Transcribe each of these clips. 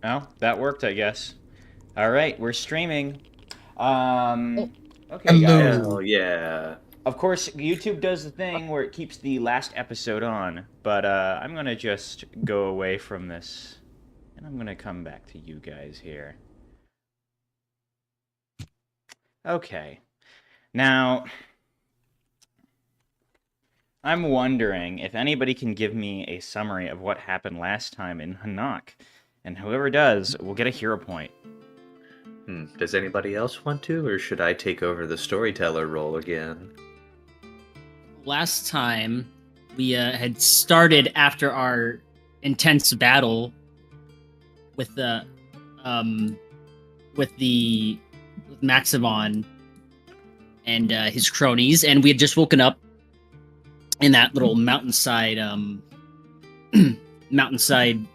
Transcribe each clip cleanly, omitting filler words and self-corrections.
Oh, that worked, I guess. All right, we're streaming. Oh, Okay, guys. Hell hello. yeah. Of course, YouTube does the thing where it keeps the last episode on, but I'm gonna just go away from this, and I'm gonna come back to you guys here. Okay. Now, I'm wondering if anybody can give me a summary of what happened last time in Hanaq, and whoever does will get a hero point. Does anybody else want to, or should I take over the storyteller role again? Last time we had started after our intense battle with the with Maximon and his cronies, and we had just woken up in that little mountainside mountainside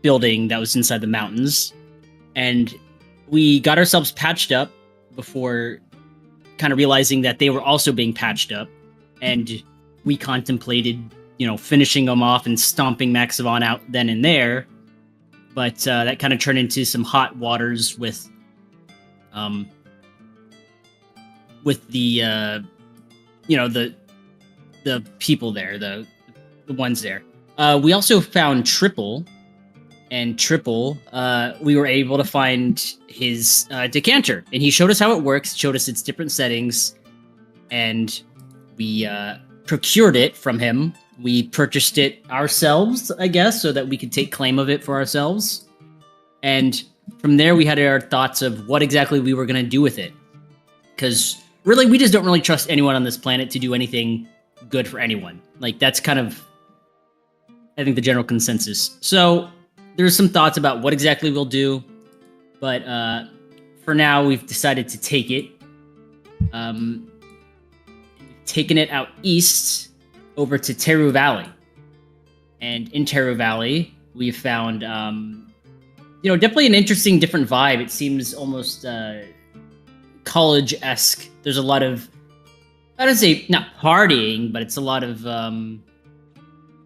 building that was inside the mountains, and we got ourselves patched up before kind of realizing that they were also being patched up, and we contemplated, finishing them off and stomping Maximon out then and there, but that kind of turned into some hot waters with the the people there, the ones there. We also found Triple, and Triple, we were able to find his decanter, and he showed us how it works, showed us its different settings, and we procured it from him. We purchased it ourselves, I guess, so that we could take claim of it for ourselves. And from there, we had our thoughts of what exactly we were going to do with it. Because really, we just don't really trust anyone on this planet to do anything good for anyone. Like, that's kind of, I think, the general consensus. So there's some thoughts about what exactly we'll do, but for now, we've decided to take it. Taken it out east over to Teru Valley. And in Teru Valley, we found, definitely an interesting, different vibe. It seems almost college-esque. There's a lot of, I don't say not partying, but it's a lot of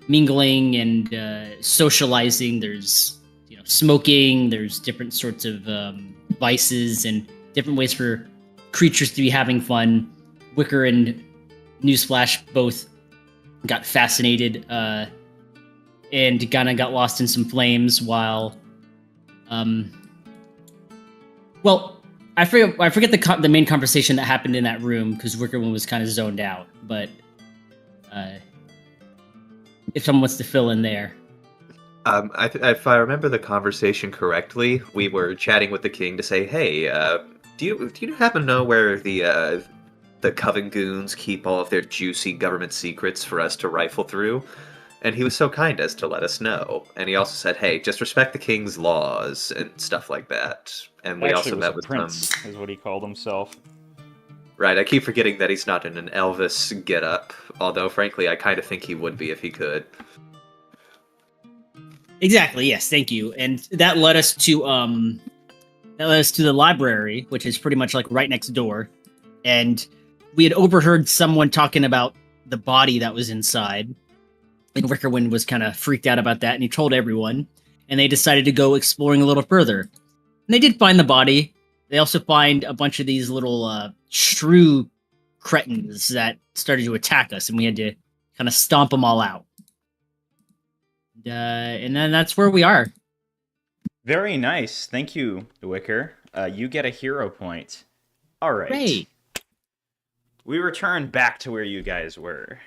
mingling and socializing. There's smoking. There's different sorts of vices and different ways for creatures to be having fun. Wicker and Newsflash both got fascinated and kind of got lost in some flames while I forget the main conversation that happened in that room because Wickerman was kind of zoned out. But if someone wants to fill in there, If I remember the conversation correctly, we were chatting with the king to say, "Hey, do you happen to know where the Coven goons keep all of their juicy government secrets for us to rifle through?" And he was so kind as to let us know. And he also said, "Hey, just respect the king's laws and stuff like that." And we Actually, also was a met with prince, is what he called himself. Right, I keep forgetting that he's not in an Elvis getup. Although, frankly, I kind of think he would be if he could. exactly, yes, thank you. And that led us to the library, which is pretty much like right next door. And we had overheard someone talking about the body that was inside. And Wickerwind was kind of freaked out about that, and he told everyone. And they decided to go exploring a little further. And they did find the body. They also find a bunch of these little shrew cretins that started to attack us, and we had to kind of stomp them all out. And then that's where we are. Very nice. Thank you, Wicker. You get a hero point. All right. Great. We return back to where you guys were.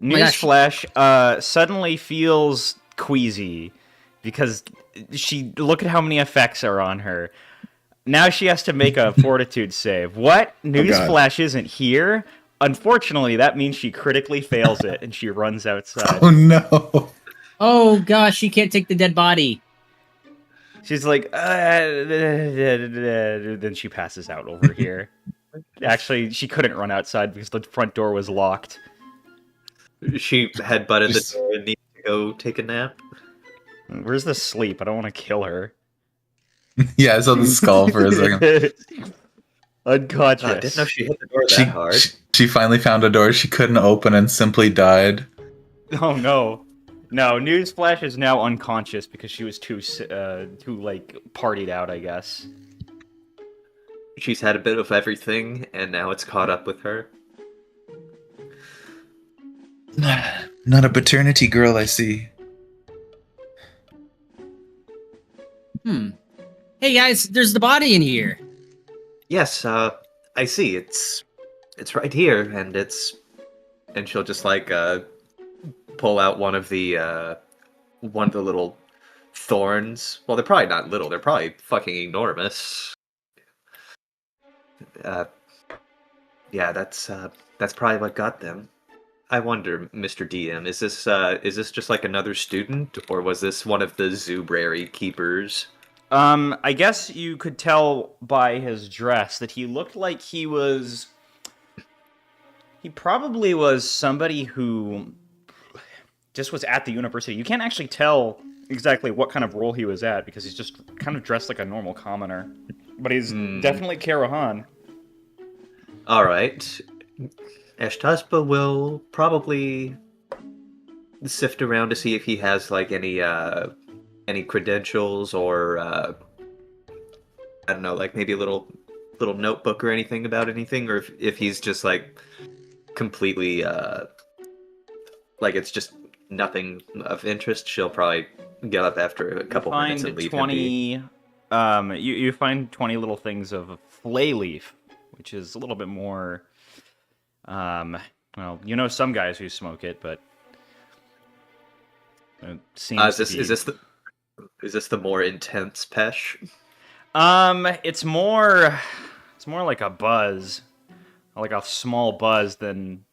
Newsflash suddenly feels queasy because look at how many effects are on her. Now she has to make a fortitude save. What? Newsflash isn't here? Unfortunately, that means she critically fails it and she runs outside. Oh no. Oh gosh, she can't take the dead body. She's like, then she passes out over here. Actually, she couldn't run outside because the front door was locked. She had butted the door and needed to go take a nap. Where's the sleep? I don't want to kill her. Yeah, I saw the skull for a second. Unconscious. Didn't know she hit the door She, that hard. she finally found a door she couldn't open and simply died. Oh no. No, Newsflash is now unconscious because she was too like partied out, I guess. She's had a bit of everything, and now it's caught up with her. Not a paternity girl, I see. Hey guys, there's the body in here. Yes, I see. It's right here, and she'll just like pull out one of the little thorns. Well, they're probably not little. They're probably fucking enormous. Yeah, that's probably what got them. I wonder, Mr. DM, is this just like another student, or was this one of the Zoobrary keepers? I guess you could tell by his dress that he looked like he probably was somebody who just was at the university. You can't actually tell exactly what kind of role he was at because he's just kind of dressed like a normal commoner. But he's definitely Karahan. Alright. Ashtaspa will probably sift around to see if he has like any credentials or I don't know, like maybe a little notebook or anything about anything, or if he's just like completely like it's just nothing of interest. She'll probably get up after a couple minutes and leave 20 him be. You find 20 little things of flay leaf, which is a little bit more well, you know some guys who smoke it, but it seems Is this the more intense pesh? it's more like a buzz, like a small buzz than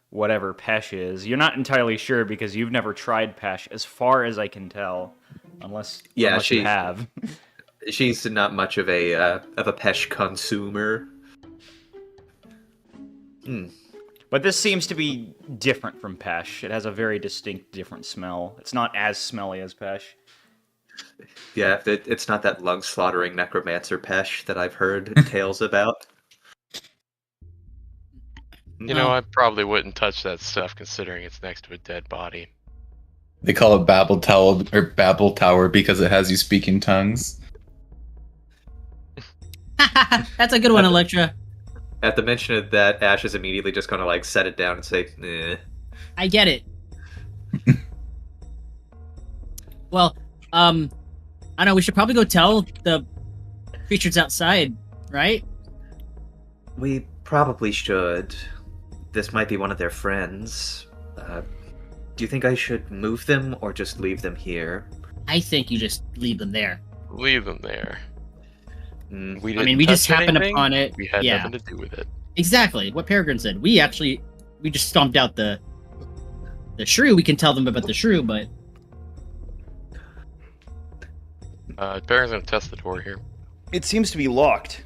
whatever pesh is. You're not entirely sure because you've never tried pesh, as far as I can tell, unless you have. She's not much of a pesh consumer. But this seems to be different from pesh. It has a very distinct, different smell. It's not as smelly as pesh. Yeah, it's not that lung-slaughtering necromancer pesh that I've heard tales about. You know, I probably wouldn't touch that stuff considering it's next to a dead body. They call it Babel Tower because it has you speaking tongues. That's a good one, Electra. At the mention of that, Ash is immediately just gonna like set it down and say, "Eh." I get it. Well, I don't know, we should probably go tell the creatures outside, right? We probably should. This might be one of their friends. Do you think I should move them or just leave them here? I think you just leave them there. Leave them there. We just happened upon it. We had nothing to do with it. Exactly what Peregrine said. We just stomped out the shrew. We can tell them about the shrew, but Peregrine's gonna test the door here. It seems to be locked.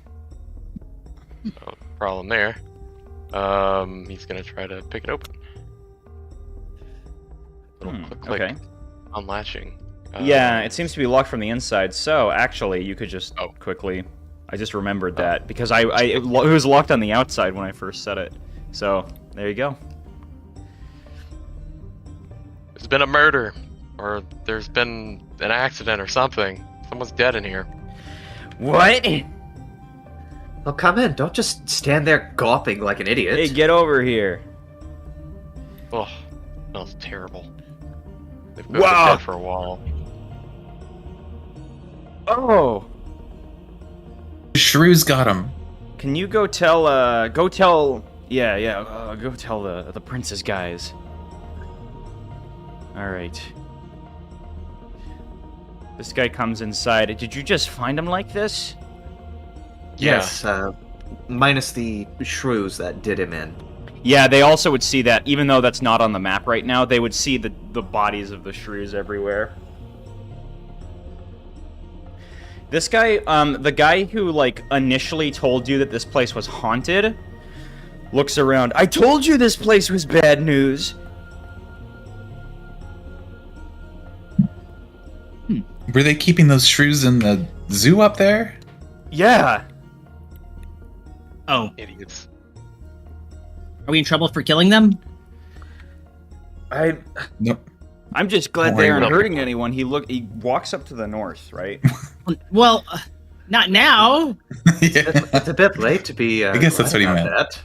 No problem there. He's gonna try to pick it open. Little click, Okay. unlatching. Yeah, it seems to be locked from the inside. So actually, you could just quickly. I just remembered that because it was locked on the outside when I first set it. So there you go. There's been a murder, or there's been an accident or something. Someone's dead in here. What? Well, come in. Don't just stand there gawping like an idiot. Hey, get over here. Oh, smells terrible. They've been Wow. dead for a while. Oh. The shrews got him. Can you go tell go tell the prince's guys. All right. This guy comes inside. Did you just find him like this? Yes, minus the shrews that did him in. Yeah, they also would see that, even though that's not on the map right now, they would see the bodies of the shrews everywhere. This guy, the guy who, like, initially told you that this place was haunted, looks around. I told you this place was bad news! Were they keeping those shrews in the zoo up there? Yeah. Oh, Idiots. are we in trouble for killing them? No. I'm just glad Don't they worry aren't about hurting anyone. He walks up to the north, right? Well, not now. Yeah. It's a bit late to be. I guess that's glad what he about meant. That.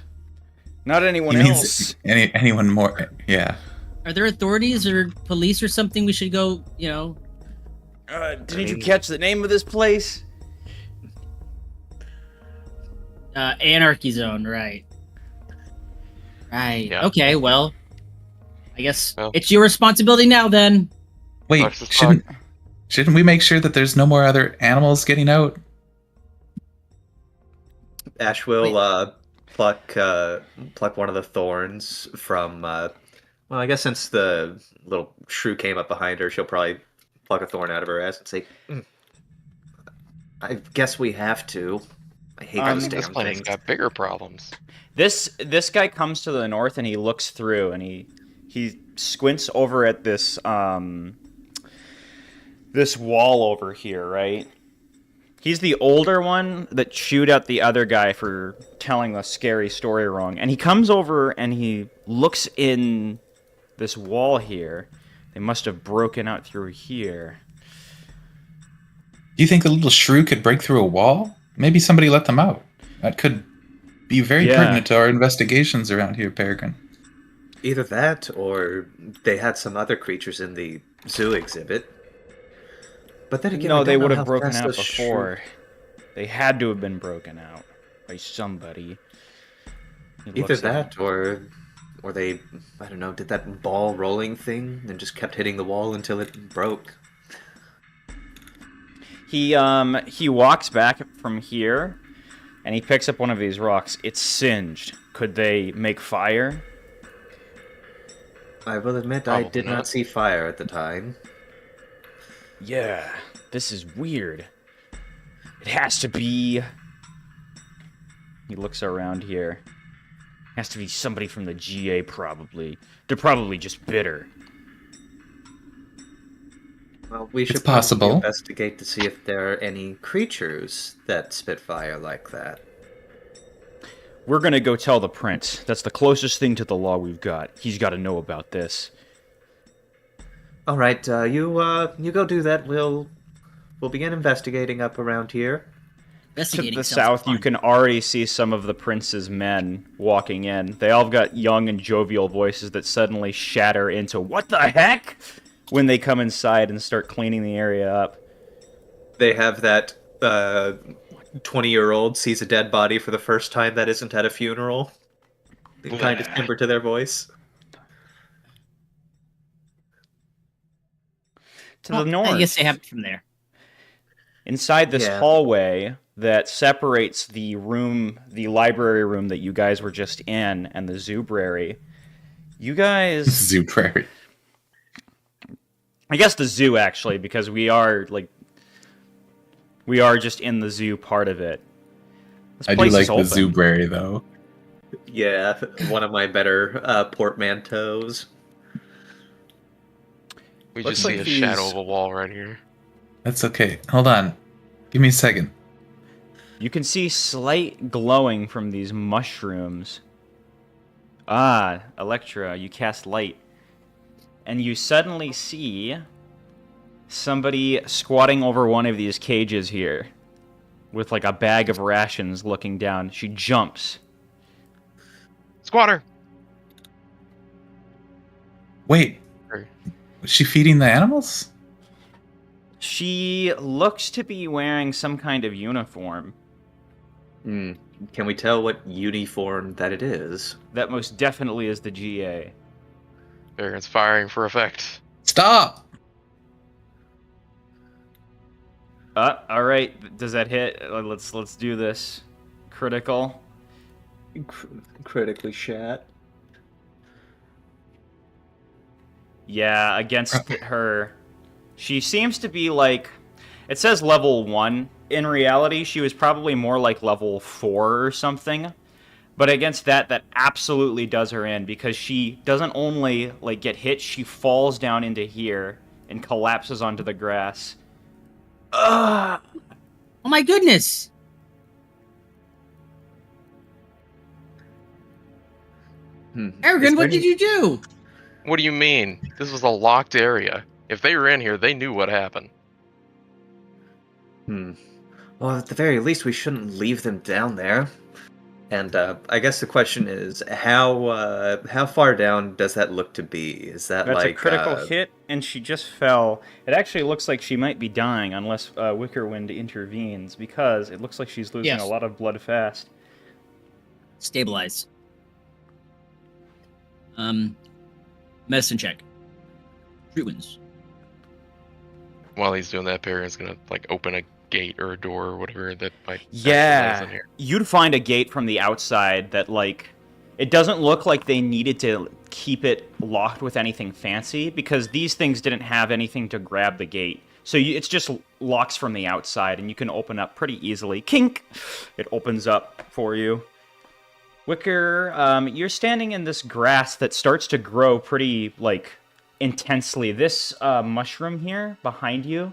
Not anyone He means else. anyone more. Yeah. Are there authorities or police or something we should go? Didn't you catch the name of this place? Anarchy Zone, right? Right. Yeah. Okay. Well, I guess Well. it's your responsibility now. Then. Wait, Sucks as shouldn't we make sure that there's no more other animals getting out? Ash will pluck one of the thorns from. Well, I guess since the little shrew came up behind her, she'll probably pluck a thorn out of her ass and say, "I guess we have to. I hate I those think this damn planet's things." got bigger problems. This guy comes to the north and he looks through and he squints over at this this wall over here, right? He's the older one that chewed out the other guy for telling the scary story wrong. And he comes over and he looks in this wall here. They must have broken out through here. Do you think the little shrew could break through a wall? Maybe somebody let them out. That could be very Yeah. pertinent to our investigations around here, Peregrine. Either that, or they had some other creatures in the zoo exhibit. But then again, No, I they don't know would how have broken fast out those before. They had to have been broken out by somebody. He Either looks at that, or they, I don't know, did that ball rolling thing and just kept hitting the wall until it broke. He walks back from here, and he picks up one of these rocks. It's singed. Could they make fire? I will admit, I Probably did not. not see fire at the time. Yeah, this is weird. It has to be... He looks around here. Has to be somebody from the GA, probably. They're probably just bitter. Well, we should It's possible. probably investigate to see if there are any creatures that spit fire like that. We're gonna go tell the prince. That's the closest thing to the law we've got. He's got to know about this. All right, you go do that. We'll begin investigating up around here. To Investigating the sounds south, you fun. can already see some of the prince's men walking in. They all got young and jovial voices that suddenly shatter into "What the heck?" when they come inside and start cleaning the area up. They have that 20-year-old sees a dead body for the first time that isn't at a funeral. The kind of timbre to their voice. To Well, the north, I guess they have it from there. inside this Yeah. hallway that separates the library room that you guys were just in, and the zoobrary, you guys... Zoo Prairie. I guess the zoo, actually, because we are just in the zoo part of it. This I do place like is the open. Zoo Prairie, though. Yeah, one of my better portmanteaus. We Looks just see like a shadow these- of a wall right here. That's okay. Hold on. Give me a second. You can see slight glowing from these mushrooms. Ah, Electra, you cast light. And you suddenly see somebody squatting over one of these cages here with like a bag of rations looking down. She jumps. Squatter! Wait. Sorry. Was she feeding the animals? She looks to be wearing some kind of uniform. Hmm. Can we tell what uniform that it is? That most definitely is the GA. There, it's firing for effect. Stop! All right. Does that hit? Let's do this. Critical. Critically shat. Yeah, against her. She seems to be like... It says level 1. In reality, she was probably more like level 4 or something. But against that absolutely does her in, because she doesn't only like get hit, she falls down into here and collapses onto the grass. Ugh! Oh my goodness! Aragon, Is what there did you do? What do you mean? This was a locked area. If they were in here, they knew what happened. Well, at the very least, we shouldn't leave them down there. And I guess the question is, how far down does that look to be? Is that That's like a critical hit, and she just fell. It actually looks like she might be dying unless Wickerwind intervenes, because it looks like she's losing Yes. a lot of blood fast. Stabilize. Medicine check. Treat wounds. While he's doing that, Perrin's gonna like open a gate or a door or whatever that might actually let us Yeah, in here. you'd find a gate from the outside that, like, it doesn't look like they needed to keep it locked with anything fancy, because these things didn't have anything to grab the gate. So it's just locks from the outside, and you can open up pretty easily. Kink! It opens up for you. Wicker, you're standing in this grass that starts to grow pretty, like, intensely. This mushroom here behind you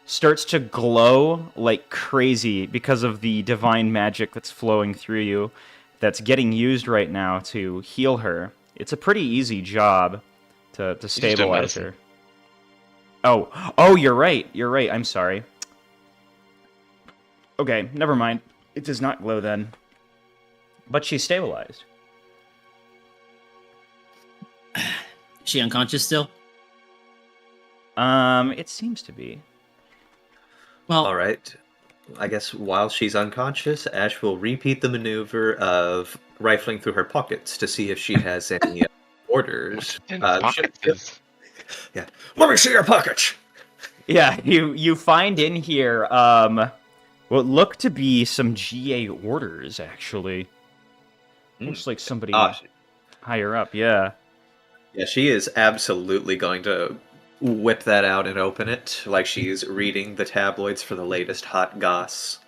starts to glow like crazy because of the divine magic that's flowing through you, that's getting used right now to heal her. It's a pretty easy job to stabilize medicine. her. Oh, you're right. I'm sorry. Okay, never mind. It does not glow then. But she's stabilized. Is she unconscious still? It seems to be. Well, All right. I guess while she's unconscious, Ash will repeat the maneuver of rifling through her pockets to see if she has any orders. In Uh, pockets she- is- yeah. Let me see your pockets. Yeah, you find in here what look to be some GA orders, actually. Looks like somebody higher up, yeah. Yeah, she is absolutely going to whip that out and open it like she's reading the tabloids for the latest hot goss.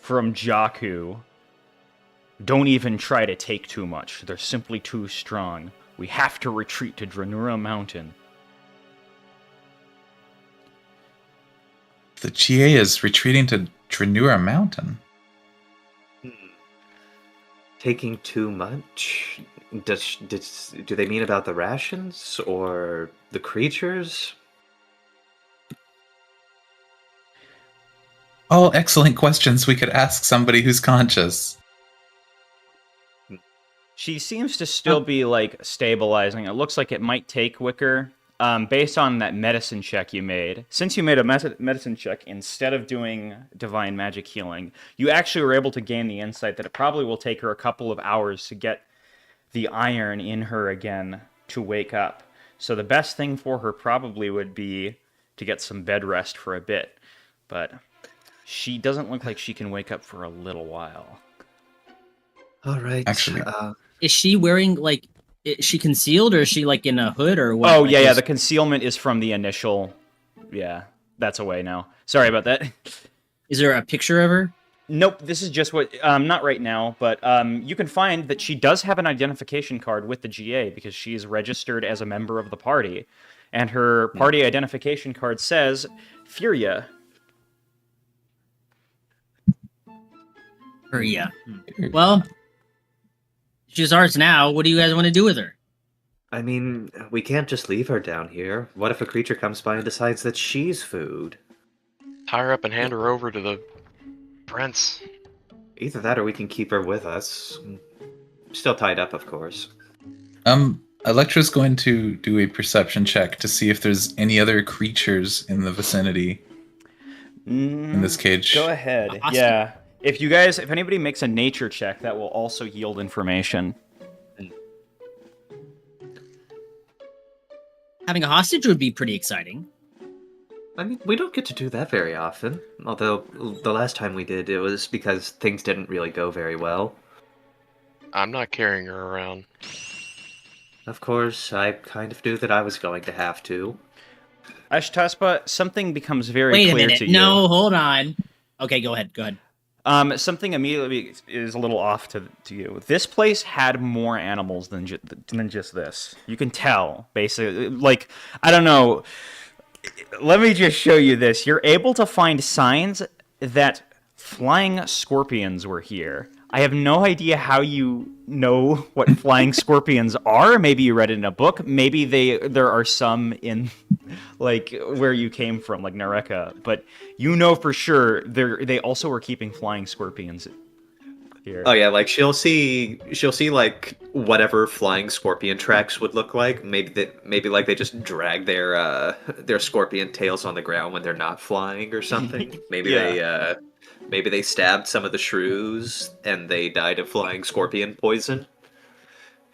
From Jakku. Don't even try to take too much. They're simply too strong. We have to retreat to Dranura Mountain. The GA is retreating to Dranura Mountain. Taking too much? Do they mean about the rations or the creatures? All excellent questions we could ask somebody who's conscious. She seems to still be, like, stabilizing. It looks like it might take Wicker, based on that medicine check you made. Since you made a medicine check instead of doing divine magic healing, you actually were able to gain the insight that it probably will take her a couple of hours to get the iron in her again to wake up. So the best thing for her probably would be to get some bed rest for a bit. But she doesn't look like she can wake up for a little while. All right. Actually- is she wearing, like, is she concealed, or is she, like, in a hood, or what? Oh, Like, yeah, is- the concealment is from the initial... Yeah, that's away now. Sorry about that. Is there a picture of her? Nope, this is just what... not right now, but you can find that she does have an identification card with the GA because she is registered as a member of the party. And her party identification card says, Furia. Or yeah. Well, she's ours now. What do you guys want to do with her? I mean, we can't just leave her down here. What if a creature comes by and decides that she's food? Tie her up and hand her over to the prince. Either that or we can keep her with us. Still tied up, of course. Electra's going to do a perception check to see if there's any other creatures in the vicinity in this cage. Go ahead. Awesome. Yeah. If anybody makes a nature check, that will also yield information. Having a hostage would be pretty exciting. I mean, we don't get to do that very often. Although, the last time we did, it was because things didn't really go very well. I'm not carrying her around. Of course, I kind of knew that I was going to have to. Ashtaspa, something becomes very Wait a clear minute. to you. No, hold on. Okay, go ahead. Go ahead. Something immediately is a little off to you. This place had more animals than just this. You can tell, basically. Like, I don't know. Let me just show you this. You're able to find signs that flying scorpions were here. I have no idea how you know what flying scorpions are. Maybe you read it in a book. Maybe there are some in like where you came from, like Nareka. But you know for sure they also were keeping flying scorpions here. Oh yeah, like she'll see like whatever flying scorpion tracks would look like. Maybe like they just drag their scorpion tails on the ground when they're not flying or something. Maybe they stabbed some of the shrews and they died of flying scorpion poison.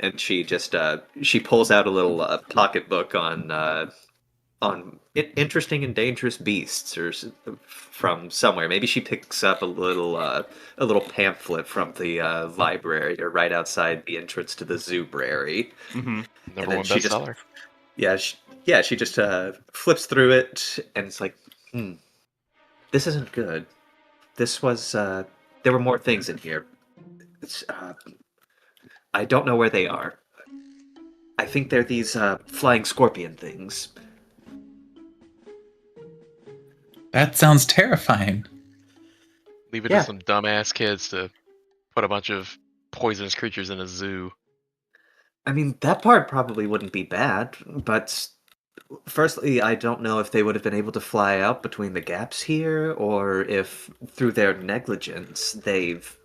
And she just she pulls out a little pocketbook on interesting and dangerous beasts from somewhere. Maybe she picks up a little pamphlet from the library or right outside the entrance to the zoobrary. Mm-hmm. Number one bestseller. She just flips through it and it's like, this isn't good. This was there were more things in here. I don't know where they are. I think they're these flying scorpion things. That sounds terrifying. Leave it to some dumbass kids to put a bunch of poisonous creatures in a zoo. I mean, that part probably wouldn't be bad, but firstly, I don't know if they would have been able to fly out between the gaps here, or if through their negligence they've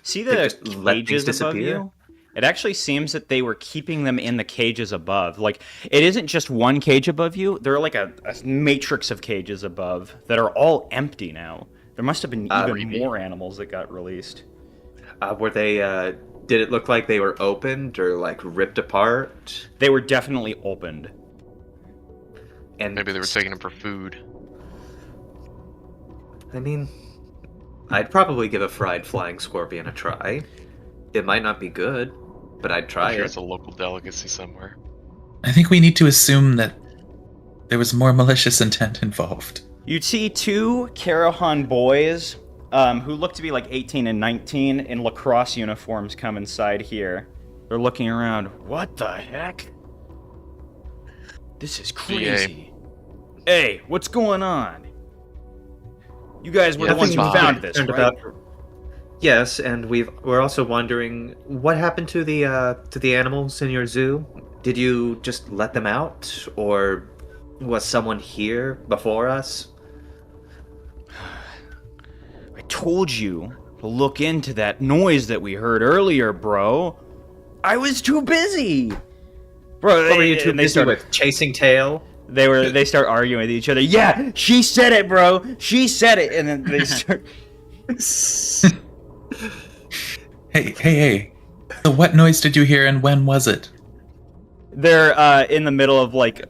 just let things cages above disappear. you? It actually seems that they were keeping them in the cages above. Like, it isn't just one cage above you. There are like a matrix of cages above that are all empty now. There must have been even more animals that got released. Were they? Did it look like they were opened or like ripped apart? They were definitely opened. And Maybe they were taking them for food. I mean, I'd probably give a fried flying scorpion a try. It might not be good, but I'd try I'm sure it. it's a local delicacy somewhere. I think we need to assume that there was more malicious intent involved. You'd see two Karahan boys who look to be like 18 and 19 in lacrosse uniforms come inside here. They're looking around. What the heck? This is crazy. Hey, what's going on? You guys were the ones who found this, right? Yes, and we're also wondering what happened to the animals in your zoo. Did you just let them out, or was someone here before us? I told you to look into that noise that we heard earlier, bro. I was too busy. Bro, What were you too busy with? Chasing tail? They start arguing with each other. Yeah, she said it, bro. She said it, and then they start. Hey. So what noise did you hear and when was it? They're in the middle of like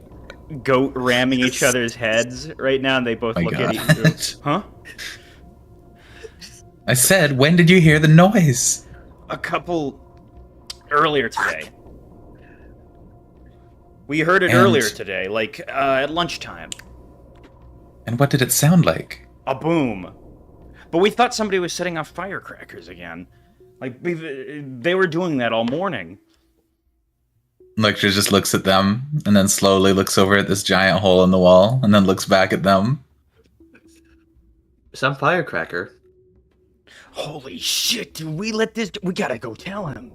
goat ramming each other's heads right now, and they both look at each other. Huh? I said, when did you hear the noise? A couple earlier today. We heard it earlier today, like at lunchtime. And what did it sound like? A boom. But we thought somebody was setting off firecrackers again. Like, they were doing that all morning. Lecter just looks at them, and then slowly looks over at this giant hole in the wall, and then looks back at them. Some firecracker. Holy shit, dude, we gotta go tell him.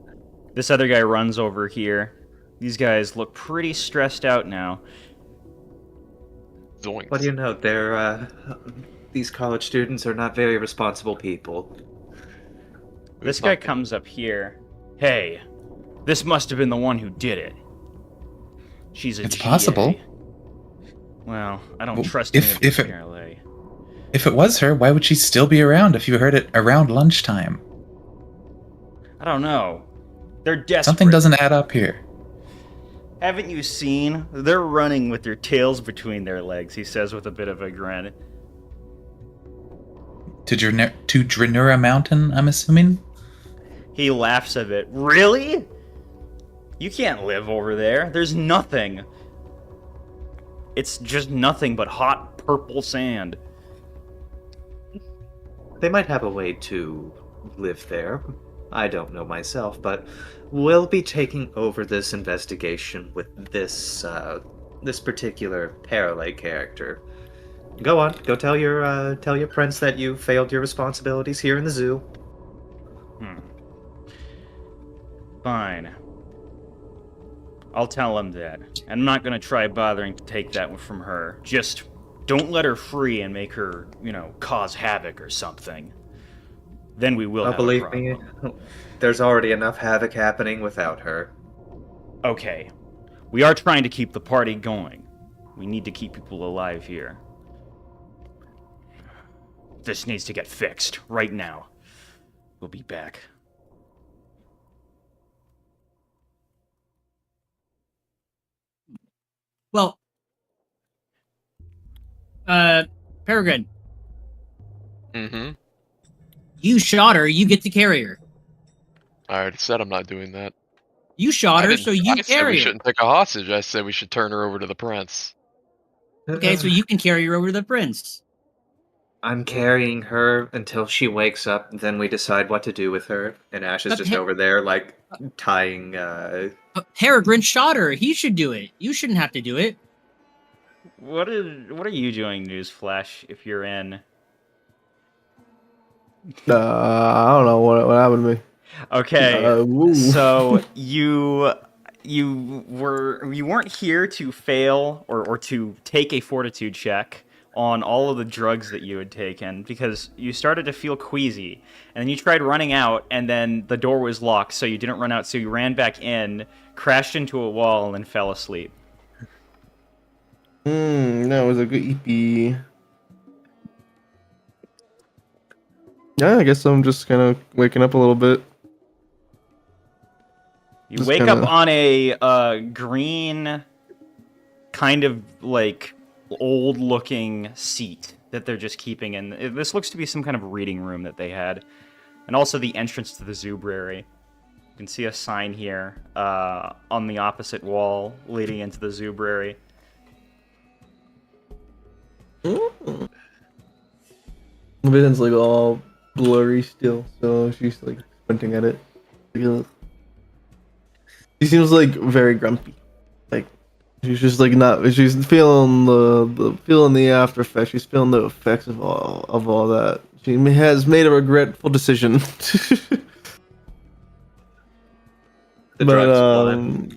This other guy runs over here. These guys look pretty stressed out now. Zoinks. What do you know? These college students are not very responsible people. This guy comes up here. Hey, this must have been the one who did it. She's a It's GA. possible. Well, I don't Well, trust if him it- in LA. If it was her, why would she still be around if you heard it around lunchtime? I don't know. They're desperate. Something doesn't add up here. Haven't you seen? They're running with their tails between their legs, he says with a bit of a grin. To Dranura Mountain, I'm assuming? He laughs a bit. Really? You can't live over there. There's nothing. It's just nothing but hot purple sand. They might have a way to live there. I don't know myself, but we'll be taking over this investigation with this particular Paralay character. Go on, go tell your prince that you failed your responsibilities here in the zoo. Fine. I'll tell him that. And I'm not gonna try bothering to take that one from her. Just don't let her free and make her, cause havoc or something. Then we will Oh, have a believe problem. me, there's already enough havoc happening without her. Okay. We are trying to keep the party going. We need to keep people alive here. This needs to get fixed right now. We'll be back. Well, Peregrine, Mm-hmm. you shot her. You get to carry her. I already said I'm not doing that. You shot her, didn't- so you I said we carry her. shouldn't take a hostage. I said we should turn her over to the prince. Okay, so you can carry her over to the prince. I'm carrying her until she wakes up, then we decide what to do with her. And Ash is But just over there, like, tying, But Peregrine shot her. He should do it. You shouldn't have to do it. What are you doing, Newsflash, if you're in? I don't know what happened to me. Okay, Woo. so you weren't here to fail or to take a fortitude check on all of the drugs that you had taken because you started to feel queasy, and then you tried running out, and then the door was locked, so you didn't run out, so you ran back in, crashed into a wall, and then fell asleep. That was a good EP. Yeah, I guess I'm just kind of waking up a little bit. You Just wake kinda- up on a green, kind of like old-looking seat that they're just keeping in. This looks to be some kind of reading room that they had, and also the entrance to the Zoobrary. You can see a sign here on the opposite wall leading into the Zoobrary. Vision's like all blurry still, so she's like squinting at it. Ugh. She seems like very grumpy. Like she's just like not. She's feeling the after effects. She's feeling the effects of all that. She has made a regretful decision. the but drugs.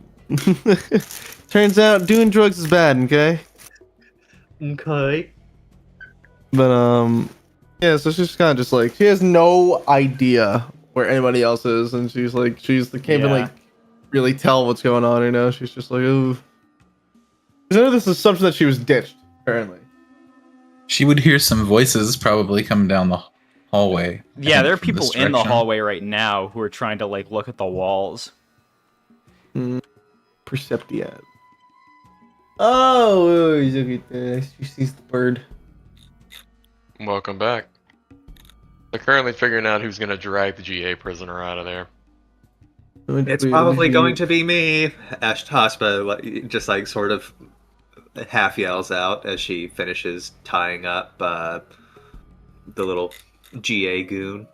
turns out doing drugs is bad. Okay. Okay. But yeah, so she's kind of just like she has no idea where anybody else is, and she's can't even like really tell what's going on. She's just like, oh. There's under this assumption that she was ditched. Apparently, She would hear some voices probably coming down the hallway. I Yeah, think, there are from this people in the direction. hallway right now who are trying to like look at the walls. Perceptiad. Oh, look at this. She sees the bird. Welcome back. They're currently figuring out who's going to drag the GA prisoner out of there. It's probably going to be me. Ash Taspa just like sort of half yells out as she finishes tying up the little GA goon.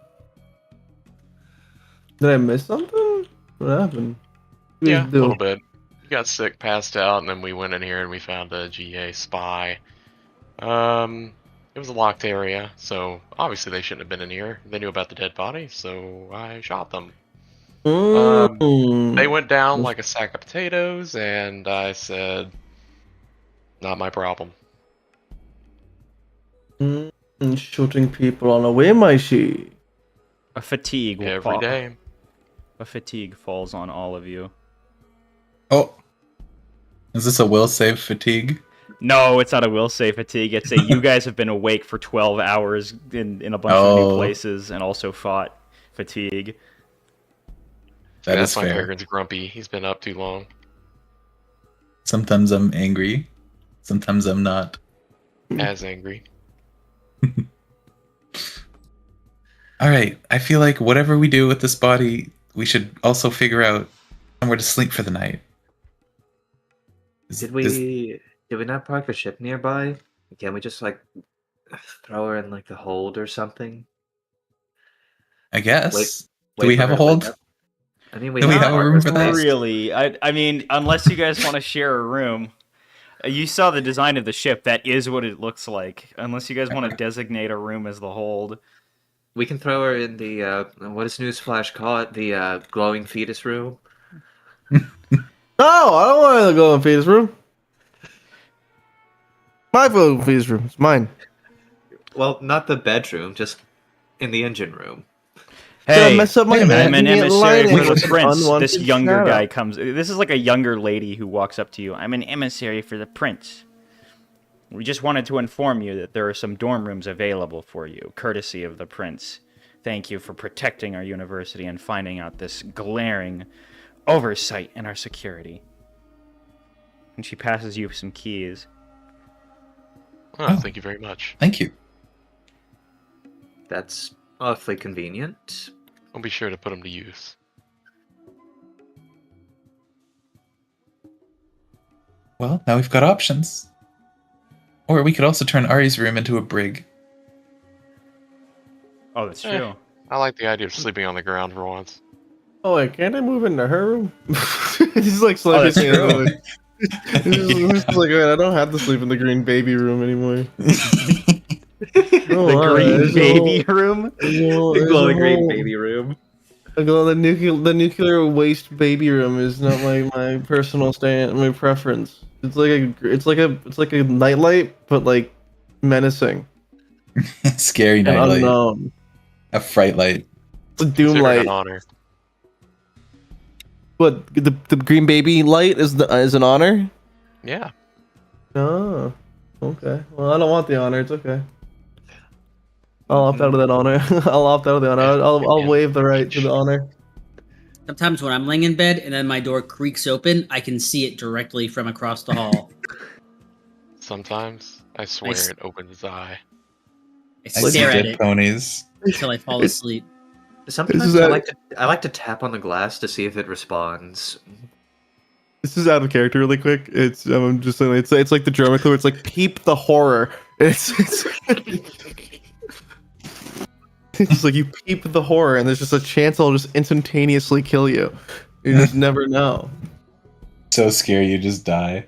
Did I miss something? What happened? What Yeah, a did you do? little bit. He got sick, passed out, and then we went in here and we found a GA spy. It was a locked area, so obviously they shouldn't have been in here. They knew about the dead body, so I shot them. They went down like a sack of potatoes, and I said, not my problem. Shooting people on a whim, I see. A fatigue will Every day. A fatigue falls on all of you. Oh, is this a will save fatigue? No, it's not a will save fatigue. It's a you guys have been awake for 12 hours in a bunch of new places and also fought fatigue. That's why fair. Peregrine's grumpy. He's been up too long. Sometimes I'm angry. Sometimes I'm not. As angry. All right. I feel like whatever we do with this body, we should also figure out somewhere to sleep for the night. Did we not park a ship nearby? Can't we just like throw her in like the hold or something? I guess. Wait Do we for have her a to wake hold? up? I mean, we Do we have have a our room for place. that? Really? I mean, unless you guys want to share a room. You saw the design of the ship. That is what it looks like. Unless you guys want to designate a room as the hold. We can throw her in the what does Newsflash call it? The glowing fetus room. No, I don't want to go in fetus room. My fetus room. It's mine. Well, not the bedroom, just in the engine room. Gonna Hey, mess up my I'm an ambient emissary lighting for the with an prince. This unwanted younger shadow. guy comes. This is like a younger lady who walks up to you. I'm an emissary for the prince. We just wanted to inform you that there are some dorm rooms available for you, courtesy of the prince. Thank you for protecting our university and finding out this glaring oversight in our security. And she passes you some keys. Oh, thank you very much. Thank you. That's awfully convenient. I'll be sure to put them to use. Well, now we've got options. Or we could also turn Ari's room into a brig. Oh, that's Eh. true. I like the idea of sleeping on the ground for once. Oh wait, can't I move into her room? He's like Oh, that's sleeping. true. He's like, man, I don't have to sleep in the green baby room anymore. The green baby room? The glowing green baby room. The nuclear waste baby room is not my personal my preference. It's like a nightlight, but like menacing Scary and nightlight. unknown. A fright light. It's a doom Consider it light. an honor. What the green baby light is an honor? Yeah. Oh, okay. Well, I don't want the honor. It's okay. I'll opt out of that honor. I'll opt out of the honor. I'll waive the right to the honor. Sometimes when I'm laying in bed and then my door creaks open, I can see it directly from across the hall. Sometimes, I swear s- it opens its eye. I I see stare at dead it ponies. until I fall asleep. Sometimes Is that- I like to tap on the glass to see if it responds. This is out of character, really quick. It's I'm just saying it's like the drama clue. It's like peep the horror. It's it's like you peep the horror, and there's just a chance I'll just instantaneously kill you. You just never know. So scary you just die.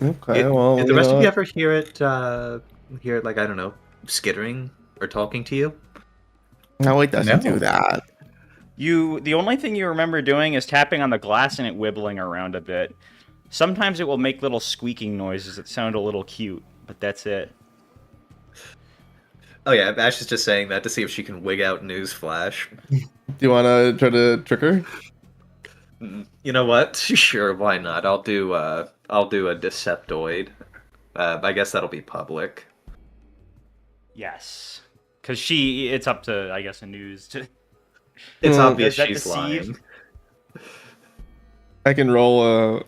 Okay, well, Did you the rest know of you what? ever hear it like, I don't know, skittering or talking to you? No, it doesn't No. do that. The only thing you remember doing is tapping on the glass and it wibbling around a bit. Sometimes it will make little squeaking noises that sound a little cute, but that's it. Oh yeah, Ash is just saying that to see if she can wig out Newsflash. Do you want to try to trick her? You know what? Sure, why not? I'll do a Deceptoid. I guess that'll be public. Yes. Because it's up to, I guess, a news to... It's obvious Does that she's deceive? lying. I can roll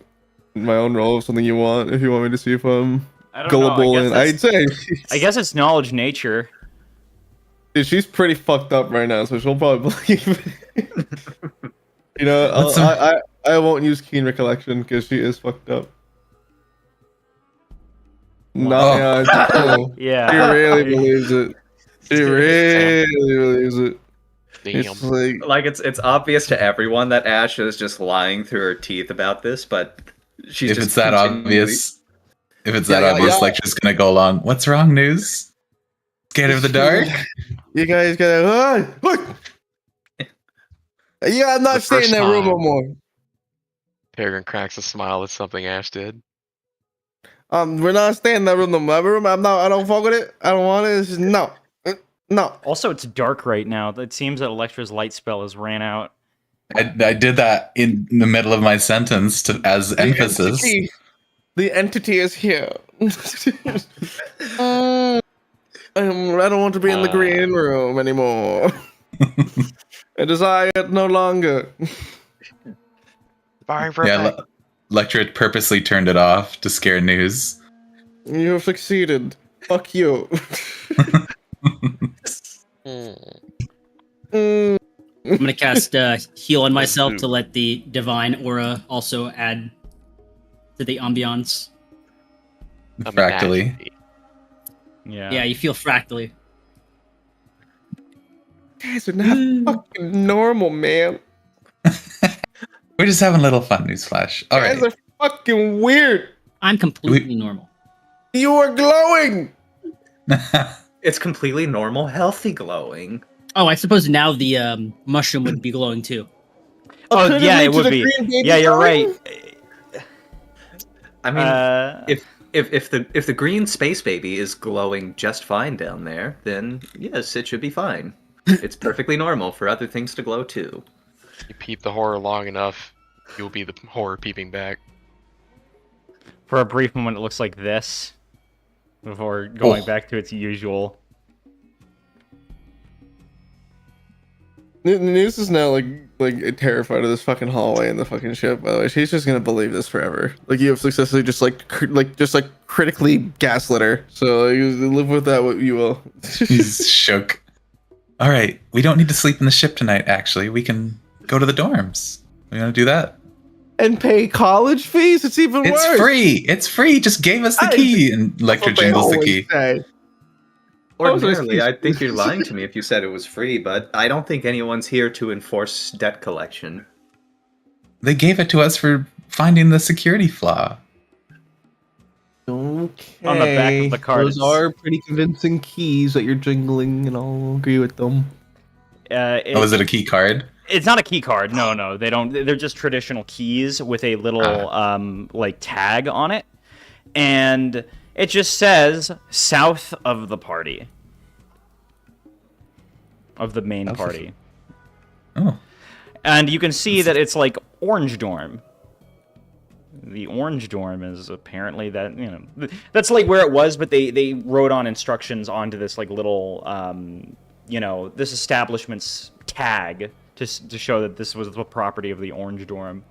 my own roll of something you want if you want me to see if I'm I don't gullible. know. And I'd say I guess it's knowledge nature. dude, she's pretty fucked up right now, so she'll probably believe it. You know, What's I won't use keen recollection because she is fucked up. Wow. No, Yeah. she really believes it. She really believes it. Damn. It's like Like it's obvious to everyone that Ash is just lying through her teeth about this, but she's If just it's that continually- obvious, Yeah. like just gonna go along. What's wrong, News? Scared of the dark? you guys gotta look. Yeah, I'm The not staying in first that room no time. more. Peregrine cracks a smile at something Ash did. We're not staying in that room no more. That room, I don't fuck with it. I don't want it. It's just, no. No. Also, it's dark right now. It seems that Electra's light spell has ran out. I did that in the middle of my sentence as emphasis. The entity is here. I don't want to be in the green room anymore. I desire it no longer. Firing for Yeah, effect. Lecture purposely turned it off to scare News. You have succeeded. Fuck you. Mm. I'm gonna cast heal on myself to let the divine aura also add to the ambiance. Fractally. Yeah. Yeah, you feel fractally. Guys are not fucking normal, man. We're just having a little fun, Newsflash. All right. Guys are fucking weird. I'm completely normal. You are glowing. It's completely normal, healthy glowing. Oh, I suppose now the mushroom would be glowing too. Oh, yeah, it Alternatively to would the be. green baby Yeah, you're glowing? right. I mean, Uh, if the green space baby is glowing just fine down there, then yes, it should be fine. It's perfectly normal for other things to glow too. You peep the horror long enough, you'll be the horror peeping back. for a brief moment, it looks like this before going back to its usual. News is now like terrified of this fucking hallway in the fucking ship. By the way, she's just gonna believe this forever. Like you have successfully just critically gaslit her. So like, live with that what you will. He's shook. All right, we don't need to sleep in the ship tonight. Actually, we can go to the dorms. We gonna do that? And pay college fees. It's even worse. It's free. It's free. Just gave us the key, and Lecter That's what they jingles the always key. say. Ordinarily, I think you're lying to me if you said it was free, but I don't think anyone's here to enforce debt collection. They gave it to us for finding the security flaw. Okay. On the back of the card, Those are pretty convincing keys that you're jingling, and I'll agree with them. Is it a key card? It's not a key card. No, they don't. They're just traditional keys with a little like tag on it, and it just says south of the party, of the main party. Oh, And you can see that it's like orange dorm. The orange dorm is apparently that, that's like where it was, but they wrote on instructions onto this like little this establishment's tag to show that this was the property of the orange dorm.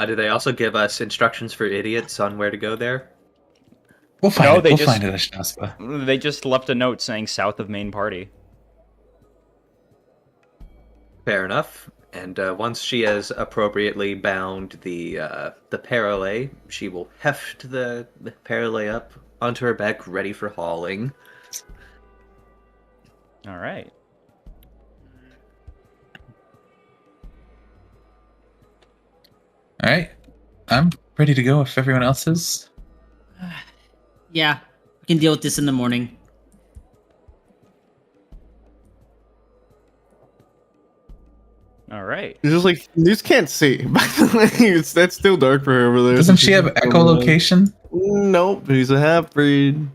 Do they also give us instructions for idiots on where to go there? we'll find No, it. they We'll just- find it at Shaspa. They just left a note saying south of main party. Fair enough. And once she has appropriately bound the parallel, she will heft the parallel up onto her back, ready for hauling. All right. All right, I'm ready to go if everyone else is. Yeah, we can deal with this in the morning. All right. It's just like News can't see. That's still dark for her over there. Doesn't she have echolocation? Nope, she's a half breed.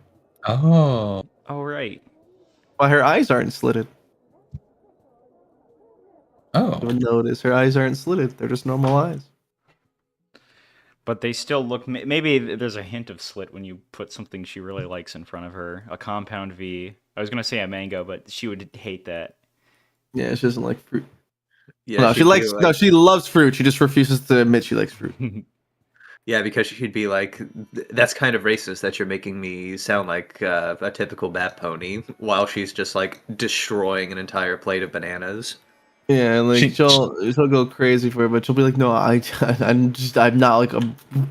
Oh, All right. Why her eyes aren't slitted. oh. You'll notice her eyes aren't slitted. They're just normal eyes. But they still look. Maybe there's a hint of slit when you put something she really likes in front of her. A compound V. I was gonna say a mango, but she would hate that. Yeah, she doesn't like fruit. Yeah, No, she'd she likes. be like- No, she loves fruit. She just refuses to admit she likes fruit. Yeah, because she'd be like, "That's kind of racist that you're making me sound like a typical bat pony," while she's just like destroying an entire plate of bananas. Yeah, and like she'll go crazy for it, but she'll be like, "No, I'm not like a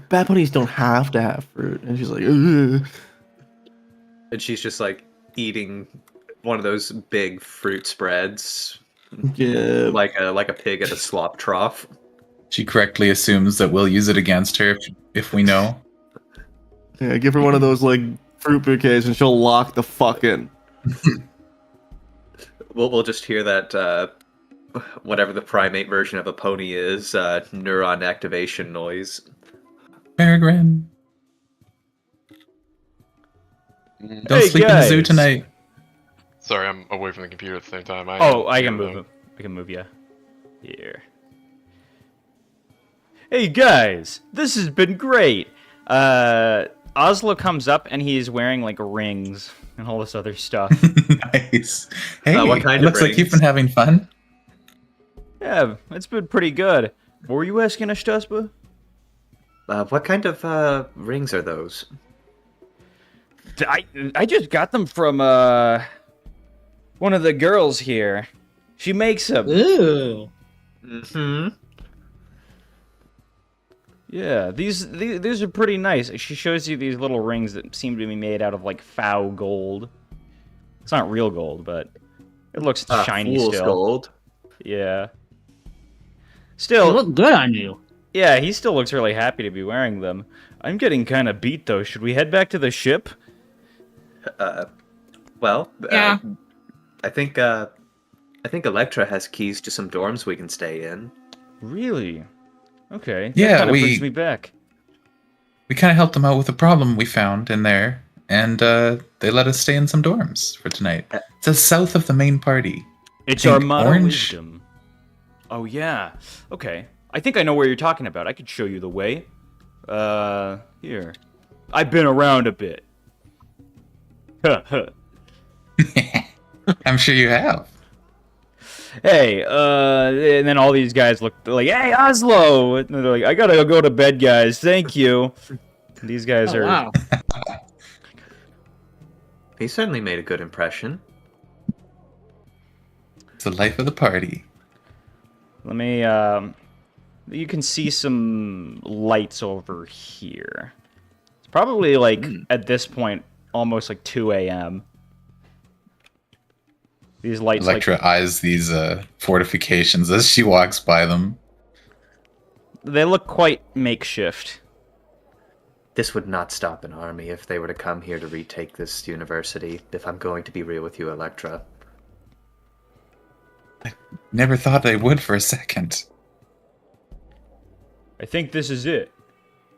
bad bunnies don't have to have fruit," and she's like, "Ugh." And she's just like eating one of those big fruit spreads, "Yeah, like a pig at a slop trough. She correctly assumes that we'll use it against her if we know. yeah." Give her one of those like fruit bouquets, and she'll lock the fuck in. We'll just hear that whatever the primate version of a pony is, neuron activation noise. Peregrine, don't Hey, sleep in the zoo guys. tonight. Sorry, I'm away from the computer at the same time. I can move. I can move you. Here. Hey guys, this has been great. Oslo comes up and he's wearing like rings and all this other stuff. Nice. Hey, What kind it of looks like you've rings? been having fun. Yeah, it's been pretty good. What were you asking, Ashtaspa? What kind of rings are those? I just got them from one of the girls here. She makes them. Ooh. Mm-hmm. Yeah, these are pretty nice. She shows you these little rings that seem to be made out of like foul gold. It's not real gold, but it looks shiny Fool's still. gold. Yeah. They Still, look good on you. Yeah, he still looks really happy to be wearing them. I'm getting kind of beat, though. Should we head back to the ship? Well, Yeah. I think Electra has keys to some dorms we can stay in. Really? Okay, that Yeah, kind of brings we me back. kind of helped them out with a problem we found in there, and they let us stay in some dorms for tonight. It's just south of the main party. It's think Armada orange? Wisdom. Oh, yeah. Okay. I think I know where you're talking about. I could show you the way. Here. I've been around a bit. I'm sure you have. Hey, and then all these guys look like, hey, Oslo! And they're like, I gotta go to bed, guys. Thank you. These guys Oh, are... wow. He certainly made a good impression. It's the life of the party. Let me, you can see some lights over here. It's probably, like, at this point, almost like 2 a.m. These lights, Electra eyes these fortifications as she walks by them. they look quite makeshift. This would not stop an army if they were to come here to retake this university, if I'm going to be real with you, Electra. Never thought they would for a second. I think this is it.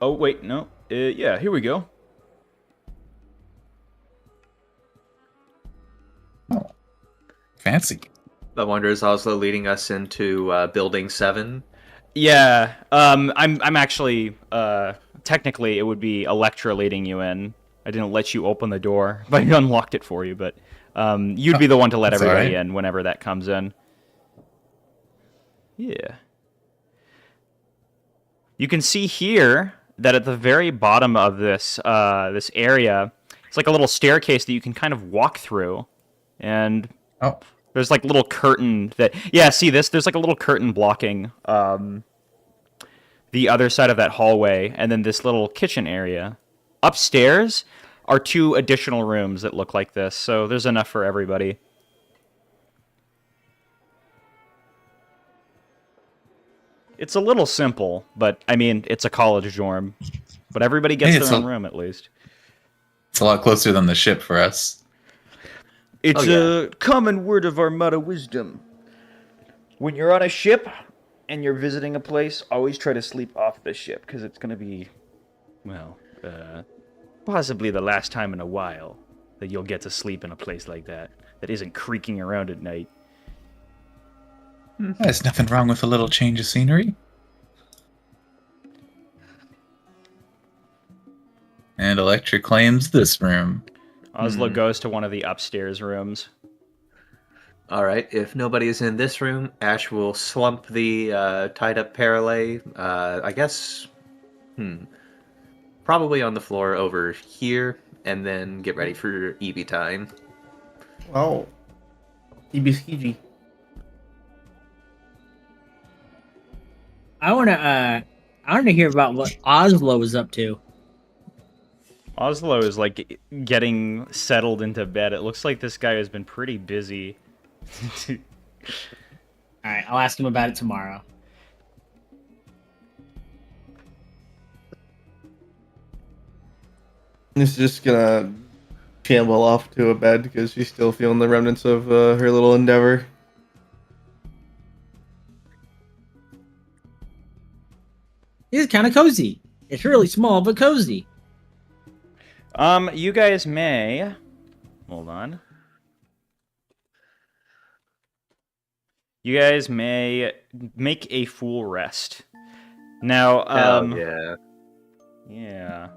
Oh, wait, no. Yeah, here we go. Oh, fancy. I wonder, is Oslo leading us into Building 7? Yeah, I'm actually, technically it would be Electra leading you in. I didn't let you open the door, but I unlocked it for you, but, you'd be the one to let That's everybody alright. in whenever that comes in. Yeah. You can see here that at the very bottom of this, this area, it's like a little staircase that you can kind of walk through, and Oh, there's like little curtain that, yeah, see this? There's like a little curtain blocking the other side of that hallway, and then this little kitchen area. Upstairs are 2 additional rooms that look like this, so there's enough for everybody. It's a little simple, but I mean, it's a college dorm. But everybody gets Hey, it's their own a- room at least. it's a lot closer than the ship for us. It's Oh, a common word of Armada wisdom. When you're on a ship and you're visiting a place, always try to sleep off the ship, because it's going to be, well, possibly the last time in a while that you'll get to sleep in a place like that isn't creaking around at night. There's nothing wrong with a little change of scenery. And Electra claims this room. Oslo goes to one of the upstairs rooms. Alright, if nobody is in this room, Ash will slump the tied up Paralay, I guess, probably on the floor over here, and then get ready for EB time. Wow. EBCG. I wanna hear about what Oslo is up to. Oslo is like getting settled into bed. It looks like this guy has been pretty busy. All right, I'll ask him about it tomorrow. He's just gonna shamble off to a bed because she's still feeling the remnants of her little endeavor. It's kind of cozy. It's really small but cozy. You guys may... Hold on. You guys may make a full rest. Now, Hell yeah. Yeah.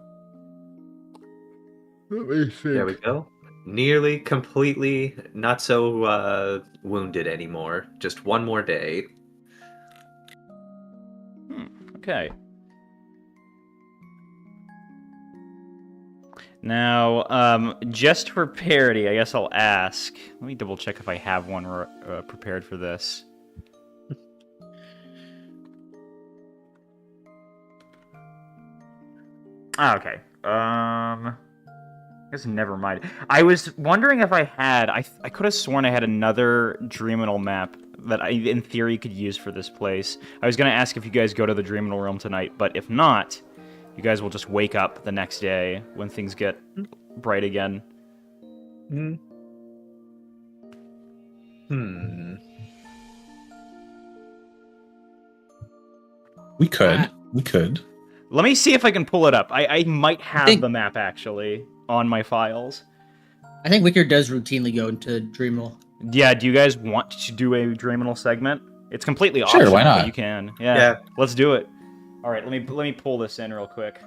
There we go. Nearly, completely, not so wounded anymore. Just one more day. Okay. Now, just for parody, I guess I'll ask. Let me double check if I have one prepared for this. Okay. I guess never mind. I was wondering if I had. I could have sworn I had another Dreaminal map that I, in theory, could use for this place. I was going to ask if you guys go to the Dreaminal Realm tonight, but if not, you guys will just wake up the next day when things get bright again. We could. Let me see if I can pull it up. I might have think- the map, actually, on my files. I think Wicker does routinely go into Dreamwell. Yeah, do you guys want to do a Dreaminal segment? It's completely Sure, optional, why not? but you can. Yeah, Yeah. let's do it. All right, let me pull this in real quick.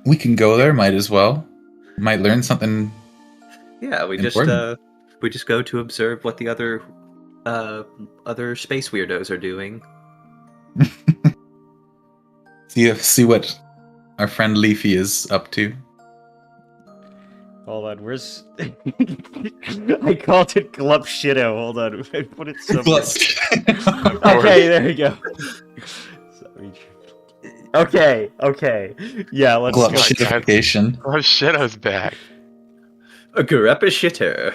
We can go there. Might as well. Might learn something. Yeah, we Important. just go to observe what the other space weirdos are doing. See what our friend Leafy is up to. Hold on, where's... I called it Glup Shido. Hold on, I put it somewhere. Okay, there you go. Sorry. Okay. Yeah, let's Glut go. shitification. Oh, Shadow's back. A Greppa shitter.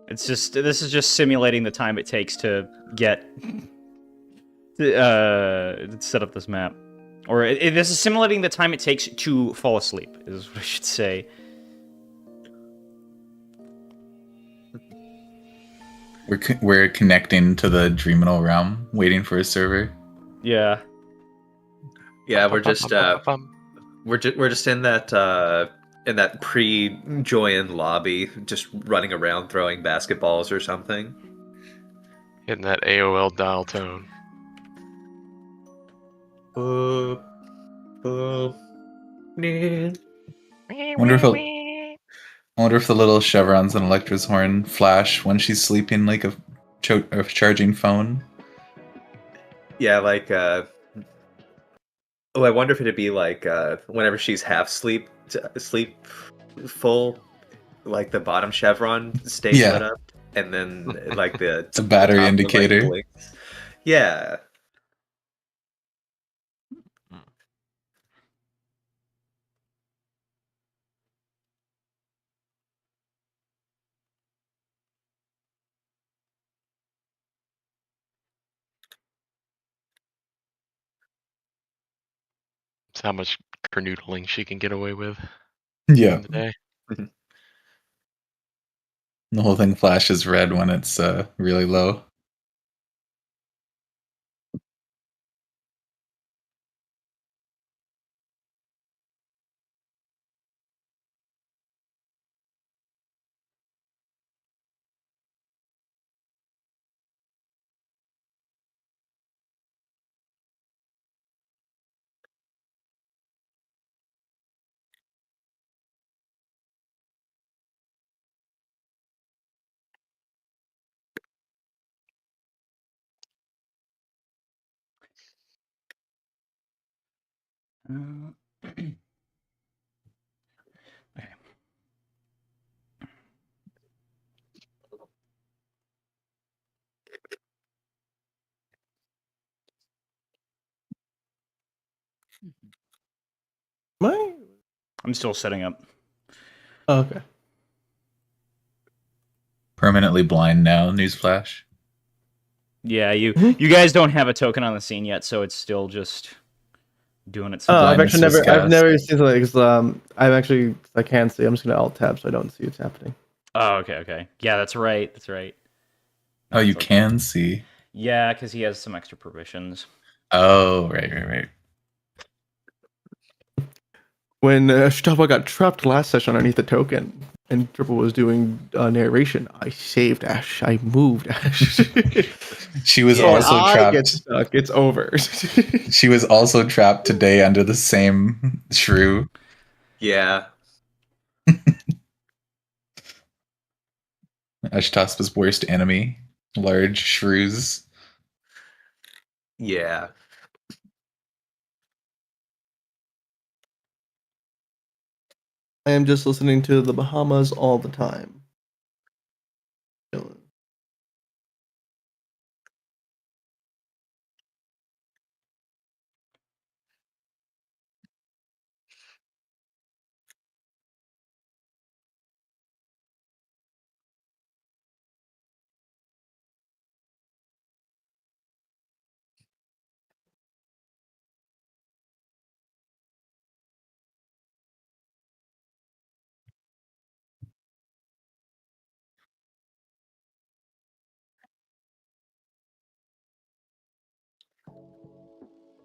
This is just simulating the time it takes to get set up this map, or this is simulating the time it takes to fall asleep. Is what I should say. We're connecting to the Dreaminal Realm, waiting for a server. Yeah. Yeah, we're just in that pre-join lobby, just running around throwing basketballs or something. Hitting that AOL dial tone. Wonder if the little chevrons on Electra's horn flash when she's sleeping like a charging phone. Yeah, like I wonder if it'd be like whenever she's half sleep full, like the bottom chevron stays Yeah. lit up, and then like the It's a battery top, like, indicator. blinks. Yeah. It's how much kernoodling she can get away with Yeah, in the day. the whole thing flashes red when it's really low. Okay. My. I'm still setting up. Oh, okay. Permanently blind now. Newsflash. Yeah, you guys don't have a token on the scene yet, so it's still just doing its. Oh, I've blindness actually was I've cast. never seen something because I can't see. I'm just gonna alt tab so I don't see what's happening. Oh, okay. Yeah, that's right. Oh, you That's okay. can see. Yeah, because he has some extra provisions. Oh, right. When Shtaba got trapped last session underneath the token, and Triple was doing narration, I saved Ash. I moved Ash. She was Yeah, also I trapped. get stuck. It's over. She was also trapped today under the same shrew. Yeah. Ashtaspa's worst enemy. Large shrews. Yeah. I am just listening to the Bahamas all the time. Chilling.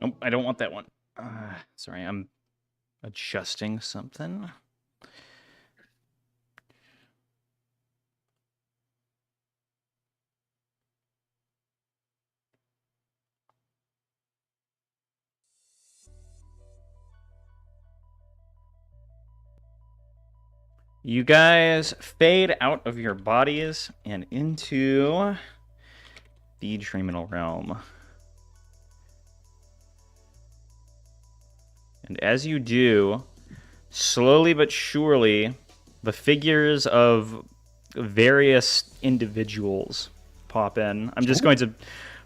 Nope, I don't want that one. Sorry, I'm adjusting something. You guys fade out of your bodies and into the Dreaminal Realm. And as you do, slowly but surely, the figures of various individuals pop in. I'm just going to,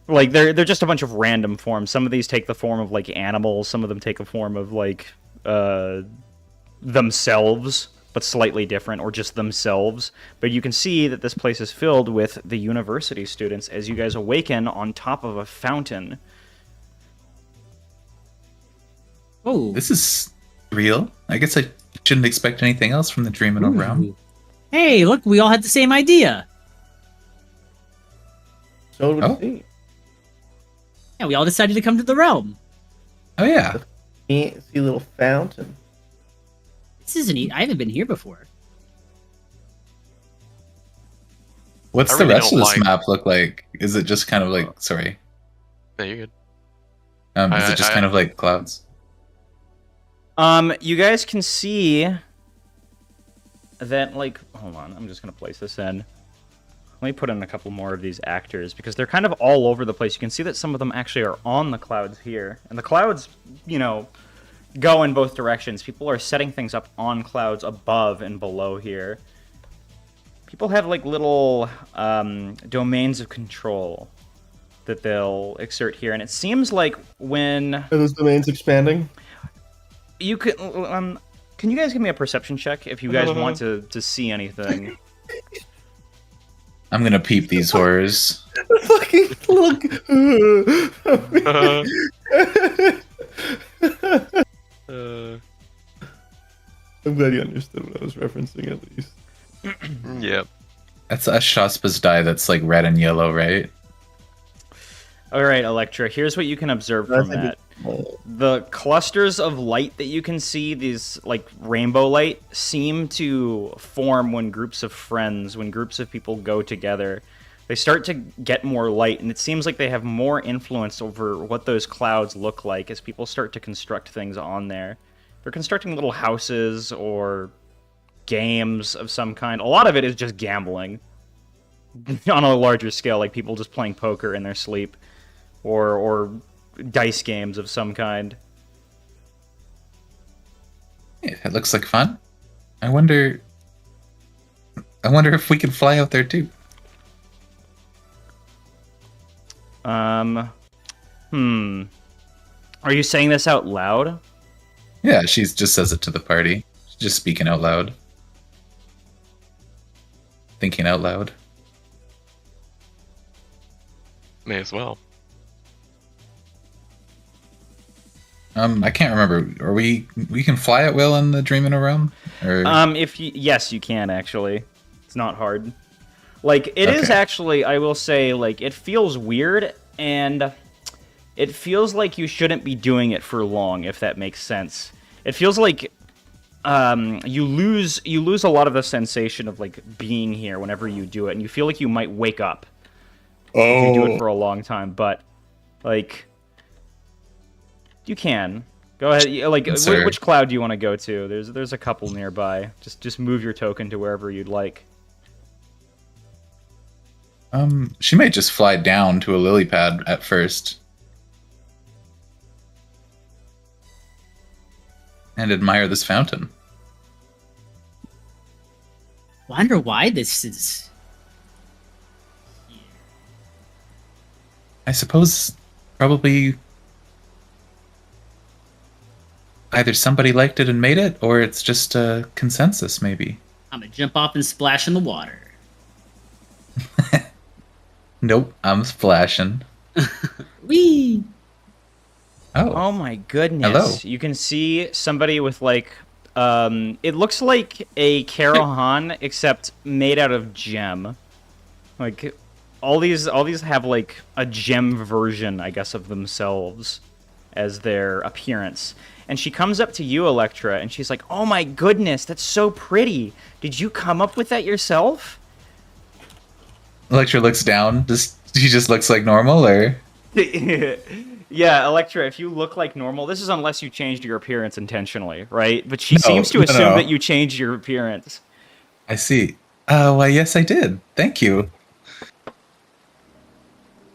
like, they're just a bunch of random forms. Some of these take the form of, like, animals. Some of them take a form of, like, themselves, but slightly different, or just themselves. But you can see that this place is filled with the university students as you guys awaken on top of a fountain. Oh, This is real. I guess I shouldn't expect anything else from the Dreaminal Realm. Hey, look, we all had the same idea. So would Oh. it be. Yeah, we all decided to come to the realm. Oh yeah. Fancy little fountain. This isn't. I haven't been here before. What's I the really rest of don't this like- map look like? Is it just kind of like sorry? No, you're good. Is it just kind of like clouds? You guys can see that, like, hold on, I'm just gonna place this in. Let me put in a couple more of these actors, because they're kind of all over the place. You can see that some of them actually are on the clouds here. And the clouds, you know, go in both directions. People are setting things up on clouds above and below here. People have, like, little domains of control that they'll exert here. And it seems like when Are those domains expanding? you can you guys give me a perception check if you guys want to see anything? I'm gonna peep these horrors. Fucking look. I'm glad you understood what I was referencing at least. Yep. That's Ashtaspa's die that's like red and yellow, right? All right, Electra, here's what you can observe I from think that. The clusters of light that you can see, these, like, rainbow light, seem to form when groups of friends, when groups of people go together. They start to get more light, and it seems like they have more influence over what those clouds look like as people start to construct things on there. They're constructing little houses or games of some kind. A lot of it is just gambling on a larger scale, like people just playing poker in their sleep. Or dice games of some kind. Yeah, it looks like fun. I wonder if we can fly out there too. Are you saying this out loud? Yeah, she just says it to the party. She's just speaking out loud. Thinking out loud. May as well. I can't remember. Are we can fly at will in the Dreaminal Realm? Or Yes, you can actually. It's not hard. Like, it is Okay. actually, I will say, like, it feels weird, and it feels like you shouldn't be doing it for long, if that makes sense. It feels like you lose a lot of the sensation of like being here whenever you do it, and you feel like you might wake up if you do it for a long time. But like, you can go ahead. Like, Sir. which cloud do you want to go to? There's a couple nearby. Just move your token to wherever you'd like. She might just fly down to a lily pad at first. And admire this fountain. Wonder why this is. I suppose probably either somebody liked it and made it, or it's just a consensus, maybe. I'm gonna jump off and splash in the water. Nope, I'm splashing. Whee! Oh my goodness! Hello. You can see somebody with like, it looks like a Karahan except made out of gem. Like, all these have like a gem version, I guess, of themselves as their appearance. And she comes up to you, Electra, and she's like, "Oh my goodness, that's so pretty! Did you come up with that yourself?" Electra looks down. She just looks like normal, or? Yeah, Electra, if you look like normal, this is unless you changed your appearance intentionally, right? But she No, seems to no, assume no. that you changed your appearance. I see. Why, yes, I did. Thank you.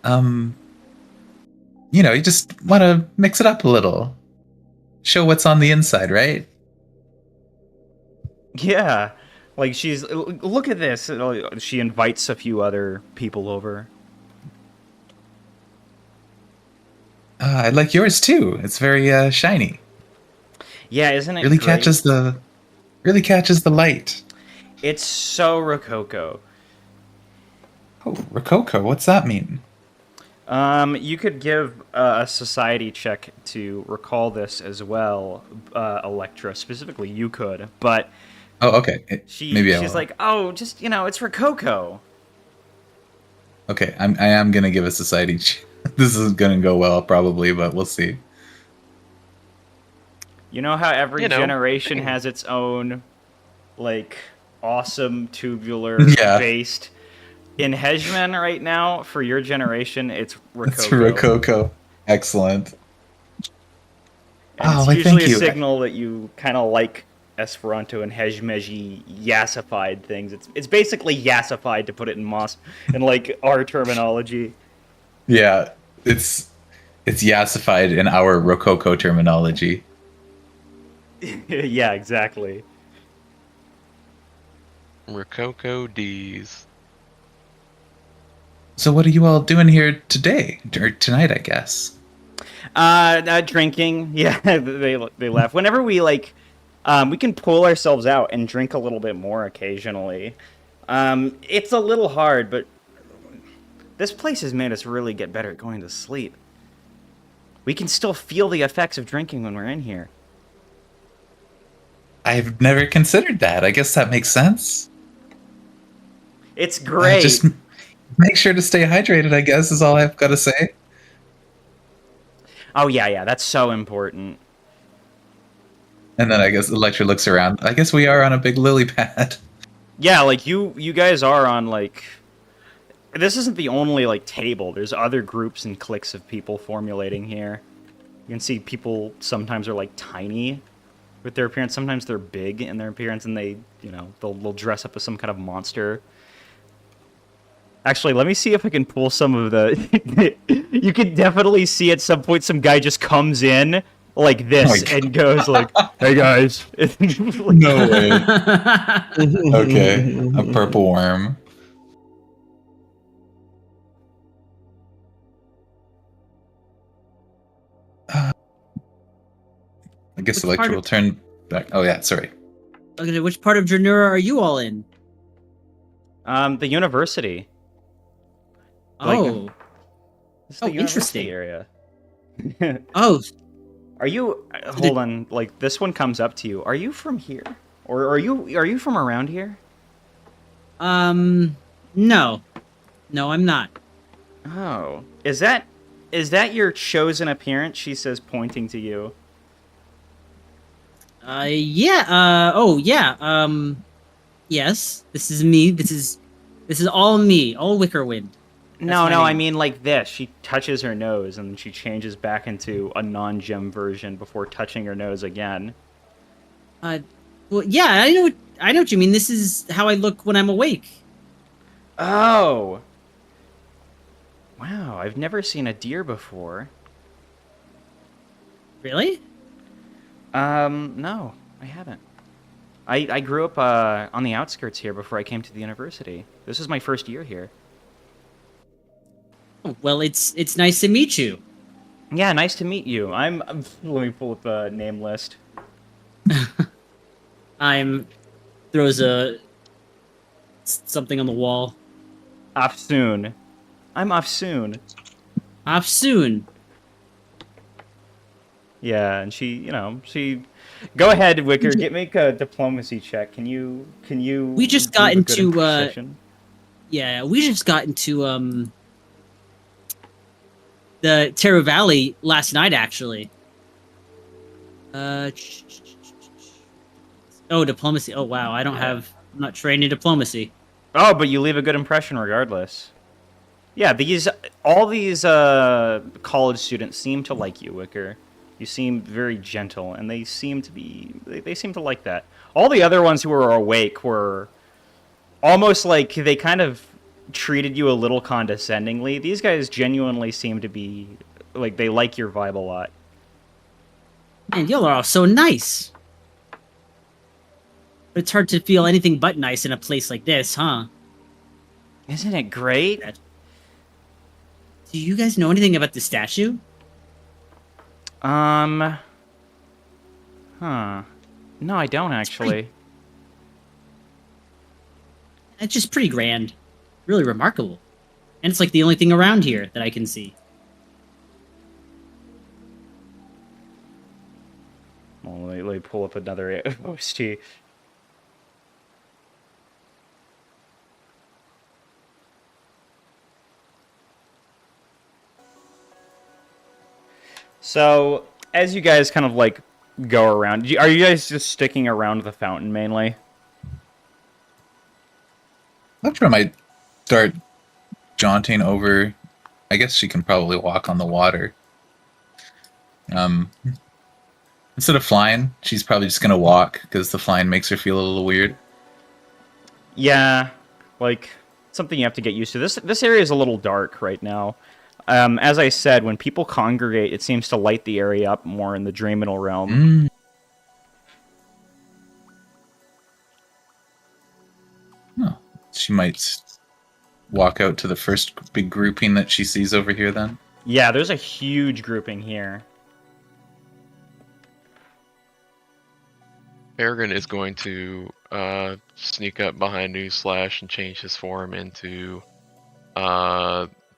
You just want to mix it up a little. Show what's on the inside, right? Yeah, like look at this. She invites a few other people over. I like yours too. It's very shiny. Yeah, isn't it Really great? catches the light. It's so Rococo. Oh, Rococo, what's that mean? You could give a society check to recall this as well, Electra. Specifically, you could, but Oh, okay. Maybe I she's will. like, oh, just it's Rococo. Okay, I am gonna give a society. This is gonna go well, probably, but we'll see. You know how every You know, generation thing. has its own, like, awesome tubular Yeah. based. In Hejman right now, for your generation, it's Rococo. It's Rococo. Excellent. And Oh, it's why, usually thank a you. signal that you kind of like Esperanto and Hejmeji yassified things. It's basically yassified, to put it in like our terminology. Yeah, it's yassified in our Rococo terminology. Yeah, exactly. Rococo D's. So what are you all doing here today? Or tonight, I guess. Drinking. Yeah, they laugh. Whenever we we can pull ourselves out and drink a little bit more occasionally. It's a little hard, but this place has made us really get better at going to sleep. We can still feel the effects of drinking when we're in here. I've never considered that. I guess that makes sense. It's great. Just make sure to stay hydrated, I guess, is all I've got to say. Oh yeah, that's so important. And then I guess Electra looks around. I guess we are on a big lily pad. Yeah, like you guys are on like. This isn't the only like table. There's other groups and cliques of people formulating here. You can see people sometimes are like tiny with their appearance. Sometimes they're big in their appearance, and they'll dress up as some kind of monster. Actually, let me see if I can pull some of the. You can definitely see at some point some guy just comes in like this Oh my and goes like, "Hey guys." No way. Okay, a purple worm. I guess Which Electra part will of- turn back. Oh yeah, sorry. Okay, which part of Dranura are you all in? The university. Like- Oh, This is the Oh, university interesting. area. oh, Are you? Hold on. Like this one comes up to you. Are you from here, or are you from around here? no, I'm not. Oh, is that your chosen appearance? She says, pointing to you. Yeah. Oh, yeah. Yes. This is me. This is all me. All Wickerwind. No, my no, I name. mean like this. She touches her nose and she changes back into a non-gem version before touching her nose again. Well, yeah. I know. I know what you mean. This is how I look when I'm awake. Oh. Wow, I've never seen a deer before. Really? No, I haven't. I grew up on the outskirts here before I came to the university. This is my first year here. Oh, well, it's nice to meet you. Yeah, nice to meet you. I'm let me pull up a name list. I'm throws something on the wall. Off soon. I'm off soon. Off soon. Yeah, and she go ahead, Wicker. Make a diplomacy check. Can you? We just got leave a good into, impression? Yeah, we just got into the Terra Valley last night, actually. Oh, diplomacy. Oh wow, I'm not trained in diplomacy. Oh, but you leave a good impression regardless. Yeah, all these college students seem to like you, Wicker. You seem very gentle, and they seem to like that. All the other ones who were awake were almost like they kind of treated you a little condescendingly. These guys genuinely seem to be like they like your vibe a lot. Man, y'all are all so nice. But it's hard to feel anything but nice in a place like this, huh? Isn't it great? Do you guys know anything about the statue? Huh. No, I don't actually. It's just pretty grand. Really remarkable. And it's like the only thing around here that I can see. Well, let me pull up another OST. So, as you guys kind of like go around, are you guys just sticking around the fountain mainly? Electra might start jaunting over. I guess she can probably walk on the water. Instead of flying, she's probably just gonna walk because the flying makes her feel a little weird. Yeah, like something you have to get used to. This area is a little dark right now. As I said, when people congregate, it seems to light the area up more in the Dreaminal realm. Oh, she might walk out to the first big grouping that she sees over here then. Yeah, there's a huge grouping here. Peregrine is going to sneak up behind Newsflash and change his form into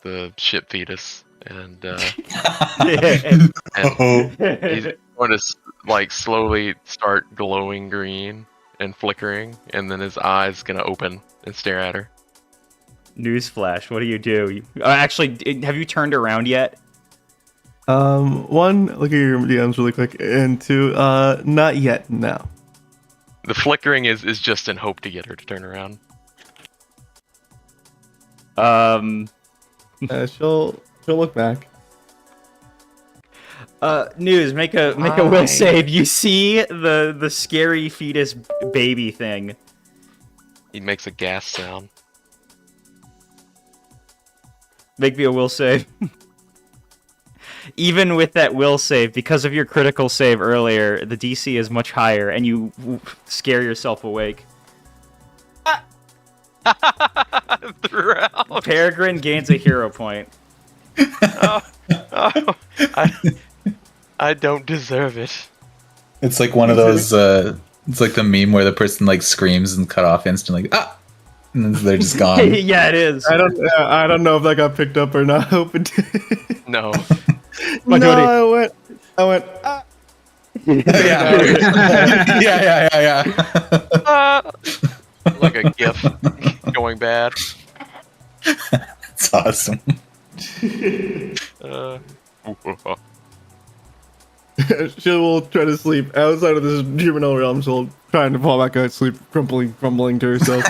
the ship fetus, and he's going to like slowly start glowing green and flickering, and then his eyes gonna open and stare at her. Newsflash, what do? Actually, have you turned around yet? One, look at your DMs really quick, and two, not yet. No. The flickering is just in hope to get her to turn around. She'll look back. News, make a will save. You see the scary fetus baby thing. He makes a gas sound. Make me a will save. Even with that will save, because of your critical save earlier, the DC is much higher, and you scare yourself awake. Throughout. Peregrine gains a hero point. I don't deserve it. It's like one of those. It's like the meme where the person like screams and cut off instantly. Ah, and then they're just gone. Yeah, it is. I don't know if that got picked up or not. No. No, I went. Ah. Yeah. Like a GIF going bad. That's awesome. she will try to sleep outside of this juvenile realm. She'll trying to fall back out, sleep, crumbling to herself.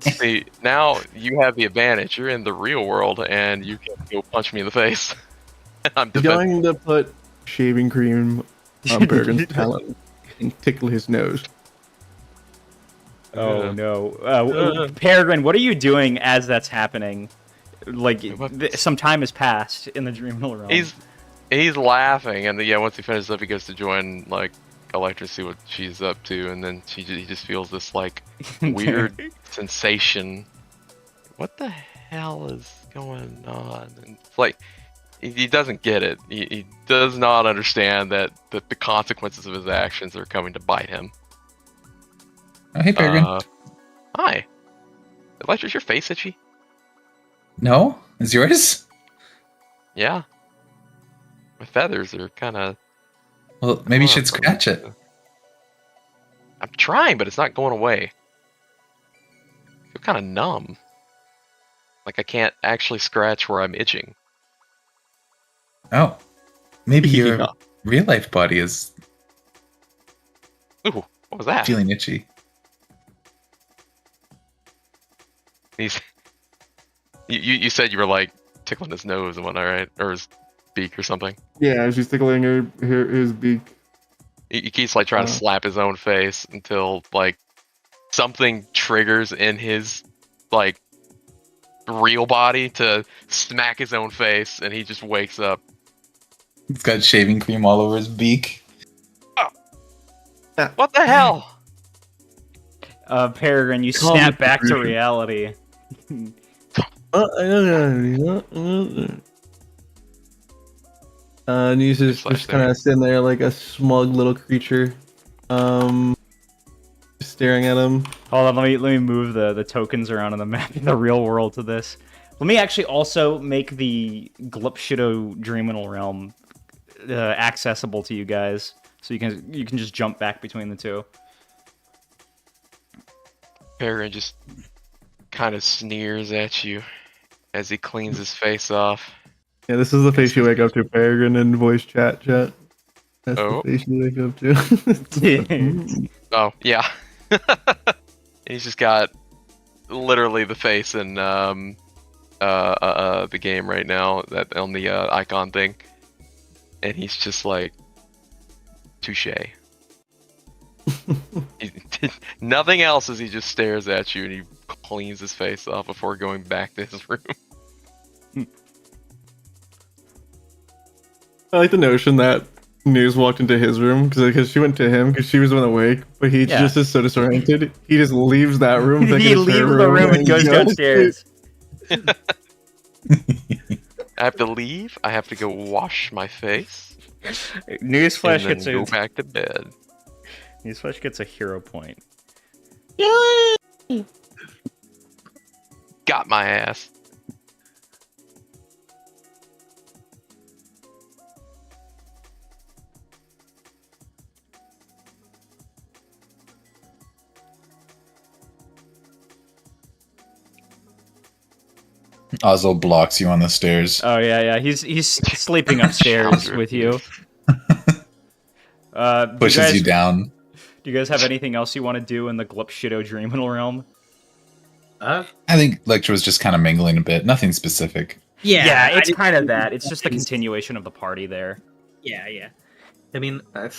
See, now you have the advantage. You're in the real world, and you can go punch me in the face. I'm She's defensive. going to put shaving cream on Bergen's talon and tickle his nose. Oh no, Peregrine, what are you doing as that's happening? Like some time has passed in the Dreamville realm. He's laughing, and yeah, once he finishes up, he goes to join like Electra, see what she's up to, and then he just feels this like weird sensation. What the hell is going on? And it's like he doesn't get it. He does not understand that the consequences of his actions are coming to bite him. Oh, hey, Peregrine. Hi. Electra's your face itchy? No? Is yours? Yeah. My feathers are kind of... Well, maybe you should scratch it. I'm trying, but it's not going away. I feel kind of numb. Like I can't actually scratch where I'm itching. Oh. Maybe your real-life body is Ooh, what was that? feeling itchy. You said you were like tickling his nose and whatnot, right? Or his beak or something. Yeah, she's tickling his beak. He keeps like trying to slap his own face until like something triggers in his like real body to smack his own face, and he just wakes up. He's got shaving cream all over his beak. Oh. What the hell? Peregrine, you snap back to reality. Nuse is just kind of sitting there like a smug little creature, staring at him. Hold on, let me move the tokens around on the map in the real world to this. Let me actually also make the Glupshido Dreaminal Realm accessible to you guys, so you can just jump back between the two. Peregrine just kind of sneers at you as he cleans his face off. Yeah, this is the face you wake up to, Peregrine, in voice chat. That's the face you wake up to. Oh, yeah. He's just got literally the face in the game right now, that on the icon thing. And he's just like, touche. Nothing else as he just stares at you and he cleans his face off before going back to his room. I like the notion that News walked into his room because she went to him because she was the one awake, but he just is so disoriented. He just leaves that room. He leaves the room and goes downstairs. I have to leave. I have to go wash my face. Newsflash and then go back to bed. Newsflash gets a hero point. Got my ass. Oslo blocks you on the stairs. Oh yeah. He's sleeping upstairs with you. Pushes you down. Do you guys have anything else you want to do in the Glupshido Dreaminal Realm? Uh, I think Lecter was just kind of mingling a bit. Nothing specific. Yeah, it's kind of that. It's just the continuation of the party there. Yeah. I mean, I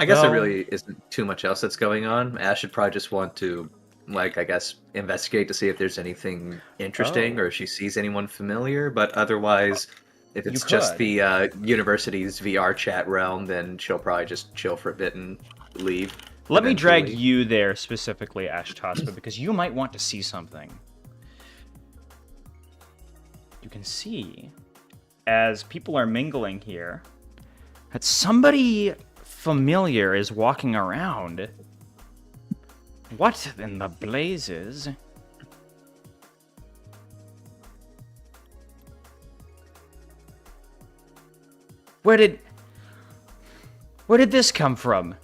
guess there really isn't too much else that's going on. Ash should probably just want to, like, I guess, investigate to see if there's anything interesting or if she sees anyone familiar. But otherwise, if it's just the university's VR chat realm, then she'll probably just chill for a bit and leave. Let me drag you there specifically, Ash Tospa, because you might want to see something. You can see, as people are mingling here, that somebody familiar is walking around. What in the blazes? Where did this come from?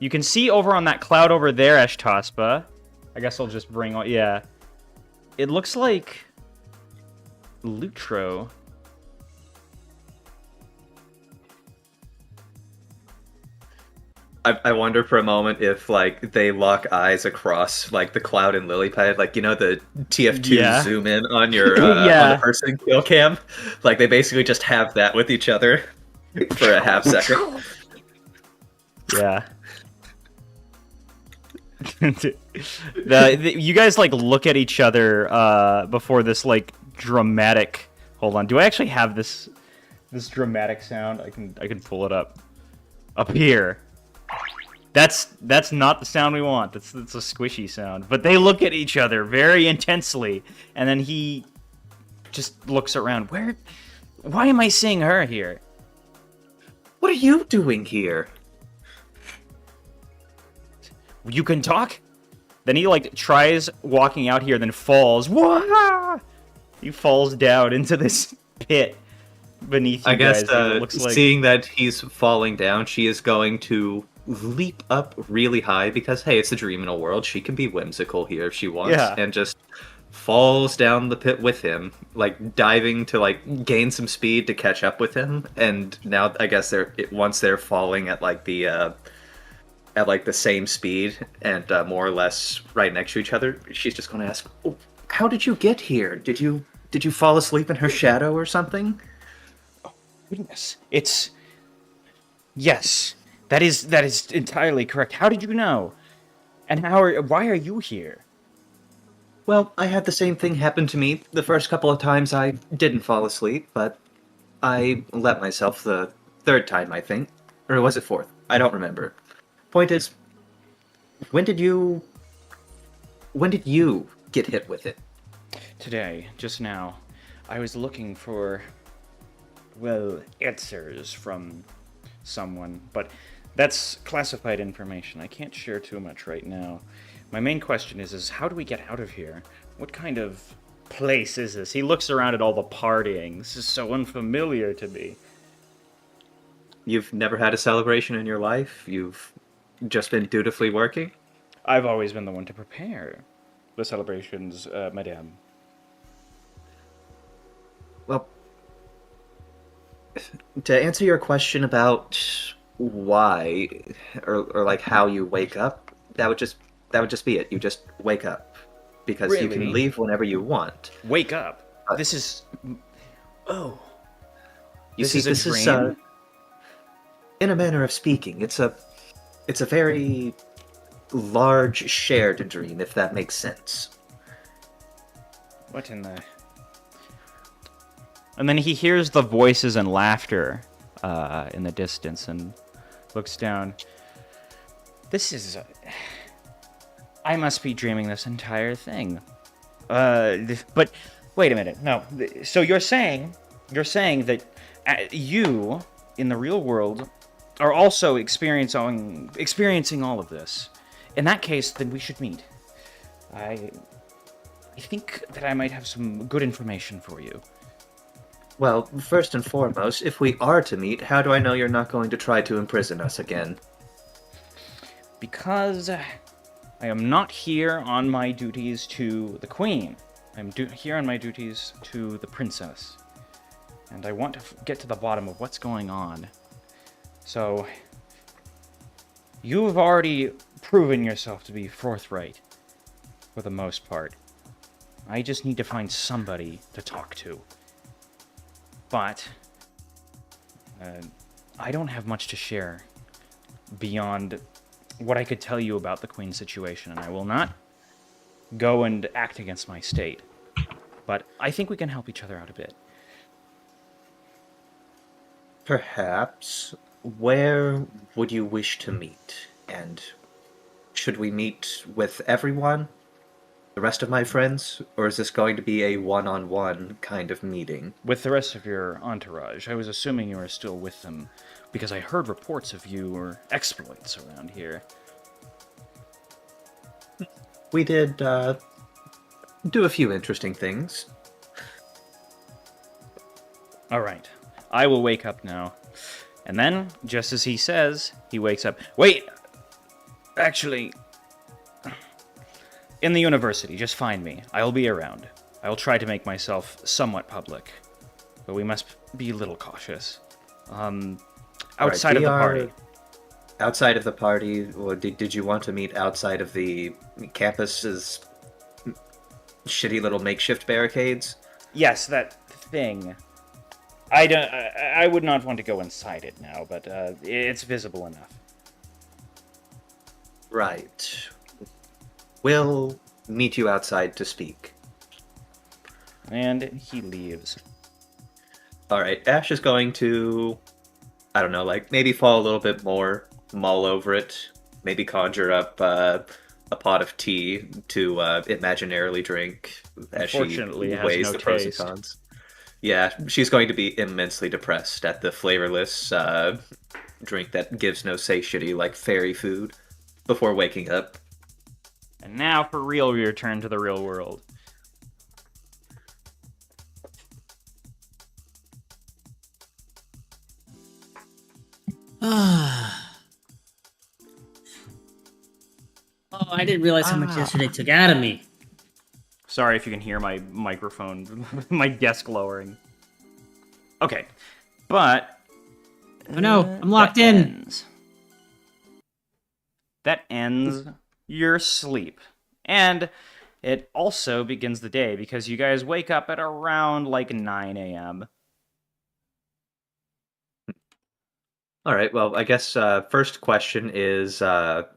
You can see over on that cloud over there, Eshtospa. I guess I'll just bring on... Yeah. It looks like Lutro. I wonder for a moment if like they lock eyes across like the cloud and lily pad, like you know the TF2 Yeah. zoom in on your on Yeah. the person kill cam, like they basically just have that with each other for a half second. Yeah. You guys like look at each other before this like dramatic. Hold on. Do I actually have this dramatic sound? I can pull it up here. That's not the sound we want. That's a squishy sound. But they look at each other very intensely, and then he just looks around. Why am I seeing her here? What are you doing here? You can talk? Then he like tries walking out here, then falls. Wah! He falls down into this pit beneath you I guess guys. It looks like... seeing that he's falling down, she is going to leap up really high because hey, it's the Dreaminal world. She can be whimsical here if she wants, Yeah. and just falls down the pit with him, like diving to like gain some speed to catch up with him. And now I guess once they're falling at like the same speed and more or less right next to each other, she's just going to ask, oh, "How did you get here? Did you fall asleep in her shadow or something?" Goodness. Yes. That is entirely correct. How did you know? And why are you here? Well, I had the same thing happen to me the first couple of times I didn't fall asleep, but I let myself the third time, I think. Or was it fourth? I don't remember. Point is, when did you get hit with it? Today, just now, I was looking for, well, answers from someone, but that's classified information. I can't share too much right now. My main question is how do we get out of here? What kind of place is this? He looks around at all the partying. This is so unfamiliar to me. You've never had a celebration in your life? You've just been dutifully working? I've always been the one to prepare the celebrations, madame. Well, to answer your question about why or like how you wake up, that would just be it. You just wake up because you Really? can leave whenever you want. Wake up. This is... Oh. You This see, is a this is dream? in a manner of speaking, it's a very large shared dream, if that makes sense. What in the... And then he hears the voices and laughter in the distance and looks down. This is... I must be dreaming this entire thing. But wait a minute. No. So you're saying that you in the real world are also experiencing all of this. In that case, then we should meet. I think that I might have some good information for you. Well, first and foremost, if we are to meet, how do I know you're not going to try to imprison us again? Because I am not here on my duties to the queen. I'm here on my duties to the princess. And I want to get to the bottom of what's going on. So, you've already proven yourself to be forthright, for the most part. I just need to find somebody to talk to. But, I don't have much to share beyond what I could tell you about the Queen's situation, and I will not go and act against my state. But I think we can help each other out a bit. Perhaps. Where would you wish to meet? And should we meet with everyone? The rest of my friends? Or is this going to be a one-on-one kind of meeting? With the rest of your entourage, I was assuming you were still with them, because I heard reports of your exploits around here. We did, do a few interesting things. Alright, I will wake up now. And then, just as he says, he wakes up. Wait! Actually, in the university, just find me. I'll be around. I'll try to make myself somewhat public. But we must be a little cautious. Outside of the party. outside of the party, or did you want to meet outside of the campus's shitty little makeshift barricades? Yes, that thing. I don't. I would not want to go inside it now, but it's visible enough. Right. We'll meet you outside to speak. And he leaves. All right. Ash is going to, I don't know, like maybe fall a little bit more, mull over it, maybe conjure up a pot of tea to imaginarily drink as she Unfortunately, it has weighs no the pros and taste. cons. Yeah, she's going to be immensely depressed at the flavorless drink that gives no satiety like fairy food before waking up. And now, for real, we return to the real world. Oh, I didn't realize how much yesterday took out of me. Sorry if you can hear my microphone, my desk lowering. Okay, but... Oh no, I'm locked that in. ends. That ends your sleep. And it also begins the day, because you guys wake up at around, like, 9 a.m. All right. Well, I guess first question is the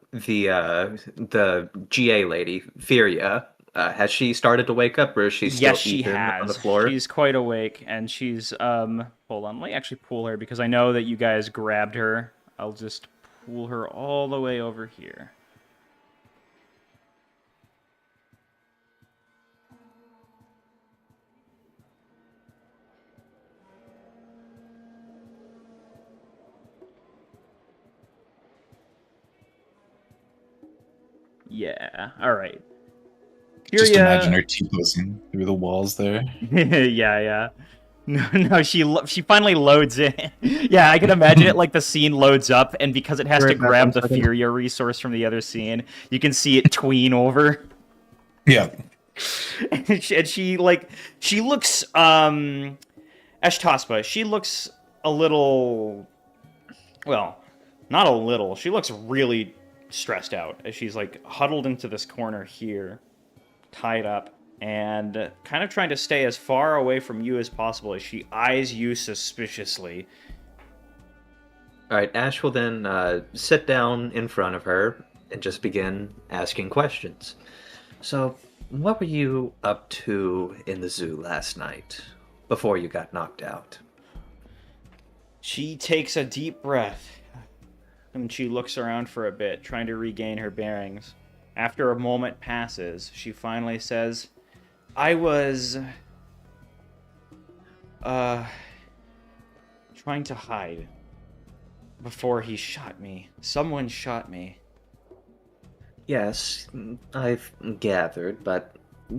GA lady, Furia. Has she started to wake up, or is she still Yes, she eating has. on the floor? She's quite awake, and she's, hold on, let me actually pull her, because I know that you guys grabbed her. I'll just pull her all the way over here. Yeah, alright. Just imagine her T-posing through the walls there. Yeah. No, she finally loads in. Yeah, I can imagine it like the scene loads up, and because it has to Right back, grab 1 the second. Furia resource from the other scene, you can see it tween over. Yeah. And she looks, Ashtaspa, she looks a little, well, not a little, she looks really stressed out as she's like huddled into this corner here, tied up, and kind of trying to stay as far away from you as possible as she eyes you suspiciously. All right. Ash will then sit down in front of her and just begin asking questions. So, what were you up to in the zoo last night before you got knocked out? She takes a deep breath, and she looks around for a bit, trying to regain her bearings. After a moment passes, she finally says, I was... trying to hide before he shot me. Someone shot me. Yes, I've gathered, but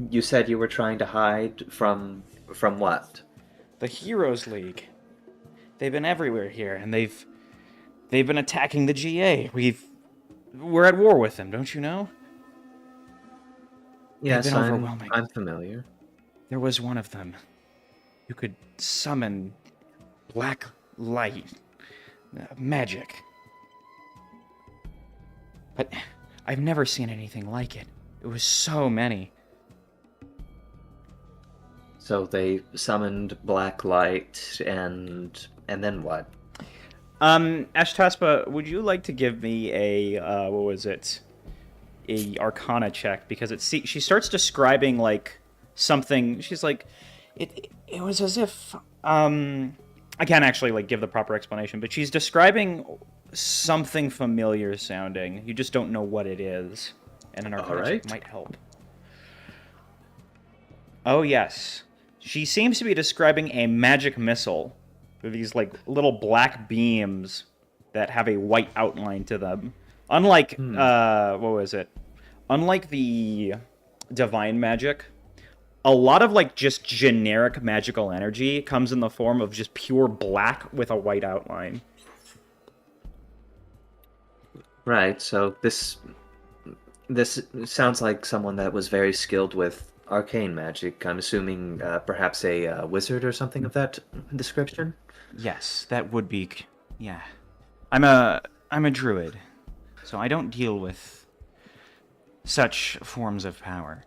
you said you were trying to hide from what? The Heroes League. They've been everywhere here, and they've been attacking the GA. We're at war with them, don't you know? Yes, been overwhelming. I'm familiar. There was one of them who could summon black light, magic. But I've never seen anything like it. It was so many. So they summoned black light, and then what? Ashtaspa, would you like to give me a what was it? A Arcana check, because she starts describing like something. She's like, it was as if I can't actually like give the proper explanation, but she's describing something familiar sounding. You just don't know what it is, and an Arcana check might help. Oh yes, she seems to be describing a magic missile with these like little black beams that have a white outline to them. Unlike what was it? Unlike the divine magic, a lot of like just generic magical energy comes in the form of just pure black with a white outline. Right. So this sounds like someone that was very skilled with arcane magic. I'm assuming perhaps a wizard or something of that description. Yes, that would be. Yeah, I'm a I'm a druid, so I don't deal with such forms of power.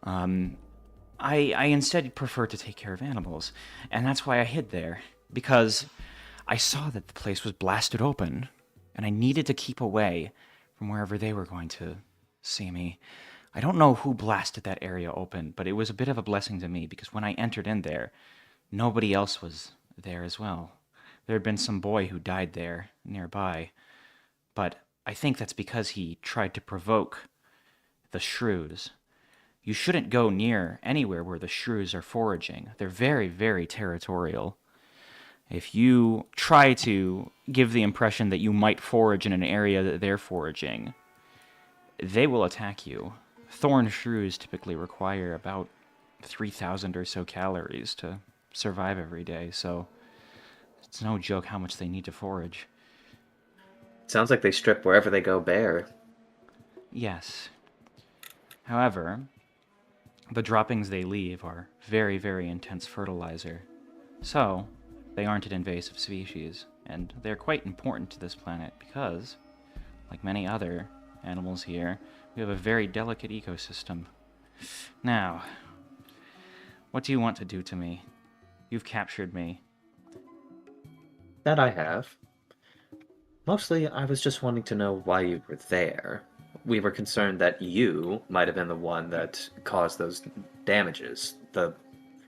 I instead prefer to take care of animals, and that's why I hid there, because I saw that the place was blasted open, and I needed to keep away from wherever they were going to see me. I don't know who blasted that area open, but it was a bit of a blessing to me, because when I entered in there, nobody else was there as well. There had been some boy who died there nearby, but I think that's because he tried to provoke the shrews. You shouldn't go near anywhere where the shrews are foraging. They're very, very territorial. If you try to give the impression that you might forage in an area that they're foraging, they will attack you. Thorn shrews typically require about 3,000 or so calories to survive every day, so it's no joke how much they need to forage. Sounds like they strip wherever they go bare. Yes. However, the droppings they leave are very, very intense fertilizer. So, they aren't an invasive species, and they're quite important to this planet because, like many other animals here, we have a very delicate ecosystem. Now, what do you want to do to me? You've captured me. That I have. Mostly, I was just wanting to know why you were there. We were concerned that you might have been the one that caused those damages. The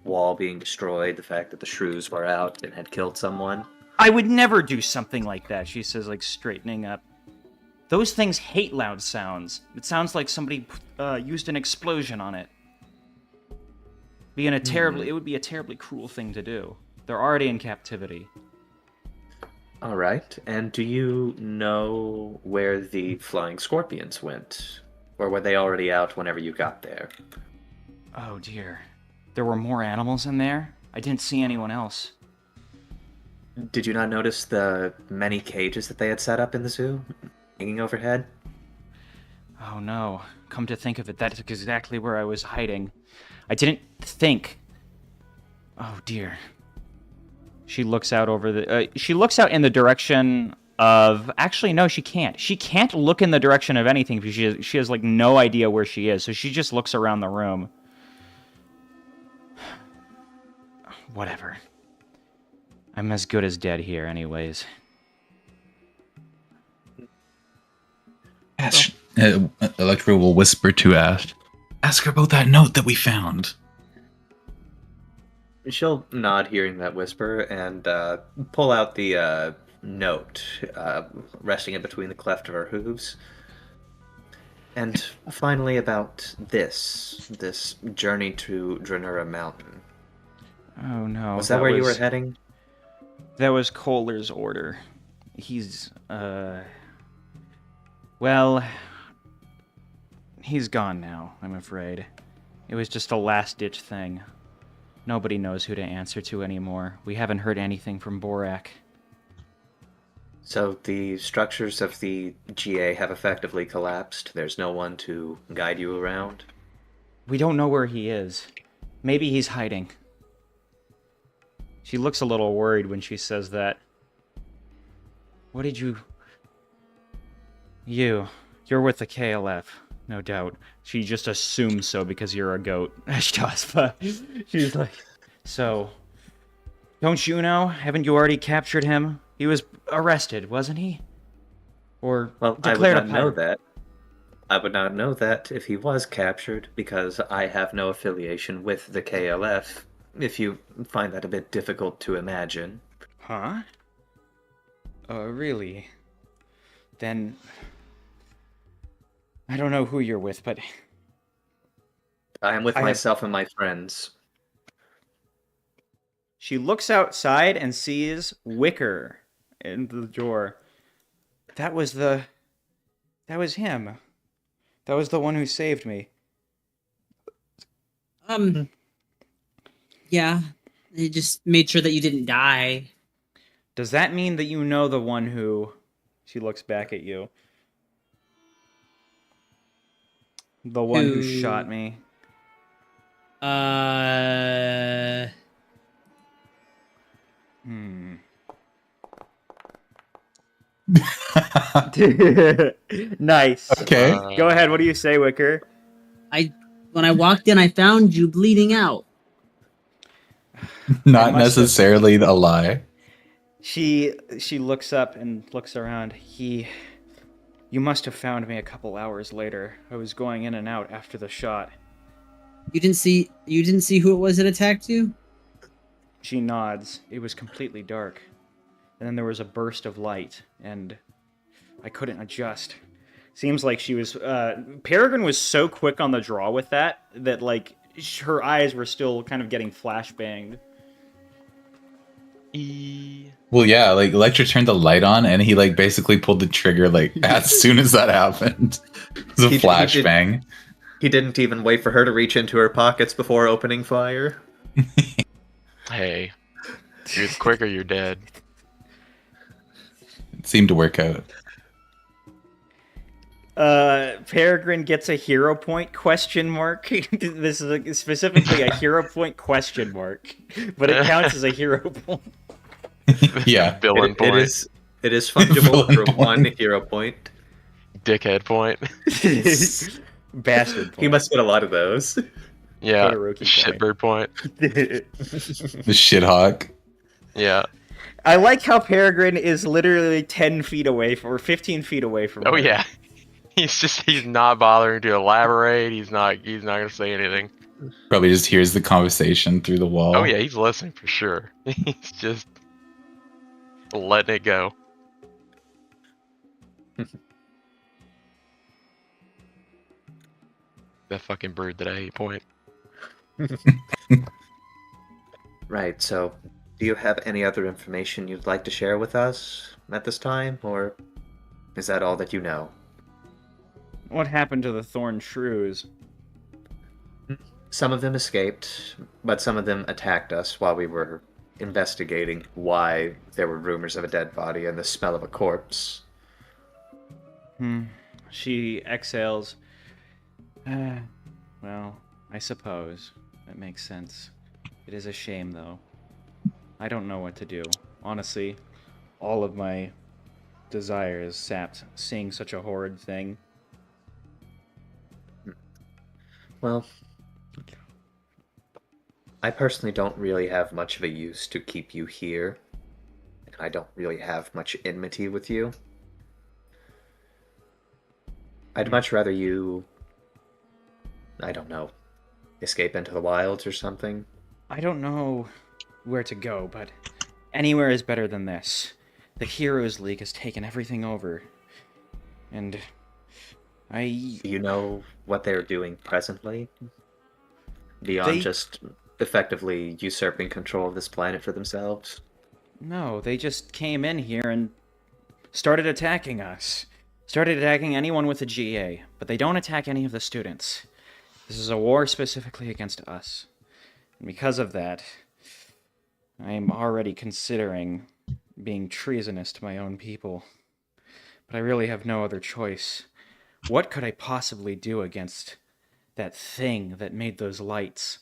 wall being destroyed, the fact that the shrews were out and had killed someone. I would never do something like that, she says, like, straightening up. Those things hate loud sounds. It sounds like somebody used an explosion on it. It would be a terribly cruel thing to do. They're already in captivity. All right. And do you know where the flying scorpions went? Or were they already out whenever you got there? Oh dear. There were more animals in there? I didn't see anyone else. Did you not notice the many cages that they had set up in the zoo, hanging overhead? Oh no. Come to think of it, that's exactly where I was hiding. I didn't think. Oh dear. She looks out over the. She looks out in the direction of. Actually, no, she can't. She can't look in the direction of anything because she has like no idea where she is. So she just looks around the room. Whatever. I'm as good as dead here, anyways. Ash, Electra will whisper to Ash. Ask her about that note that we found. She'll nod hearing that whisper and pull out the note, resting in between the cleft of her hooves. And finally about this journey to Dranura Mountain. Oh no. Was that where you were heading? That was Kohler's order. He's, well, he's gone now, I'm afraid. It was just a last-ditch thing. Nobody knows who to answer to anymore. We haven't heard anything from Borak. So the structures of the GA have effectively collapsed. There's no one to guide you around? We don't know where he is. Maybe he's hiding. She looks a little worried when she says that. What did you... You're with the KLF, no doubt. She just assumes so because you're a goat. She's like, so, don't you know? Haven't you already captured him? He was arrested, wasn't he? Or declared a pirate? Know that. I would not know that if he was captured, because I have no affiliation with the KLF, if you find that a bit difficult to imagine. Huh? Really? Then... I don't know who you're with, but... I am with myself and my friends. She looks outside and sees Wicker in the door. That was him. That was the one who saved me. Yeah. They just made sure that you didn't die. Does that mean that you know the one who... She looks back at you. The one who shot me. Nice. Okay. Go ahead. What do you say, Wicker? When I walked in, I found you bleeding out. Not must have- necessarily a lie. She looks up and looks around. You must have found me a couple hours later. I was going in and out after the shot. You didn't see who it was that attacked you? She nods. It was completely dark. And then there was a burst of light, and I couldn't adjust. Seems like she was... Peregrine was so quick on the draw with that like, her eyes were still kind of getting flashbanged. Well, yeah, like Electra turned the light on, and he like basically pulled the trigger like as soon as that happened. It was a flashbang. He didn't even wait for her to reach into her pockets before opening fire. Hey, you're quick or you're dead. It seemed to work out. Peregrine gets a hero point question mark. This is specifically a hero point question mark, but it counts as a hero point. Yeah. Villain point. It is fungible Villain for point. 1 hero point. Dickhead point. Bastard point. He must get a lot of those. Yeah. Todoroki Shitbird point. The shithawk. Yeah. I like how Peregrine is literally 10 feet away or 15 feet away from Oh her. yeah. He's not bothering to elaborate. He's not gonna say anything. Probably just hears the conversation through the wall. Oh yeah, he's listening for sure. He's just letting it go. That fucking bird that I ate point. Right, so do you have any other information you'd like to share with us at this time, or is that all that you know? What happened to the Thorn Shrews? Some of them escaped, but some of them attacked us while we were investigating why there were rumors of a dead body and the smell of a corpse. She exhales. Well, I suppose. That makes sense. It is a shame, though. I don't know what to do. Honestly, all of my desires sapped seeing such a horrid thing. Well, I personally don't really have much of a use to keep you here. And I don't really have much enmity with you. I'd much rather you, I don't know, escape into the wilds or something. I don't know where to go, but anywhere is better than this. The Heroes League has taken everything over. And Do you know what they're doing presently? Beyond just effectively usurping control of this planet for themselves? No, they just came in here and started attacking us. Started attacking anyone with a GA, but they don't attack any of the students. This is a war specifically against us. And because of that, I am already considering being treasonous to my own people. But I really have no other choice. What could I possibly do against that thing that made those lights?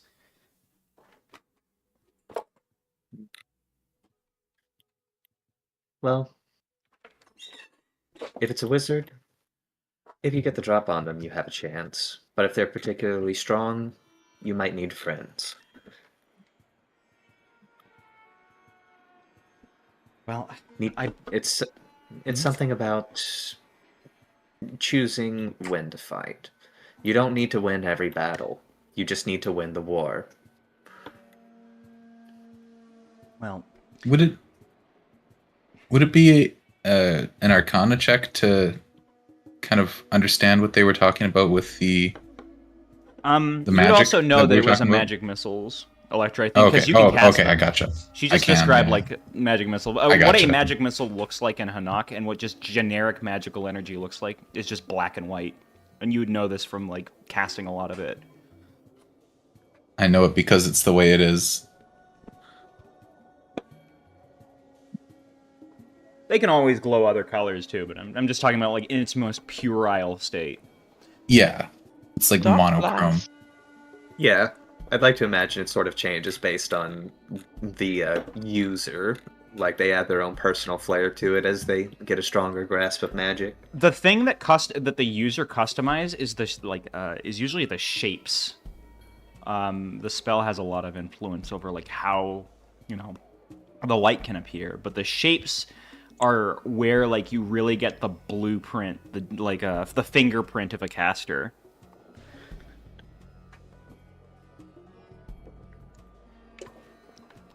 Well, if it's a wizard, if you get the drop on them, you have a chance. But if they're particularly strong, you might need friends. Well, It's something about choosing when to fight. You don't need to win every battle. You just need to win the war. well, Would it be an Arcana check to kind of understand what they were talking about with the you'd magic also know that that we it were was a talking about? magic missiles, Electra, I think, because Okay. you can cast Okay. them. I gotcha. She I just can, described yeah. like magic missile. I What a gotcha. magic missile looks like in Hanaq and what just generic magical energy looks like is just black and white. And you would know this from like casting a lot of it. I know it because it's the way it is. They can always glow other colors too, but I'm just talking about like in its most puerile state. Yeah, it's like monochrome. Yeah, I'd like to imagine it sort of changes based on the user, like they add their own personal flair to it as they get a stronger grasp of magic. The thing that that the user customize is is usually the shapes. The spell has a lot of influence over like how, the light can appear, but the shapes are where like you really get the blueprint, the fingerprint of a caster.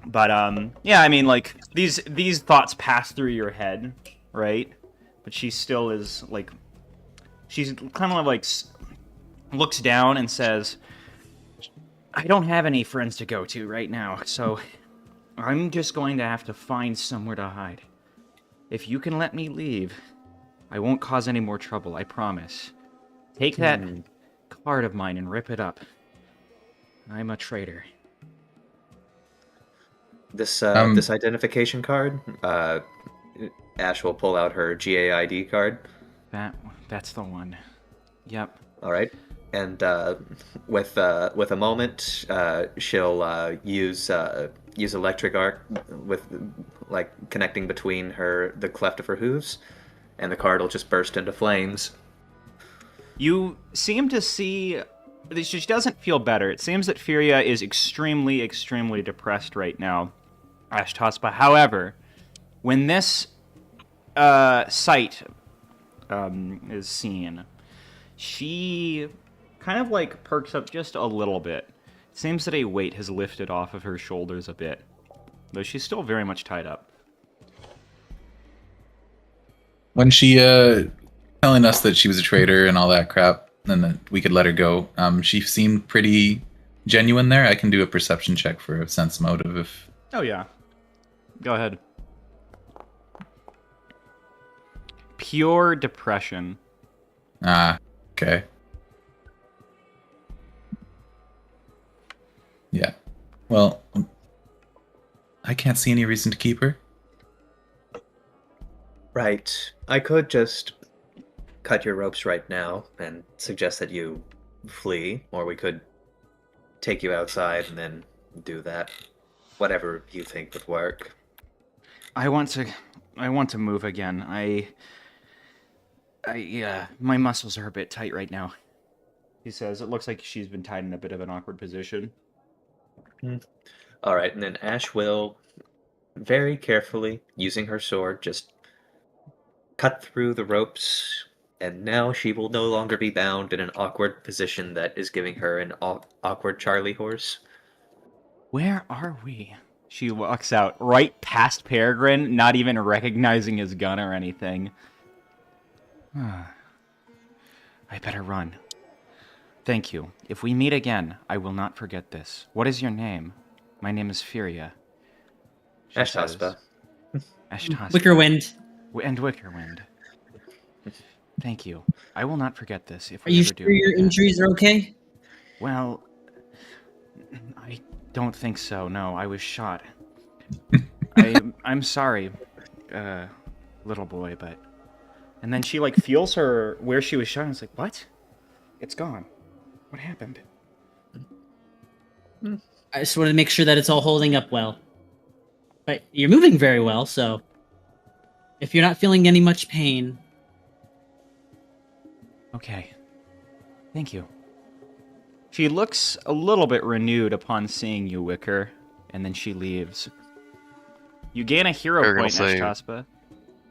But yeah, I mean, like these thoughts pass through your head, right? But she still is like, she's kind of like looks down and says, "I don't have any friends to go to right now, so I'm just going to have to find somewhere to hide. If you can let me leave, I won't cause any more trouble, I promise. Take that card of mine and rip it up. I'm a traitor." This identification card, Ash will pull out her GAID card. That's the one. Yep. All right, and with a moment, she'll use electric arc with like connecting between the cleft of her hooves, and the card will just burst into flames. You seem to see she doesn't feel better. It seems that Furia is extremely, extremely depressed right now, Ashtaspa. However, when this sight is seen, she kind of like perks up just a little bit. It seems that a weight has lifted off of her shoulders a bit, though she's still very much tied up. When she telling us that she was a traitor and all that crap, and that we could let her go, she seemed pretty genuine there. I can do a perception check for a sense motive if... Oh yeah. Go ahead. Pure depression. Ah, okay. Yeah. Well, I can't see any reason to keep her. Right. I could just cut your ropes right now and suggest that you flee, or we could take you outside and then do that. Whatever you think would work. I want to move again. My muscles are a bit tight right now. He says, it looks like she's been tied in a bit of an awkward position. All right, and then Ash will very carefully, using her sword, just cut through the ropes, and now she will no longer be bound in an awkward position that is giving her an awkward Charlie horse. Where are we? She walks out right past Peregrine, not even recognizing his gun or anything. I better run. Thank you. If we meet again, I will not forget this. What is your name? My name is Furia. Ashtaspa. Ashtaspa. Wickerwind. And Wickerwind. Thank you. I will not forget this if Are we you ever do sure meet your again. injuries are okay? Well, I don't think so. No, I was shot. I'm sorry, little boy, but... And then she, like, feels her where she was shot, and it's like, what? It's gone. What happened? I just wanted to make sure that it's all holding up well. But you're moving very well, so... If you're not feeling any much pain... Okay. Thank you. She looks a little bit renewed upon seeing you, Wicker, and then she leaves. You gain a hero They're gonna point, say- Ashtaspa.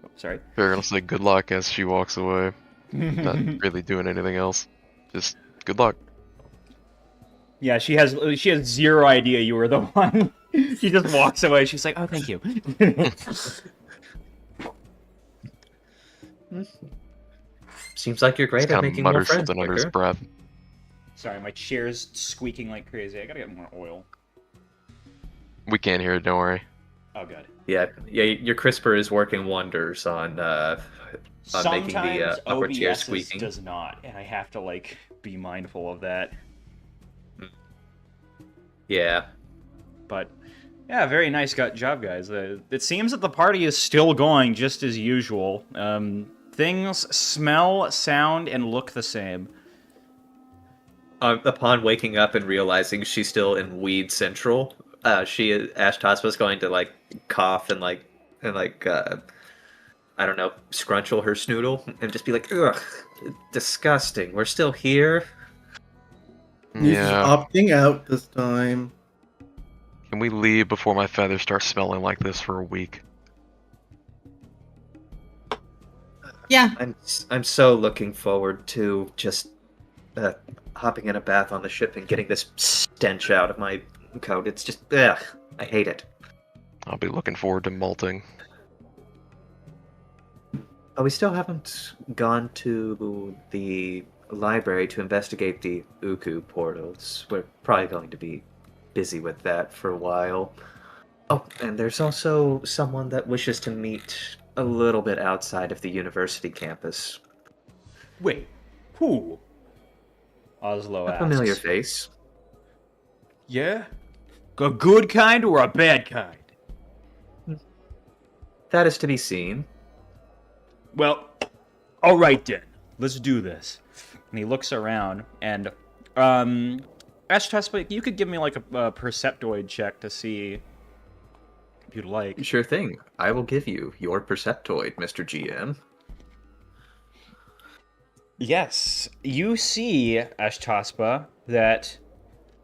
Oh, sorry. They're gonna say good luck as she walks away. Not really doing anything else. Just good luck. Yeah, she has zero idea you were the one. She just walks away. She's like, "Oh, thank you." Seems like you're great Just at kind of making more mutters friends, something under his Wicker. breath. Sorry, my chair's squeaking like crazy. I gotta get more oil. We can't hear it, don't worry. Oh, good. Yeah, your CRISPR is working wonders on making the Sometimes awkward chair OBS squeaking. does not, and I have to like be mindful of that. Yeah. But yeah, very nice job, guys. It seems that the party is still going just as usual. Things smell, sound, and look the same. Upon waking up and realizing she's still in Weed Central, Ashtaspa's going to like cough and like and like I don't know, scrunchel her snoodle and just be like, ugh, disgusting. We're still here. He's just Yeah. opting out this time. Can we leave before my feathers start smelling like this for a week? Yeah. I'm so looking forward to just hopping in a bath on the ship and getting this stench out of my coat. It's just, ugh, I hate it. I'll be looking forward to molting. Oh, we still haven't gone to the library to investigate the Uku portals. We're probably going to be busy with that for a while. Oh, and there's also someone that wishes to meet a little bit outside of the university campus. Wait, who? Oslo A asks. familiar face. Yeah? A good kind or a bad kind? That is to be seen. Well, all right then. Let's do this. And he looks around, and Ashtaspa, you could give me like a perceptoid check to see if you'd like. Sure thing. I will give you your Perceptoid, Mr. GM. Yes, you see, Ashtaspa, that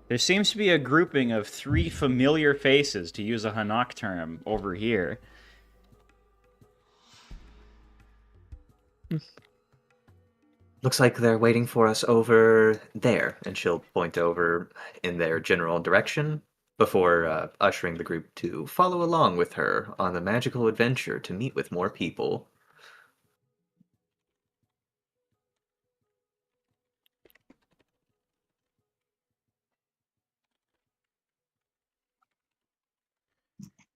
there seems to be a grouping of 3 familiar faces, to use a Hanaq term, over here. Looks like they're waiting for us over there, and she'll point over in their general direction before ushering the group to follow along with her on the magical adventure to meet with more people.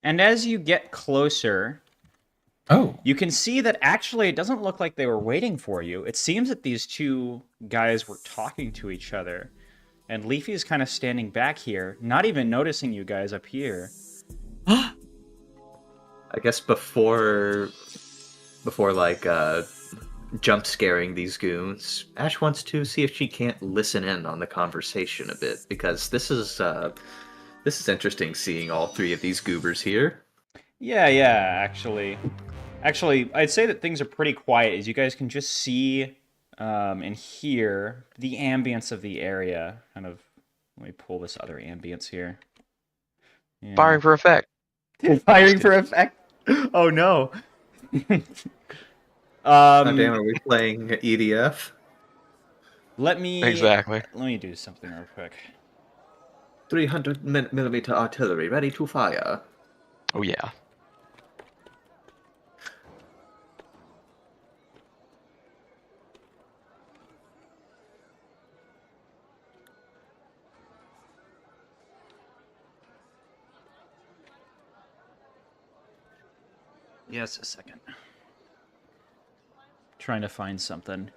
And as you get closer, Oh, you can see that actually it doesn't look like they were waiting for you. It seems that these 2 guys were talking to each other. And Leafy's kind of standing back here, not even noticing you guys up here. I guess before like jump scaring these goons, Ash wants to see if she can't listen in on the conversation a bit, because this is interesting seeing all 3 of these goobers here. Yeah, actually. Actually, I'd say that things are pretty quiet, as you guys can just see and hear the ambience of the area. Kind of, let me pull this other ambience here. Yeah. Firing for effect. Firing for effect? Oh no. God damn, are we playing EDF? Let me Exactly. Let me do something real quick. 300 millimeter artillery ready to fire. Oh yeah. Yes, a second. Trying to find something.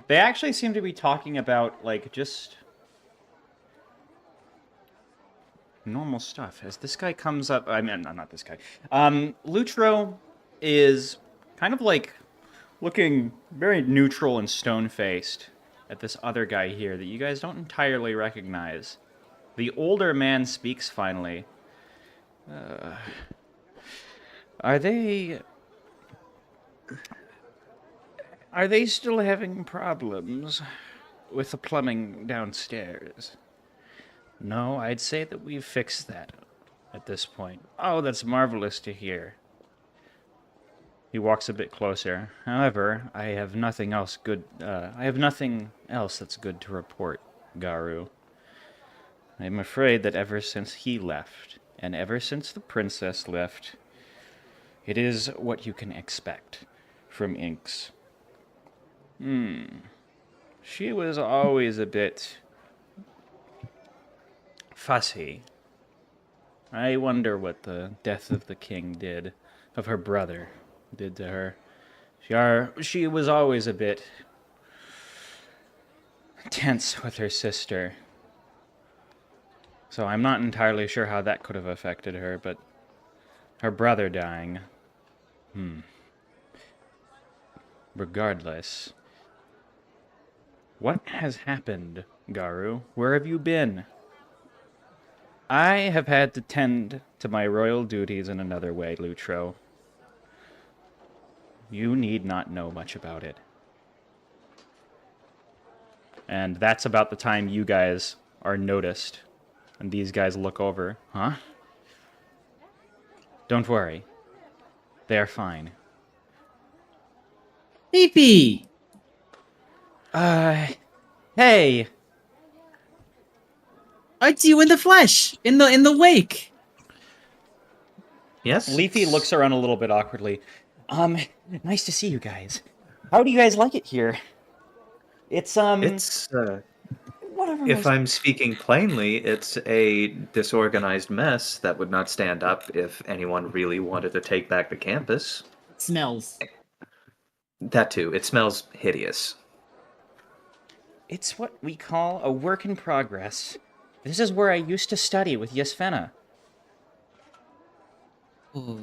They actually seem to be talking about, like, just normal stuff. As this guy comes up, I mean, not this guy. Lutro is kind of like looking very neutral and stone-faced at this other guy here that you guys don't entirely recognize. The older man speaks finally. Are they still having problems with the plumbing downstairs? No, I'd say that we've fixed that at this point. Oh, that's marvelous to hear. He walks a bit closer. However, I have nothing else that's good to report, Garu. I'm afraid that ever since he left, and ever since the princess left, it is what you can expect from Inks. She was always a bit fussy. I wonder what the death of the king of her brother, did to her. She was always a bit tense with her sister. So I'm not entirely sure how that could have affected her, but her brother dying. Regardless. What has happened, Garu? Where have you been? I have had to tend to my royal duties in another way, Lutro. You need not know much about it. And that's about the time you guys are noticed. And these guys look over. Huh? Don't worry. They're fine. Leafy! Hey! I see you in the flesh, in the wake. Yes. Leafy looks around a little bit awkwardly. Nice to see you guys. How do you guys like it here? It's whatever. If I'm speaking plainly, it's a disorganized mess that would not stand up if anyone really wanted to take back the campus. It smells. That too. It smells hideous. It's what we call a work in progress. This is where I used to study with Yasvena. Oh.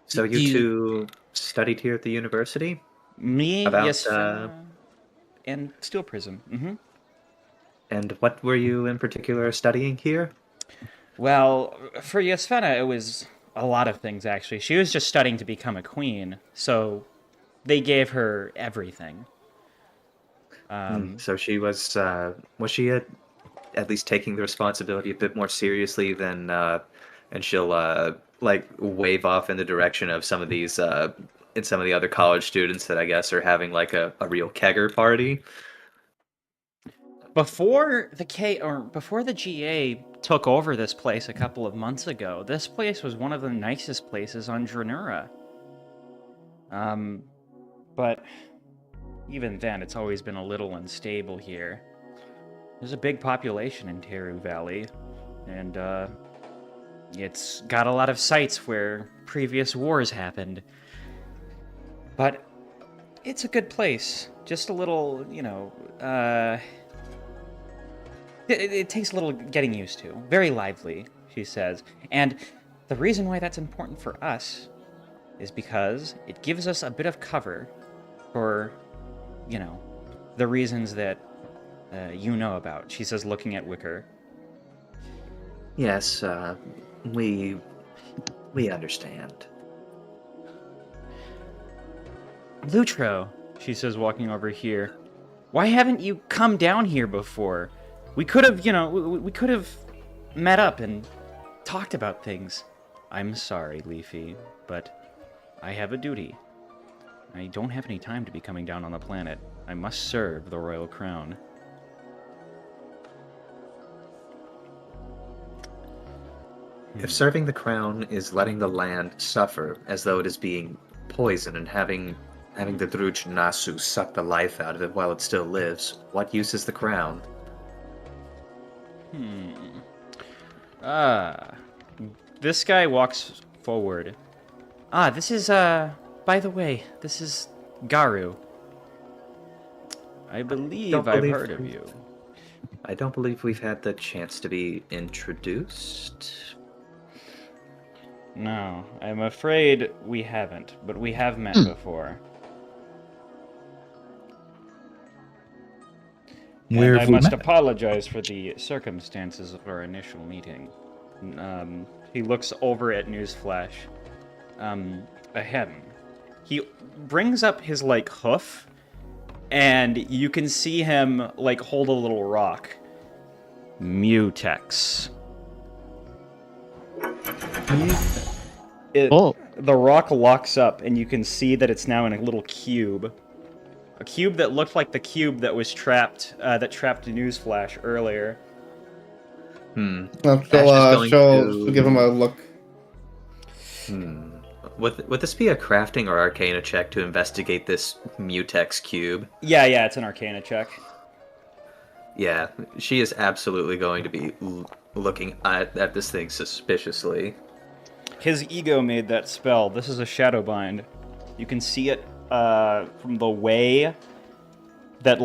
So you two studied here at the university? Me, About, Yasvena, and Steel Prism. Mm-hmm. And what were you in particular studying here? Well, for Yasvena, it was a lot of things, actually. She was just studying to become a queen, so they gave her everything. So she was she at least taking the responsibility a bit more seriously than, and she'll, like, wave off in the direction of some of these, and some of the other college students that I guess are having, like, a real kegger party? Before the GA took over this place a couple of months ago, this place was one of the nicest places on Dranura. But even then, it's always been a little unstable here. There's a big population in Teru Valley, and it's got a lot of sites where previous wars happened. But it's a good place. Just a little, it takes a little getting used to. Very lively, she says. And the reason why that's important for us is because it gives us a bit of cover for, the reasons that you know about. She says, looking at Wicker. Yes, we understand. Lutro, she says, walking over here. Why haven't you come down here before? We could have, we could have met up and talked about things. I'm sorry, Leafy, but I have a duty. I don't have any time to be coming down on the planet. I must serve the royal crown. If serving the crown is letting the land suffer as though it is being poisoned and having the Druj Nasu suck the life out of it while it still lives, what use is the crown? This guy walks forward. This is, by the way, this is Garu. I believe I've heard of you. I don't believe we've had the chance to be introduced. No, I'm afraid we haven't, but we have met before. Where And I have we must met? apologize for the circumstances of our initial meeting. He looks over at Newsflash. Ahem. He brings up his, hoof, and you can see him, hold a little rock. Mutex. The rock locks up, and you can see that it's now in a little cube. A cube that looked like the cube that was trapped Newsflash earlier. She'll give him a look. Would this be a crafting or arcana check to investigate this Mutex cube? Yeah, it's an Arcana check. Yeah, she is absolutely going to be looking at this thing suspiciously. His ego made that spell. This is a Shadowbind. You can see it from the way that,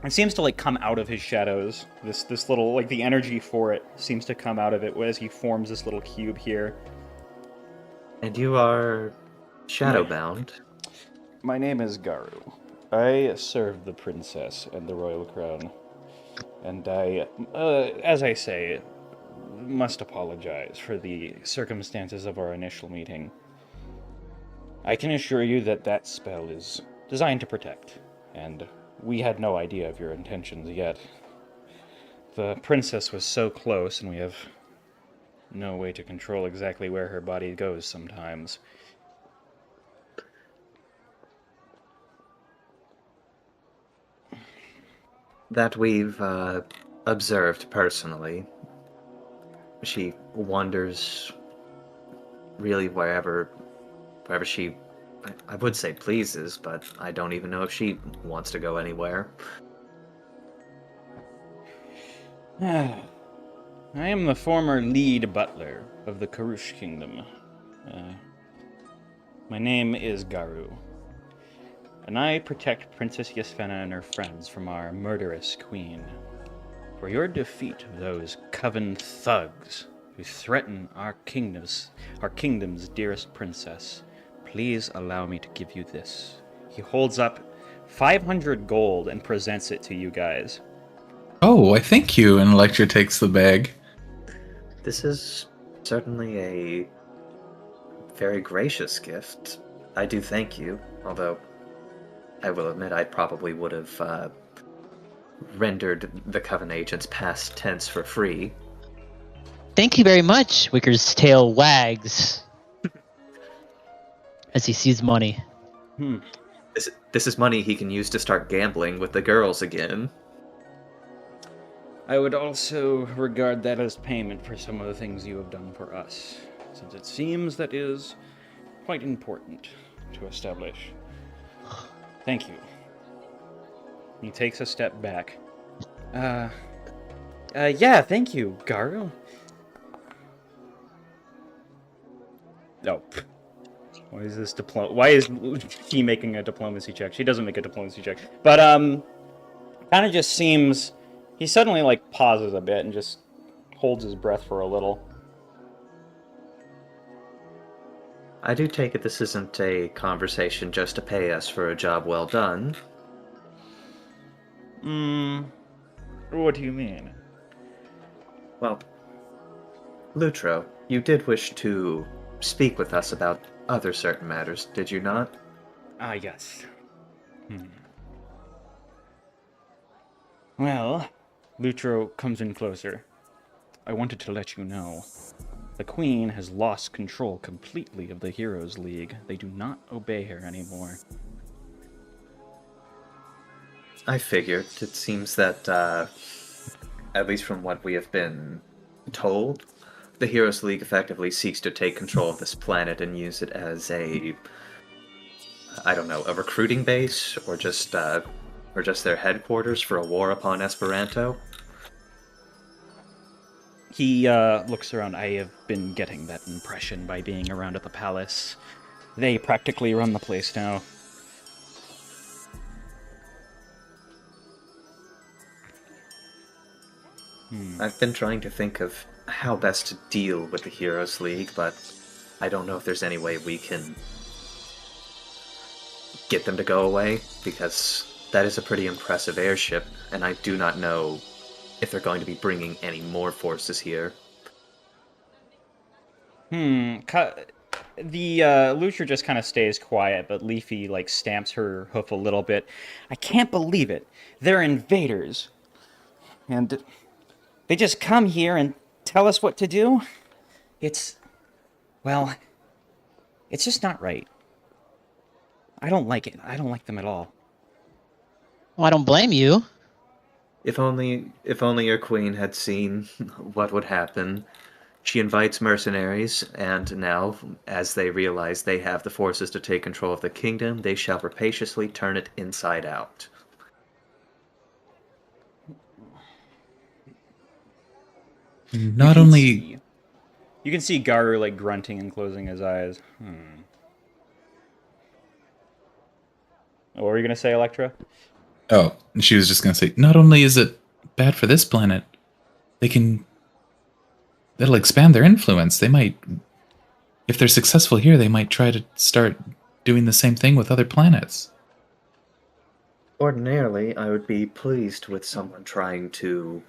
It seems to like come out of his shadows. This little like the energy for it seems to come out of it as he forms this little cube here. And you are shadowbound. My name is Garu. I serve the princess and the royal crown. And I, as I say, must apologize for the circumstances of our initial meeting. I can assure you that that spell is designed to protect, and we had no idea of your intentions yet. The princess was so close, and we have no way to control exactly where her body goes sometimes. That we've observed personally. She wanders really wherever she, I would say pleases, but I don't even know if she wants to go anywhere. I am the former lead butler of the Karush Kingdom. My name is Garu, and I protect Princess Yasvena and her friends from our murderous queen. For your defeat of those coven thugs who threaten our kingdom's dearest princess, please allow me to give you this. He holds up 500 gold and presents it to you guys. Oh, I thank you. And Electra takes the bag. This is certainly a very gracious gift. I do thank you, although I will admit I probably would have rendered the Coven agents past tense for free. Thank you very much, Wicker's tail wags as he sees money. This is money he can use to start gambling with the girls again. I would also regard that as payment for some of the things you have done for us, since it seems that is quite important to establish. Thank you. He takes a step back. Yeah, thank you, Garu. Oh. Why is he making a diplomacy check? She doesn't make a diplomacy check. But, kind of just seems... He suddenly, like, pauses a bit and just holds his breath for a little. I do take it this isn't a conversation just to pay us for a job well done. What do you mean? Well, Lutro, you did wish to speak with us about other certain matters, did you not? Ah, yes. Well, Lutro comes in closer. I wanted to let you know. The Queen has lost control completely of the Heroes League. They do not obey her anymore. I figured. It seems that, at least from what we have been told, the Heroes League effectively seeks to take control of this planet and use it as a, I don't know, a recruiting base, or just their headquarters for a war upon Esperanto. He looks around. I have been getting that impression by being around at the palace. They practically run the place now. I've been trying to think of how best to deal with the Heroes League, but I don't know if there's any way we can get them to go away, because that is a pretty impressive airship, and I do not know if they're going to be bringing any more forces here. The Lucia just kind of stays quiet, but Leafy like stamps her hoof a little bit. I can't believe it. They're invaders. And they just come here and tell us what to do? It's just not right. I don't like it. I don't like them at all. Well, I don't blame you. If only your queen had seen what would happen. She invites mercenaries, and now, as they realize they have the forces to take control of the kingdom, they shall rapaciously turn it inside out. Not only... You can see Garu, like, grunting and closing his eyes. What were you going to say, Electra? Oh, and she was just gonna say, not only is it bad for this planet, that'll expand their influence. They might, if they're successful here, they might try to start doing the same thing with other planets. Ordinarily, I would be pleased with someone trying to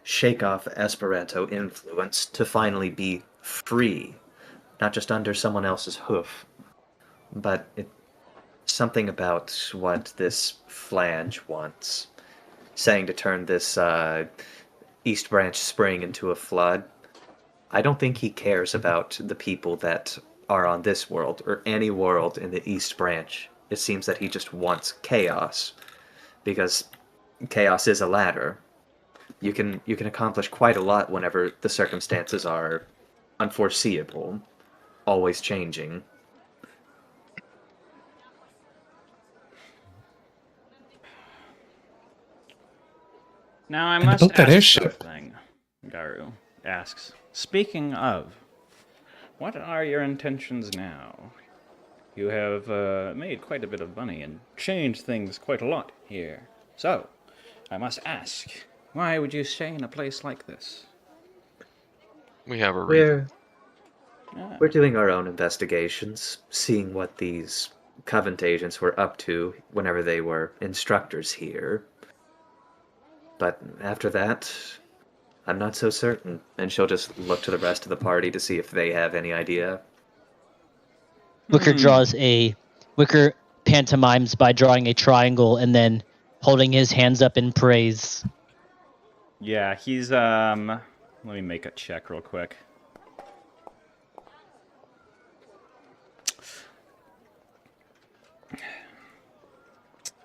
shake off Esperanto influence to finally be free, not just under someone else's hoof. But it's something about what this flange wants, saying to turn this East Branch Spring into a flood. I don't think he cares about the people that are on this world or any world in the East Branch. It seems that he just wants chaos, because chaos is a ladder. You can accomplish quite a lot whenever the circumstances are unforeseeable, always changing. Now I And must about that ask airship. something, Garu asks. Speaking of, what are your intentions now? You have made quite a bit of money and changed things quite a lot here. So, I must ask, why would you stay in a place like this? We have a reason. We're doing our own investigations, seeing what these Covent agents were up to whenever they were instructors here. But after that, I'm not so certain. And she'll just look to the rest of the party to see if they have any idea. Wicker draws a Wicker pantomimes by drawing a triangle and then holding his hands up in praise. Yeah, he's let me make a check real quick.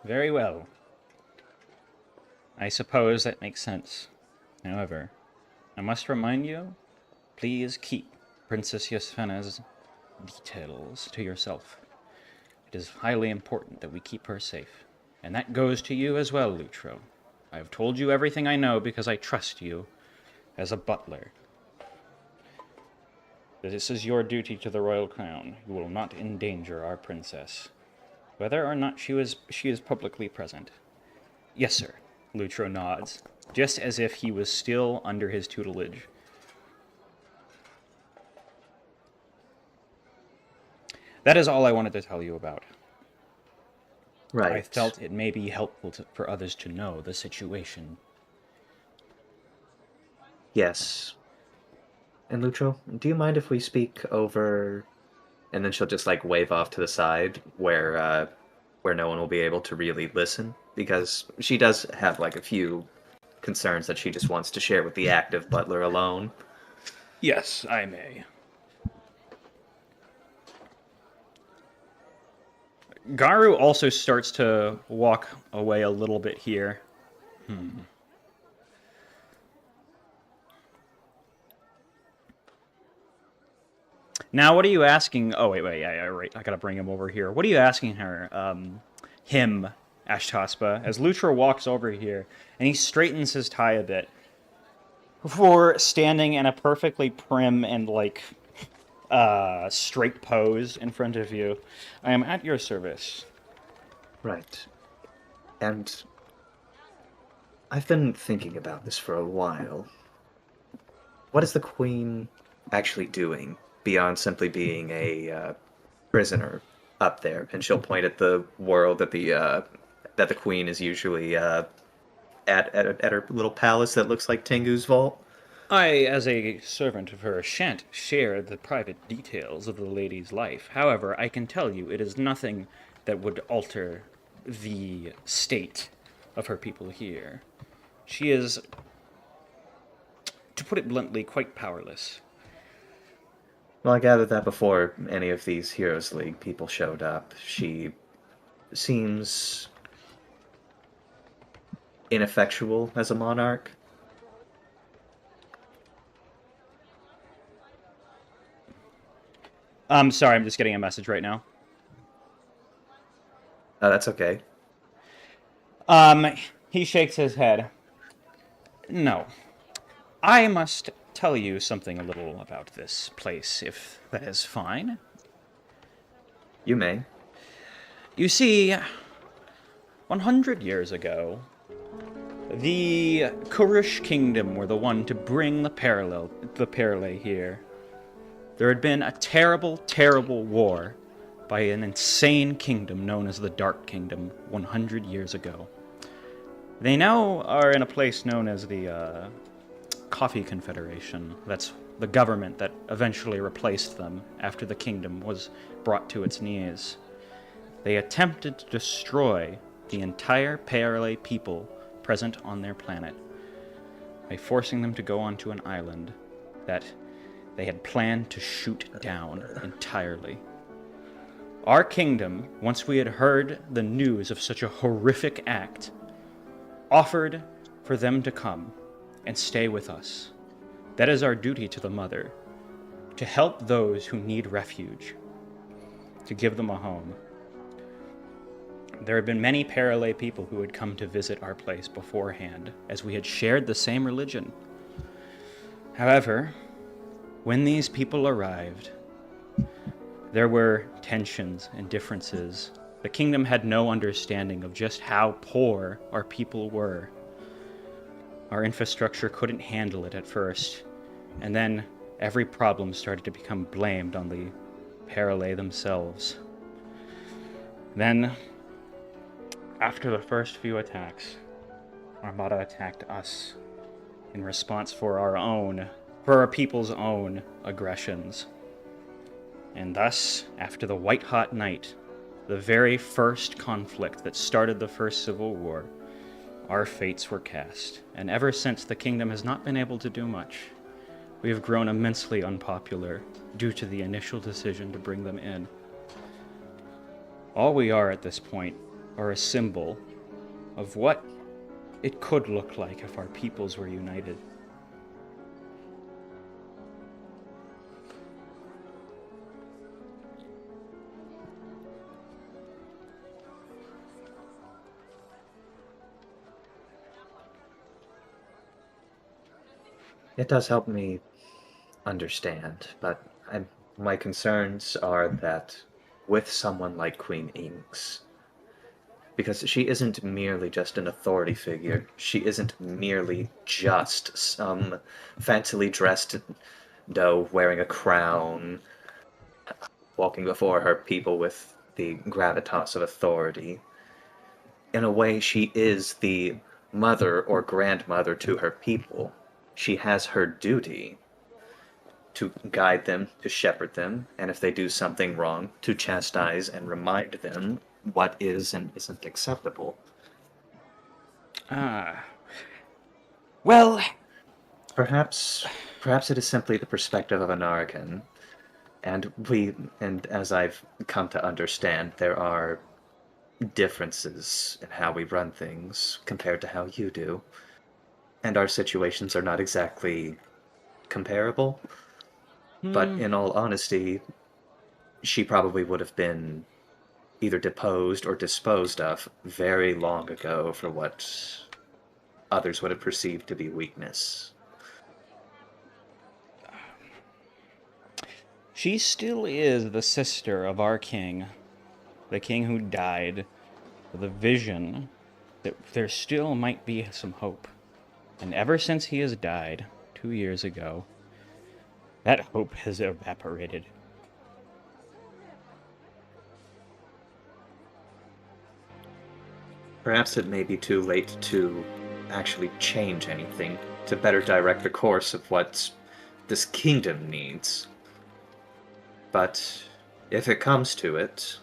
Very well. I suppose that makes sense. However, I must remind you, please keep Princess Yasfena's details to yourself. It is highly important that we keep her safe. And that goes to you as well, Lutro. I have told you everything I know because I trust you as a butler. This is your duty to the royal crown. You will not endanger our princess, whether or not she is publicly present. Yes, sir. Lutro nods, just as if he was still under his tutelage. That is all I wanted to tell you about. Right. I felt it may be helpful for others to know the situation. Yes. And Lutro, do you mind if we speak over... And then she'll just like wave off to the side where no one will be able to really listen, because she does have like a few concerns that she just wants to share with the active butler alone. Yes, I may. Garu also starts to walk away a little bit here. Now, what are you asking? Oh, wait, yeah, right. I gotta bring him over here. What are you asking her? Him, Ashtaspa, as Lutra walks over here, and he straightens his tie a bit before standing in a perfectly prim and, like, straight pose in front of you. I am at your service. Right. And I've been thinking about this for a while. What is the Queen actually doing beyond simply being a prisoner up there? And she'll point at the world that the Queen is usually at her little palace that looks like Tengu's vault. I, as a servant of her, shan't share the private details of the lady's life. However, I can tell you it is nothing that would alter the state of her people here. She is, to put it bluntly, quite powerless. Well, I gathered that before any of these Heroes League people showed up. She seems ineffectual as a monarch. I'm sorry, I'm just getting a message right now. Oh, that's okay. He shakes his head. No. I must tell you something a little about this place, if that is fine. You may. You see, 100 years ago, the Kurush Kingdom were the one to bring the parallel here. There had been a terrible, terrible war by an insane kingdom known as the Dark Kingdom 100 years ago. They now are in a place known as the Coffee Confederation. That's the government that eventually replaced them after the kingdom was brought to its knees. They attempted to destroy the entire Pearle people present on their planet by forcing them to go onto an island that they had planned to shoot down entirely. Our kingdom, once we had heard the news of such a horrific act, offered for them to come and stay with us. That is our duty to the Mother, to help those who need refuge, to give them a home. There had been many Pearle people who had come to visit our place beforehand, as we had shared the same religion. However, when these people arrived, there were tensions and differences. The kingdom had no understanding of just how poor our people were. Our infrastructure couldn't handle it at first, and then every problem started to become blamed on the Pearle themselves. Then, after the first few attacks, Armada attacked us in response for our people's own aggressions. And thus, after the white-hot night, the very first conflict that started the First Civil War, our fates were cast. And ever since, the kingdom has not been able to do much. We have grown immensely unpopular due to the initial decision to bring them in. All we are at this point are a symbol of what it could look like if our peoples were united. It does help me understand, but my concerns are that with someone like Queen Inks, because she isn't merely just an authority figure, she isn't merely just some fancily dressed doe wearing a crown, walking before her people with the gravitas of authority. In a way, she is the mother or grandmother to her people. She has her duty to guide them, to shepherd them, and if they do something wrong, to chastise and remind them what is and isn't acceptable. Well, Perhaps it is simply the perspective of an Argan, and as I've come to understand, there are differences in how we run things compared to how you do. And our situations are not exactly comparable. But in all honesty, she probably would have been either deposed or disposed of very long ago for what others would have perceived to be weakness. she still is the sister of our king, the king who died, with a vision that there still might be some hope. And ever since he has died 2 years ago, that hope has evaporated. Perhaps it may be too late to actually change anything, to better direct the course of what this kingdom needs. But if it comes to it,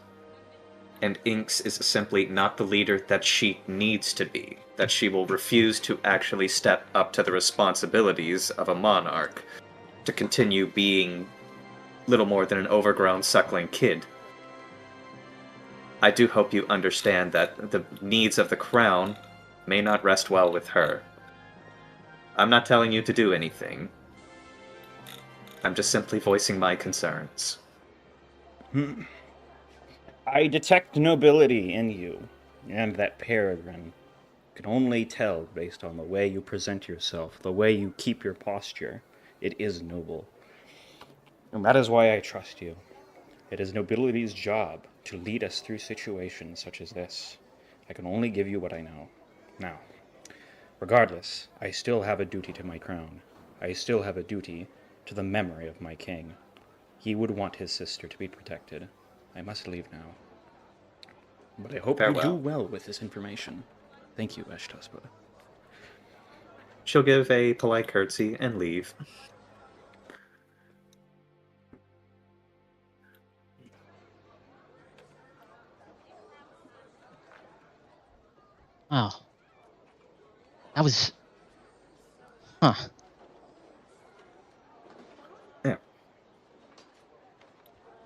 and Inks is simply not the leader that she needs to be, that she will refuse to actually step up to the responsibilities of a monarch, to continue being little more than an overgrown suckling kid. I do hope you understand that the needs of the crown may not rest well with her. I'm not telling you to do anything. I'm just simply voicing my concerns. I detect nobility in you, and that Peregrine can only tell based on the way you present yourself, the way you keep your posture. It is noble. And that is why I trust you. It is nobility's job to lead us through situations such as this. I can only give you what I know. Now, regardless, I still have a duty to my crown. I still have a duty to the memory of my king. He would want his sister to be protected. I must leave now. But I hope you Farewell. do well with this information. Thank you, Eshtaspa. She'll give a polite curtsy and leave. Wow. That was. Huh. Yeah.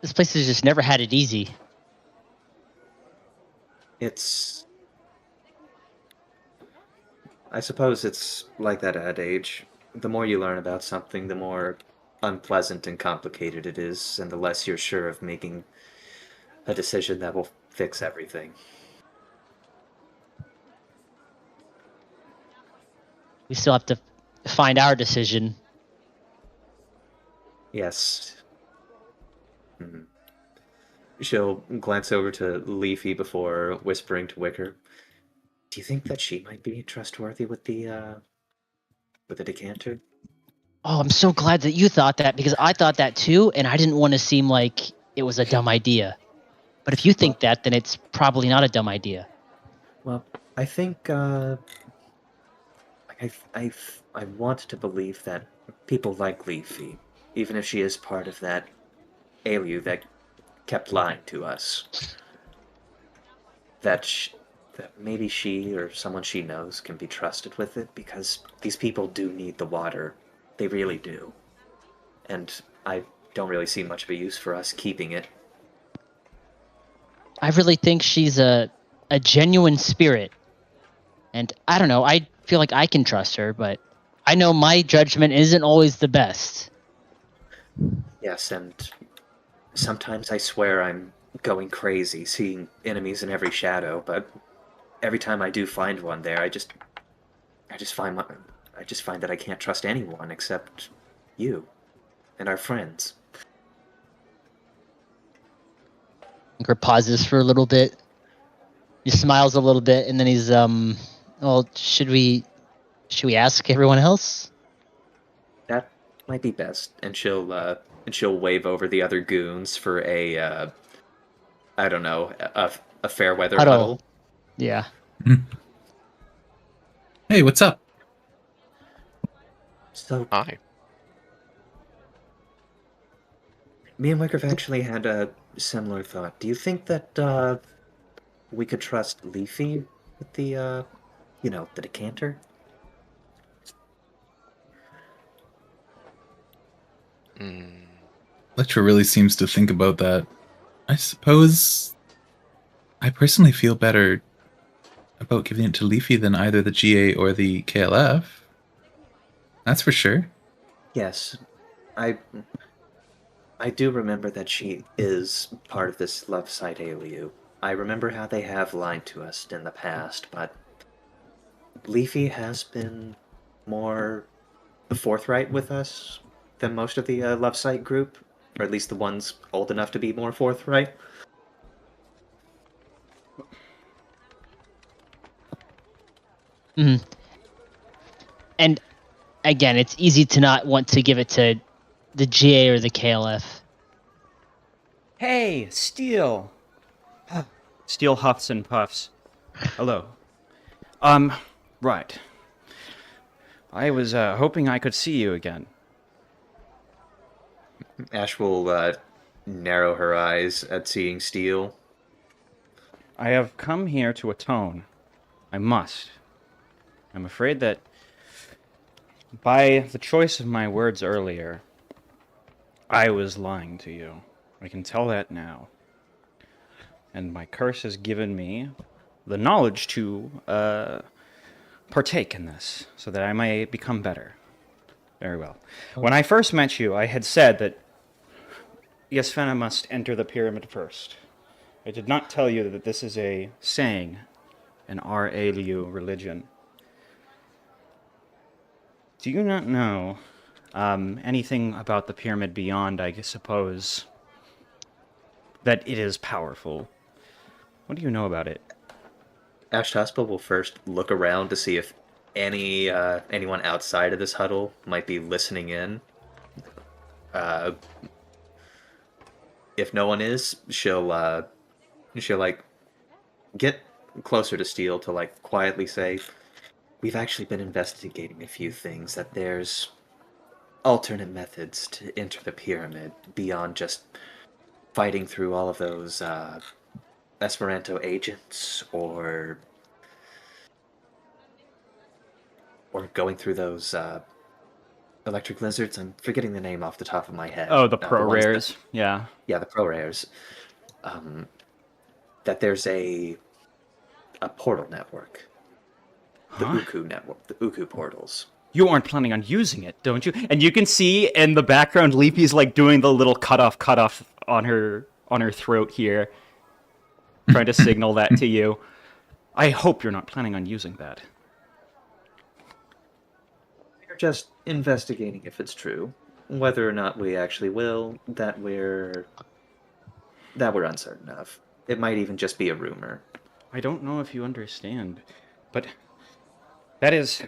This place has just never had it easy. I suppose it's like that at age. The more you learn about something, the more unpleasant and complicated it is, and the less you're sure of making a decision that will fix everything. We still have to find our decision. Yes. She'll glance over to Leafy before whispering to Wicker. Do you think that she might be trustworthy with the decanter? Oh, I'm so glad that you thought that, because I thought that too, and I didn't want to seem like it was a dumb idea. But if you think that, then it's probably not a dumb idea. Well, I think I want to believe that people like Leafy, even if she is part of that Ailu that kept lying to us, that maybe she or someone she knows can be trusted with it, because these people do need the water. They really do. And I don't really see much of a use for us keeping it. I really think she's a genuine spirit. And I don't know, I feel like I can trust her, but I know my judgment isn't always the best. Yes, and sometimes I swear I'm going crazy, seeing enemies in every shadow, but every time I do find one there, I just find that I can't trust anyone except you and our friends. Anchor pauses for a little bit. He smiles a little bit, and then he's well, should we ask everyone else? That might be best. And she'll wave over the other goons for a I don't know, a fair weather huddle. Yeah. Hey, what's up? So Hi. me and Wicker have actually had a similar thought. Do you think that we could trust Leafy with the the decanter? Lecter really seems to think about that. I suppose I personally feel better about giving it to Leafy than either the GA or the KLF. That's for sure. Yes. I do remember that she is part of this love site Aliu. I remember how they have lied to us in the past, but Leafy has been more forthright with us than most of the love site group, or at least the ones old enough to be more forthright. Mm-hmm. And again, it's easy to not want to give it to the GA or the KLF. Hey, Steel! Steel huffs and puffs. Hello. Right. I was hoping I could see you again. Ash will narrow her eyes at seeing Steel. I have come here to atone. I must. I'm afraid that by the choice of my words earlier, I was lying to you. I can tell that now. And my curse has given me the knowledge to partake in this, so that I may become better. Very well. When I first met you, I had said that Yasfena must enter the pyramid first. I did not tell you that this is a saying in our Aliu religion. Do you not know anything about the pyramid beyond, I suppose, that it is powerful? What do you know about it? Ashtaspa will first look around to see if anyone outside of this huddle might be listening in. Uh, if no one is, she'll like get closer to Steel to like quietly say, "We've actually been investigating a few things. That there's alternate methods to enter the pyramid beyond just fighting through all of those Esperanto agents or going through those electric lizards. I'm forgetting the name off the top of my head. Oh, the ones pro that- rares. Yeah. yeah, the pro rares. That there's a portal network, the Huh? Uku network, the Uku portals. You aren't planning on using it, don't you? And you can see in the background, Leafy's like doing the little cutoff on her throat here, trying to signal that to you. I hope you're not planning on using that. We're just investigating if it's true. Whether or not we actually will, that we're uncertain of. It might even just be a rumor. I don't know if you understand, but that is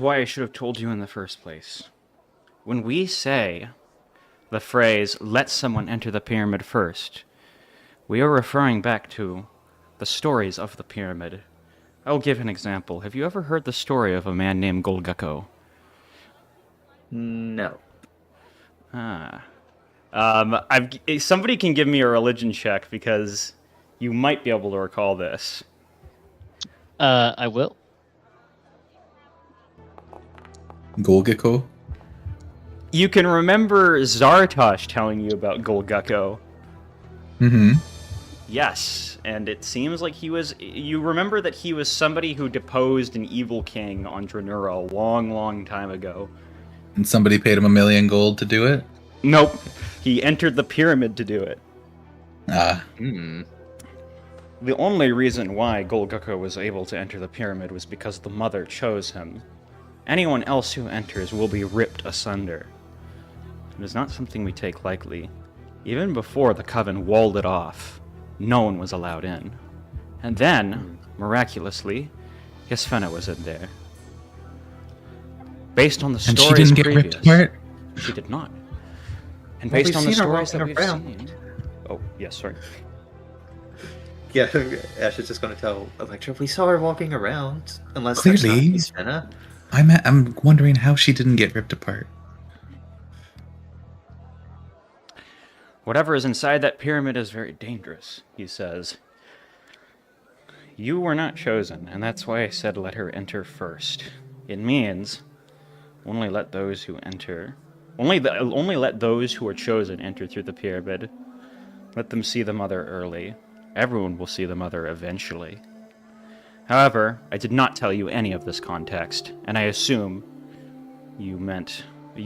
why I should have told you in the first place. When we say the phrase, let someone enter the pyramid first, we are referring back to the stories of the pyramid. I'll give an example. Have you ever heard the story of a man named Golgukko? No. Somebody can give me a religion check because you might be able to recall this. I will. Golgiko? You can remember Zartosh telling you about Golgukko. Mm-hmm. Yes, and it seems like you remember that he was somebody who deposed an evil king on Dranura a long, long time ago. And somebody paid him $1 million gold to do it? Nope. He entered the pyramid to do it. Ah. The only reason why Golgukko was able to enter the pyramid was because the mother chose him. Anyone else who enters will be ripped asunder. It is not something we take lightly. Even before the Coven walled it off, no one was allowed in. And then, miraculously, Yasfena was in there. Based on the And she stories didn't get previous, ripped apart? she did not. And Well, based we've on the seen her stories that walking we've around. seen... Oh, yes, sorry. Yeah, Ash is just going to tell Electra, we saw her walking around. Unless Clearly. that's not Yasfena. I'm wondering how she didn't get ripped apart. Whatever is inside that pyramid is very dangerous, he says. You were not chosen, and that's why I said let her enter first. It means only let those who enter, only let those who are chosen enter through the pyramid. Let them see the mother early. Everyone will see the mother eventually. However, I did not tell you any of this context, and I assume you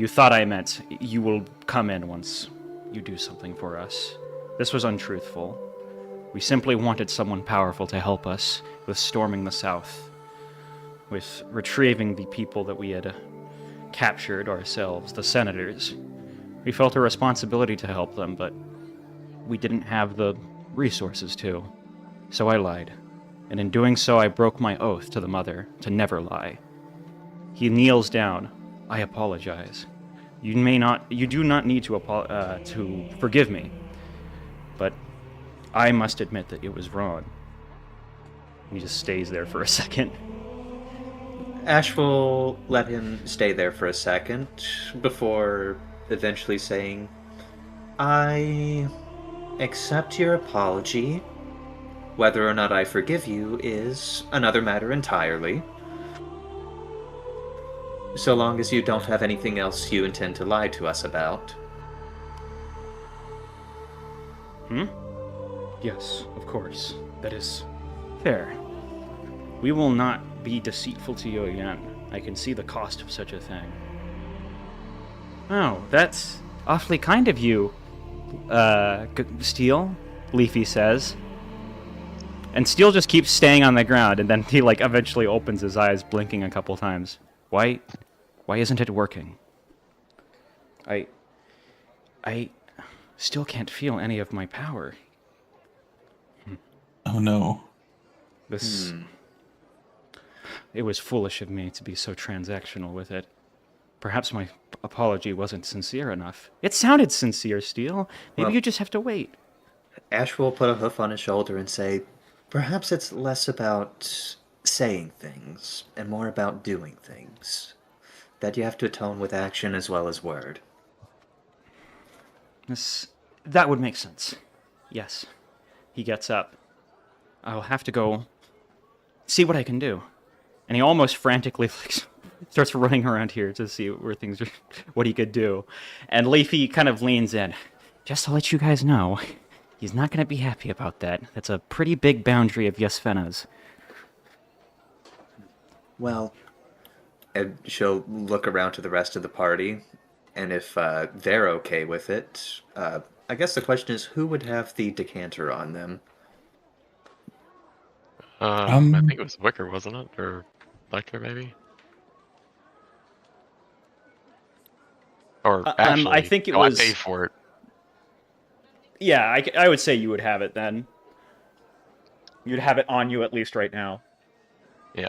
thought I meant you will come in once you do something for us. This was untruthful. We simply wanted someone powerful to help us with storming the South, with retrieving the people that we had captured ourselves, the senators. We felt a responsibility to help them, but we didn't have the resources to. So I lied. And in doing so, I broke my oath to the mother to never lie. He kneels down. I apologize. You do not need to forgive me, but I must admit that it was wrong. He just stays there for a second. Ash will let him stay there for a second before eventually saying, I accept your apology. Whether or not I forgive you is another matter entirely. So long as you don't have anything else you intend to lie to us about. Yes, of course. That is fair. We will not be deceitful to you again. I can see the cost of such a thing. Oh, that's awfully kind of you, Steel, Leafy says. And Steel just keeps staying on the ground, and then he, eventually opens his eyes, blinking a couple times. Why isn't it working? I still can't feel any of my power. Oh no. This It was foolish of me to be so transactional with it. Perhaps my apology wasn't sincere enough. It sounded sincere, Steele. Maybe Well- you just have to wait. Ash will put a hoof on his shoulder and say, perhaps it's less about saying things and more about doing things. That you have to atone with action as well as word. That would make sense. Yes. He gets up. I'll have to go see what I can do. And he almost frantically starts running around here to see where things are, what he could do. And Leafy kind of leans in. Just to let you guys know, he's not going to be happy about that. That's a pretty big boundary of Yesvena's. Well, and she'll look around to the rest of the party, and if they're okay with it, I guess the question is who would have the decanter on them? I think it was Wicker, wasn't it? Or Lecter, maybe? Or actually, I think it no, was- I paid for it. Yeah, I would say you would have it then. You'd have it on you at least right now. Yeah.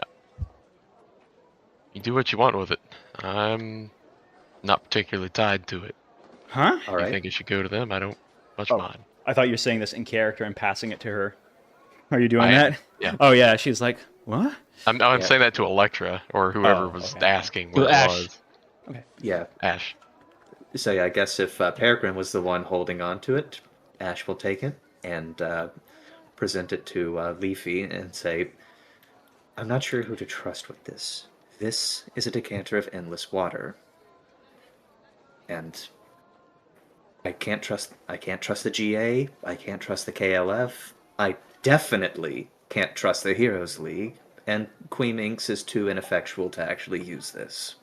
You do what you want with it. I'm not particularly tied to it. Huh? All I right. think it should go to them. I don't much Oh. mind. I thought you were saying this in character and passing it to her. Are you doing I am, that? yeah. Oh yeah, she's like, what? I'm Yeah. saying that to Electra or whoever Oh, was okay. asking To what it Ash. was. Yeah. Ash. So yeah, I guess if Peregrine was the one holding on to it, Ash will take it and present it to Leafy and say, I'm not sure who to trust with this. This is a decanter of endless water. And I can't trust the GA, I can't trust the KLF, I definitely can't trust the Heroes League, and Queen Inks is too ineffectual to actually use this.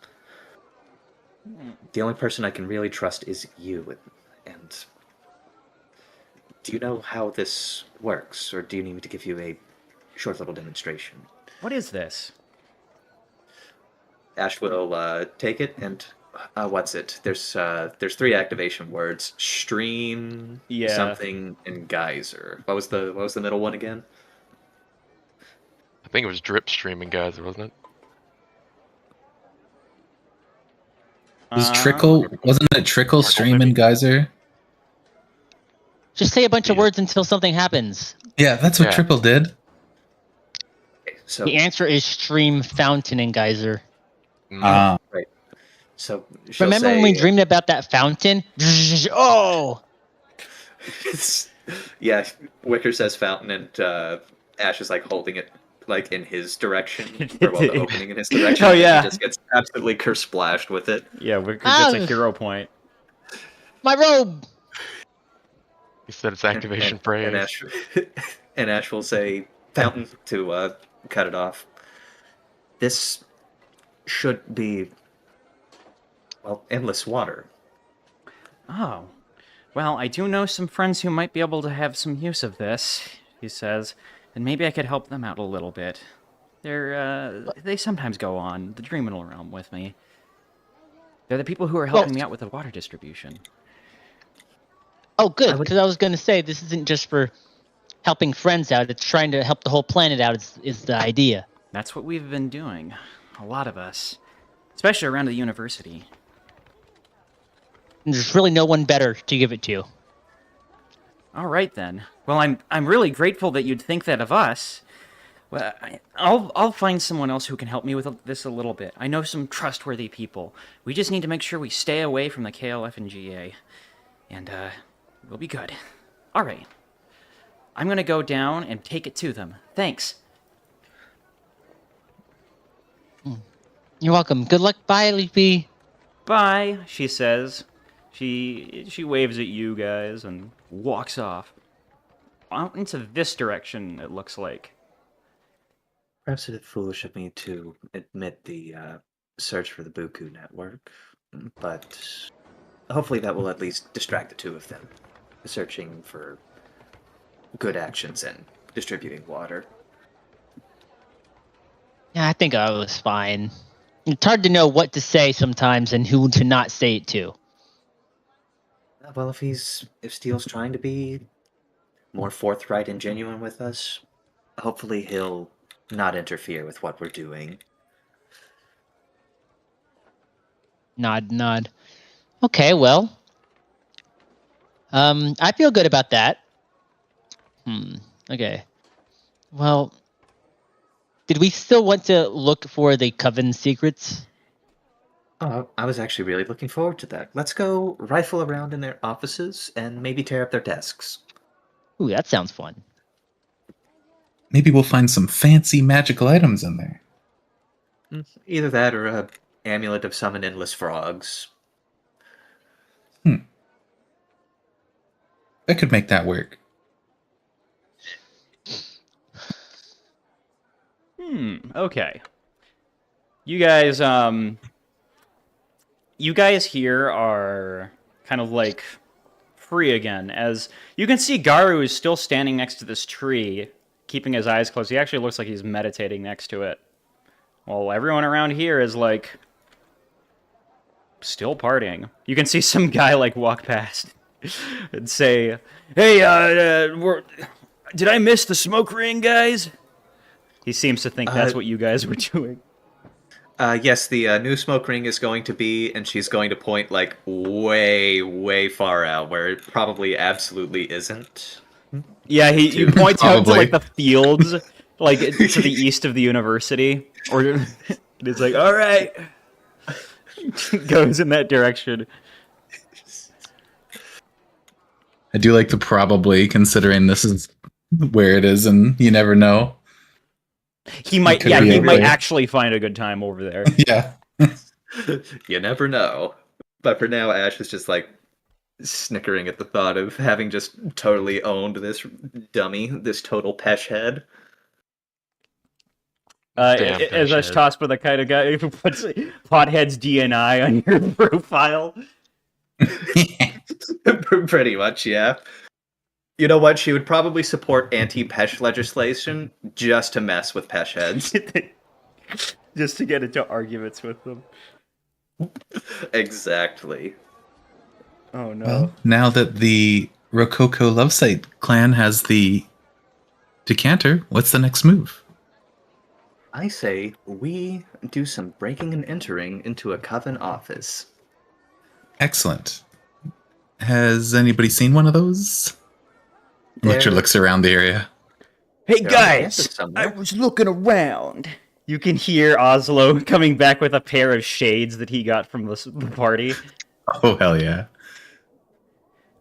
The only person I can really trust is you, and do you know how this works, or do you need me to give you a short little demonstration? What is this? Ash will take it and what's it? There's 3 activation words: stream, Yeah. something, and geyser. What was the middle one again? I think it was drip streaming, guys, wasn't it? Was trickle? Wasn't it trickle, stream, maybe? and geyser? Just say a bunch of Yeah. words until something happens. Yeah, that's what Yeah. triple did. Okay, so The answer is stream, fountain, and geyser. Mm. Ah, so she'll Remember say, when we dreamed about that fountain? Oh! yeah, Wicker says fountain, and Ash is like holding it like in his direction, or well, the opening in his direction. Oh, and yeah. he just gets absolutely kersplashed with it. Yeah, Wicker gets a Ah. hero point. My robe! He said it's activation phrase. And Ash, and Ash will say fountain to cut it off. This should be, well, endless water. Oh. Well, I do know some friends who might be able to have some use of this, he says, and maybe I could help them out a little bit. They sometimes go on the Dreaminal Realm with me. They're the people who are helping me out with the water distribution. Oh, good, I would- because I was going to say, this isn't just for helping friends out, it's trying to help the whole planet out, is the idea. That's what we've been doing. A lot of us. Especially around the university. And there's really no one better to give it to. All right then. Well, I'm really grateful that you'd think that of us. Well, I'll find someone else who can help me with this a little bit. I know some trustworthy people. We just need to make sure we stay away from the KLF and GA, and we'll be good. All right. I'm gonna go down and take it to them. Thanks. You're welcome. Good luck. Bye, Leafy. Bye, she says. She waves at you guys and walks off. Out into this direction, it looks like. Perhaps it is foolish of me to admit the search for the Buku network, but hopefully that will at least distract the two of them, searching for good actions and distributing water. Yeah, I think I was fine. It's hard to know what to say sometimes and who to not say it to. Well, if Steele's trying to be more forthright and genuine with us, hopefully he'll not interfere with what we're doing. Nod. Okay, well. I feel good about that. Okay. Well, did we still want to look for the coven secrets? Oh, I was actually really looking forward to that. Let's go rifle around in their offices and maybe tear up their desks. Ooh, that sounds fun. Maybe we'll find some fancy magical items in there. Either that or a amulet of summon endless frogs. I could make that work. Okay. You guys here are kind of like free again, as you can see Garu is still standing next to this tree, keeping his eyes closed. He actually looks like he's meditating next to it. While everyone around here is like still partying. You can see some guy like walk past and say, "Hey, did I miss the smoke ring, guys?" He seems to think that's what you guys were doing. Yes, the new smoke ring is going to be, and she's going to point like way, way far out where it probably absolutely isn't. Yeah, he points out to Probably. like the fields, like to the east of the university, or it's like, all right, goes in that direction. I do like the probably, considering this is where it is, and you never know. He might, Could yeah, be he might anywhere. actually find a good time over there. Yeah. You never know. But for now, Ash is just like snickering at the thought of having just totally owned this dummy, this total pesh head. Damn As bullshit. Tospa, the kind of guy who puts Pothead's DNI on your profile. Pretty much, yeah. You know what? She would probably support anti-pesh legislation just to mess with pesh heads. Just to get into arguments with them. Exactly. Oh no. Well, now that the Rococo Love Site clan has the decanter, what's the next move? I say we do some breaking and entering into a coven office. Excellent. Has anybody seen one of those? Lecter looks around the area. Hey They're on guys, campus somewhere. I was looking around. You can hear Oslo coming back with a pair of shades that he got from the party. Oh, hell yeah.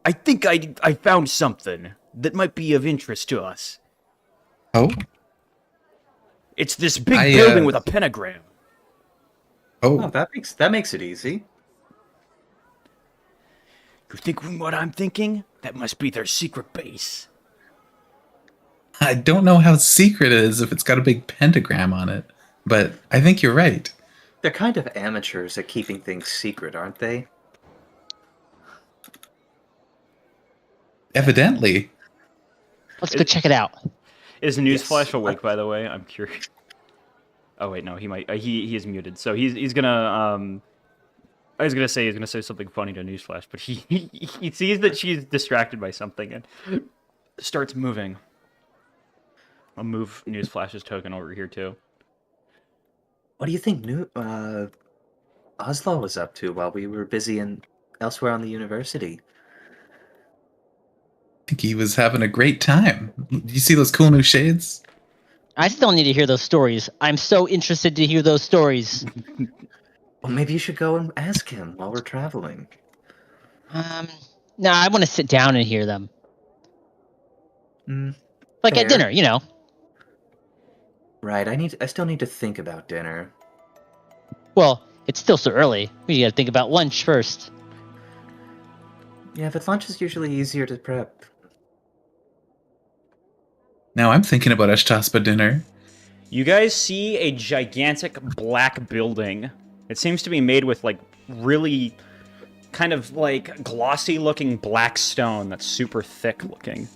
I think I found something that might be of interest to us. Oh? It's this big I, building with a pentagram. Oh, Oh, that makes it easy. You think what I'm thinking? That must be their secret base. I don't know how secret it is if it's got a big pentagram on it, but I think you're right. They're kind of amateurs at keeping things secret, aren't they? Evidently. Let's go check it out. Is Newsflash Yes. awake, by the way? I'm curious. Oh wait, no, he might. He is muted, so he's gonna I was gonna say something funny to Newsflash, but he sees that she's distracted by something and starts moving. I'll move Newsflash's token over here too. What do you think Oslo was up to while we were busy elsewhere on the university? I think he was having a great time. Do you see those cool new shades? I still need to hear those stories. I'm so interested to hear those stories. Well, maybe you should go and ask him while we're traveling. No, I want to sit down and hear them. Like fair. at dinner, you know. Right, I still need to think about dinner. Well, it's still so early. We gotta think about lunch first. Yeah, but lunch is usually easier to prep. Now I'm thinking about Ashtaspa dinner. You guys see a gigantic black building. It seems to be made with like really kind of like glossy looking black stone that's super thick looking.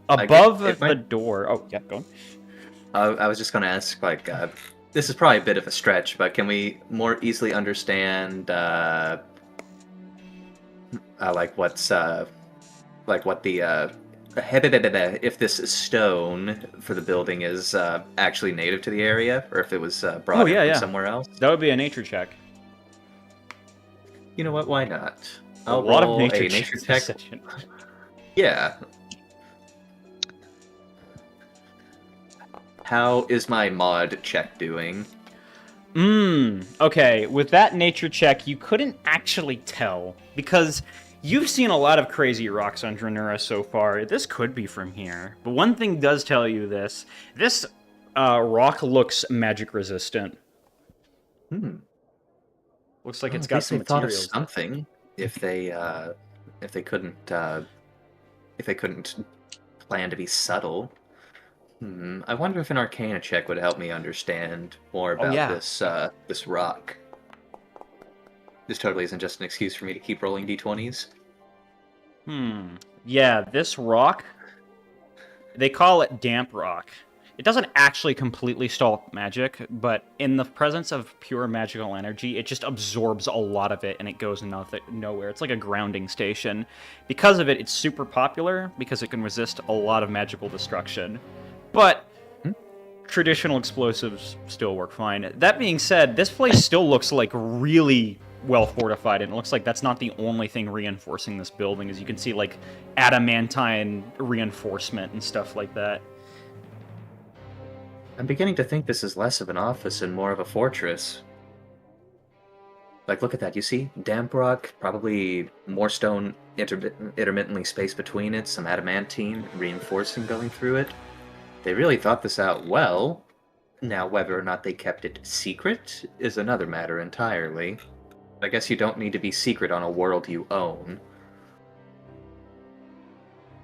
Above it the might- door. Oh, yeah, go on. I was just going to ask, like, this is probably a bit of a stretch, but can we more easily understand, like, what the, if this stone for the building is actually native to the area, or if it was brought in from somewhere else? That would be a nature check. You know what? Why not? A I'll lot of roll nature a nature checks check. this session. Yeah. How is my mod check doing? Okay, with that nature check, you couldn't actually tell, because you've seen a lot of crazy rocks on Dranura so far. This could be from here. But one thing does tell you this. This rock looks magic resistant. Looks like it's At got least some they thought of materials. something. If they couldn't plan to be subtle. I wonder if an Arcana check would help me understand more about yeah. this rock. This totally isn't just an excuse for me to keep rolling d20s. Yeah, this rock, they call it damp rock. It doesn't actually completely stall magic, but in the presence of pure magical energy, it just absorbs a lot of it and it goes nowhere. It's like a grounding station. Because of it, it's super popular because it can resist a lot of magical destruction. But traditional explosives still work fine. That being said, this place still looks like really well fortified, and it looks like that's not the only thing reinforcing this building. As you can see, like adamantine reinforcement and stuff like that. I'm beginning to think this is less of an office and more of a fortress. Like, look at that. You see? Damp rock, probably more stone intermittently spaced between it, some adamantine reinforcing going through it. They really thought this out well. Now, whether or not they kept it secret is another matter entirely. I guess you don't need to be secret on a world you own.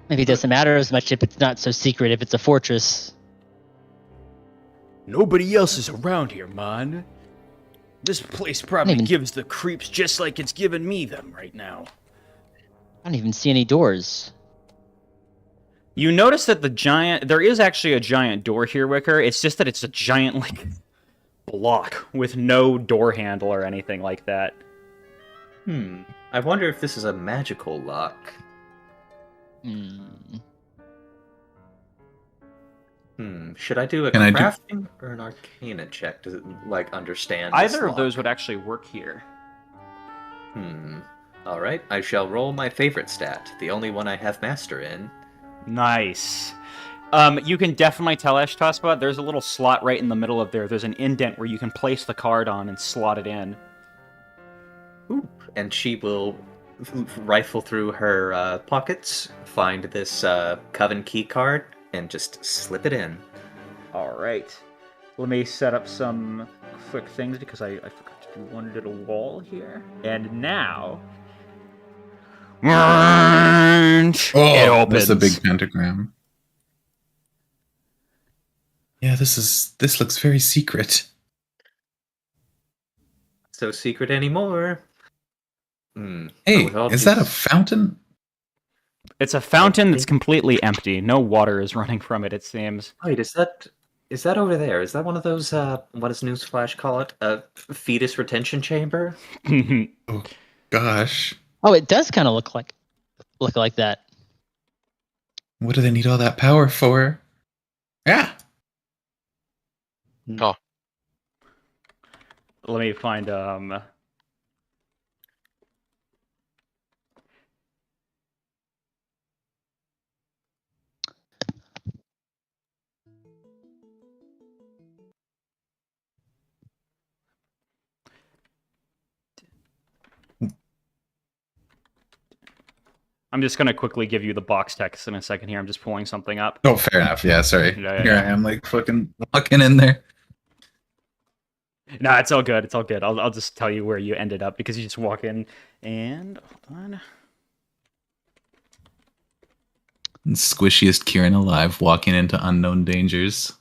Maybe it doesn't matter as much if it's not so secret, if it's a fortress. Nobody else is around here, man. This place probably gives the creeps just like it's giving me them right now. I don't even see any doors. You notice that there is actually a giant door here, Wicker. It's just that it's a giant, like, block with no door handle or anything like that. I wonder if this is a magical lock. Should I do a crafting or an arcana check to, like, understand this Either of lock? those would actually work here. Alright, I shall roll my favorite stat, the only one I have master in. Nice. You can definitely tell Eshtaspa, there's a little slot right in the middle of there. There's an indent where you can place the card on and slot it in. Ooh, and she will rifle through her pockets, find this Coven key card, and just slip it in. Alright. Let me set up some quick things because I forgot to do one little wall here. And now... it opens. That's a big pentagram. Yeah, this looks very secret. So secret anymore. Hey, is that a fountain? It's a fountain that's completely empty. No water is running from it, it seems. Wait, is that over there? Is that one of those, what does Newsflash call it? A fetus retention chamber? Oh, gosh. Oh, it does kind of look like that. What do they need all that power for? Yeah. Oh, Let me find, I'm just gonna quickly give you the box text in a second here. I'm just pulling something up. Oh, fair enough. Yeah, sorry. Yeah. Here I am, like, fucking walking in there. No, it's all good. It's all good. I'll just tell you where you ended up because you just walk in and hold on. Squishiest Kieran alive, walking into unknown dangers.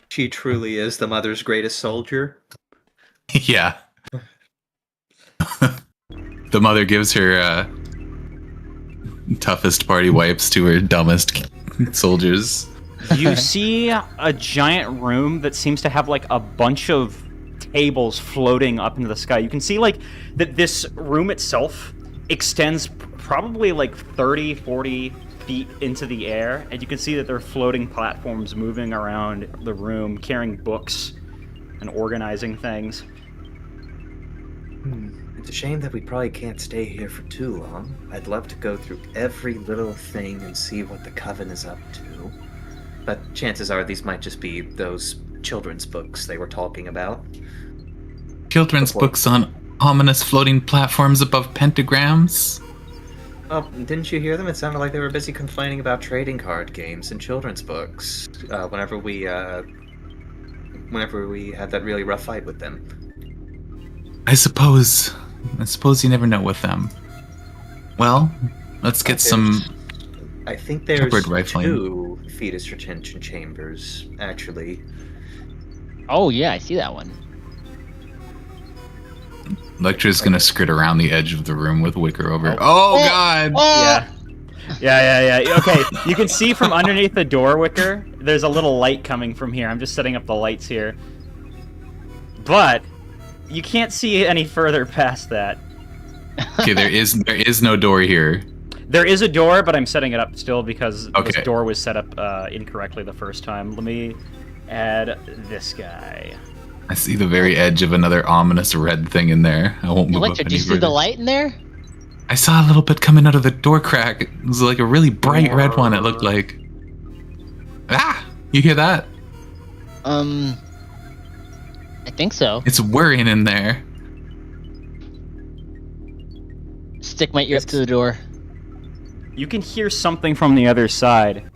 She truly is the mother's greatest soldier. Yeah. The mother gives her toughest party wipes to her dumbest soldiers. You see a giant room that seems to have like a bunch of tables floating up into the sky. You can see like that this room itself extends probably like 30, 40 feet into the air, and you can see that there are floating platforms moving around the room, carrying books and organizing things. It's a shame that we probably can't stay here for too long. I'd love to go through every little thing and see what the Coven is up to. But chances are these might just be those children's books they were talking about. Children's books on ominous floating platforms above pentagrams? Oh, didn't you hear them? It sounded like they were busy complaining about trading card games and children's books. Whenever we had that really rough fight with them. I suppose you never know with them. Well, let's get some. I think there's Shepherd rifling. 2 fetus retention chambers, actually. Oh yeah, I see that one. Lectra's gonna skirt around the edge of the room with Wicker over. Oh God! Oh! Yeah. Okay, you can see from underneath the door, Wicker, there's a little light coming from here. I'm just setting up the lights here. But you can't see any further past that. Okay, there is no door here. There is a door, but I'm setting it up still because Okay. this door was set up incorrectly the first time. Let me add this guy. I see the very edge of another ominous red thing in there. I won't move Electra, up do any you see the further. light in there? I saw a little bit coming out of the door crack. It was like a really bright red one. It looked like. Ah! You hear that? I think so. It's whirring in there. Stick my ear up to the door. You can hear something from the other side.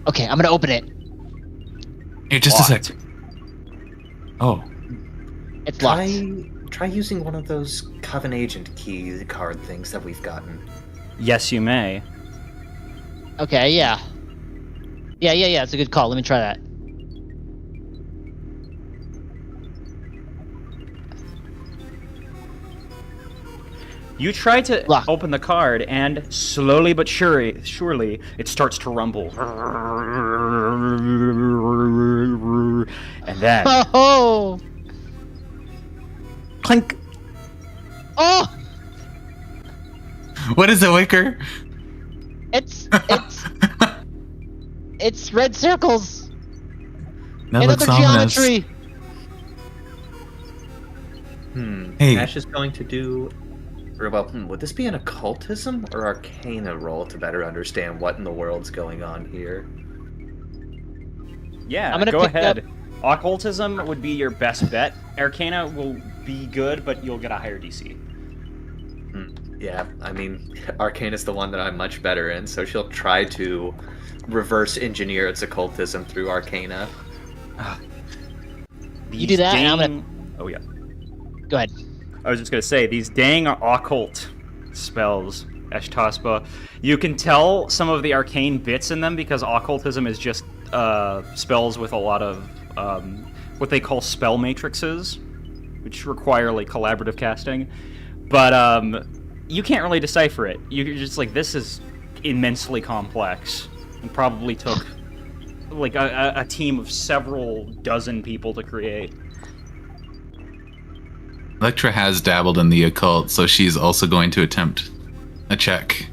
Okay, I'm gonna open it. Here, just a sec. Oh, It's locked. Try using one of those Coven Agent key card things that we've gotten. Yes, you may. Okay, yeah. Yeah, it's a good call. Let me try that. You try to Lock. open the card, and slowly but surely, it starts to rumble. And then, Oh! clink! Oh! what is it, Wicker? It's it's red circles That and looks other ominous. geometry. Hey. Ash is going to do. Or, well, would this be an occultism or arcana roll to better understand what in the world's going on here? Yeah, I'm gonna go pick ahead. Occultism would be your best bet. Arcana will be good, but you'll get a higher DC. Yeah, I mean, Arcana's the one that I'm much better in, so she'll try to reverse engineer its occultism through Arcana. You do that, and I'm gonna- Oh yeah. Go ahead. I was just gonna say, these dang occult spells, Eshtaspa, you can tell some of the arcane bits in them because occultism is just spells with a lot of what they call spell matrices, which require like collaborative casting. But you can't really decipher it. You're just like, this is immensely complex, and probably took like a team of several dozen people to create. Electra has dabbled in the occult, so she's also going to attempt a check.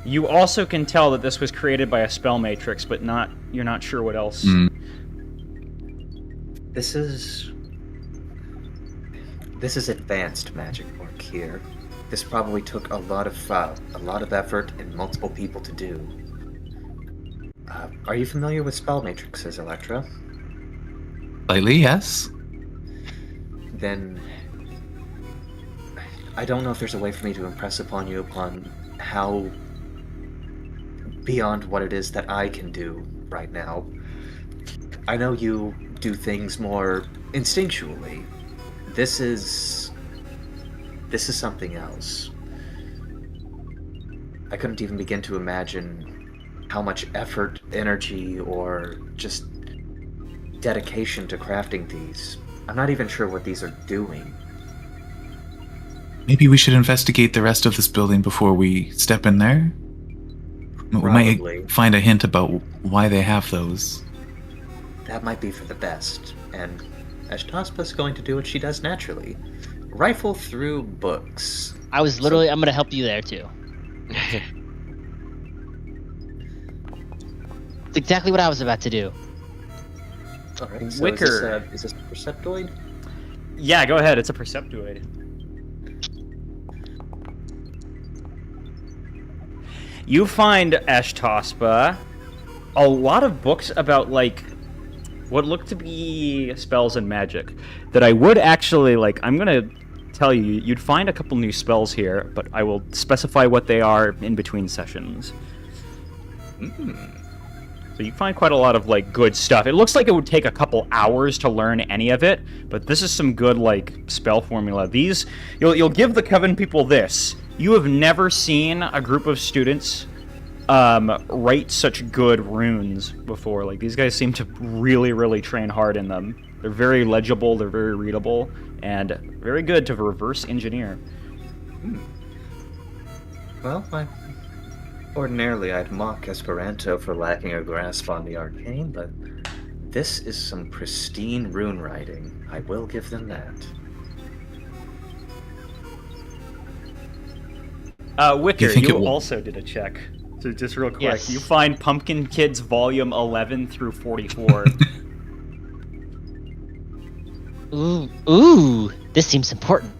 You also can tell that this was created by a spell matrix, but you're not sure what else. This is advanced magic work here. This probably took a lot of effort and multiple people to do. Are you familiar with spell matrices, Electra? Slightly, yes. Then I don't know if there's a way for me to impress upon you how beyond what it is that I can do right now. I know you do things more instinctually. This is something else. I couldn't even begin to imagine how much effort, energy, or just dedication to crafting these. I'm not even sure what these are doing. Maybe we should investigate the rest of this building before we step in there. We Probably. might find a hint about why they have those. That might be for the best, and Ashtaspa's going to do what she does naturally. Rifle through books. I'm gonna help you there too. It's exactly what I was about to do. Alright, so Wicker. is this a Perceptoid? Yeah, go ahead. It's a Perceptoid. You find Ashtospa a lot of books about, like, what look to be spells and magic that I would actually, like, I'm gonna tell you, you'd find a couple new spells here, but I will specify what they are in between sessions. So you find quite a lot of, like, good stuff. It looks like it would take a couple hours to learn any of it, but this is some good, like, spell formula. These, you'll give the Coven people this. You have never seen a group of students write such good runes before. Like, these guys seem to really, really train hard in them. They're very legible, they're very readable, and very good to reverse engineer. Well, ordinarily I'd mock Esperanto for lacking a grasp on the arcane, but this is some pristine rune writing. I will give them that. Wicker, think it you will- also did a check. So just real quick, Yes. you find Pumpkin Kids Volume 11 through 44. Ooh, this seems important.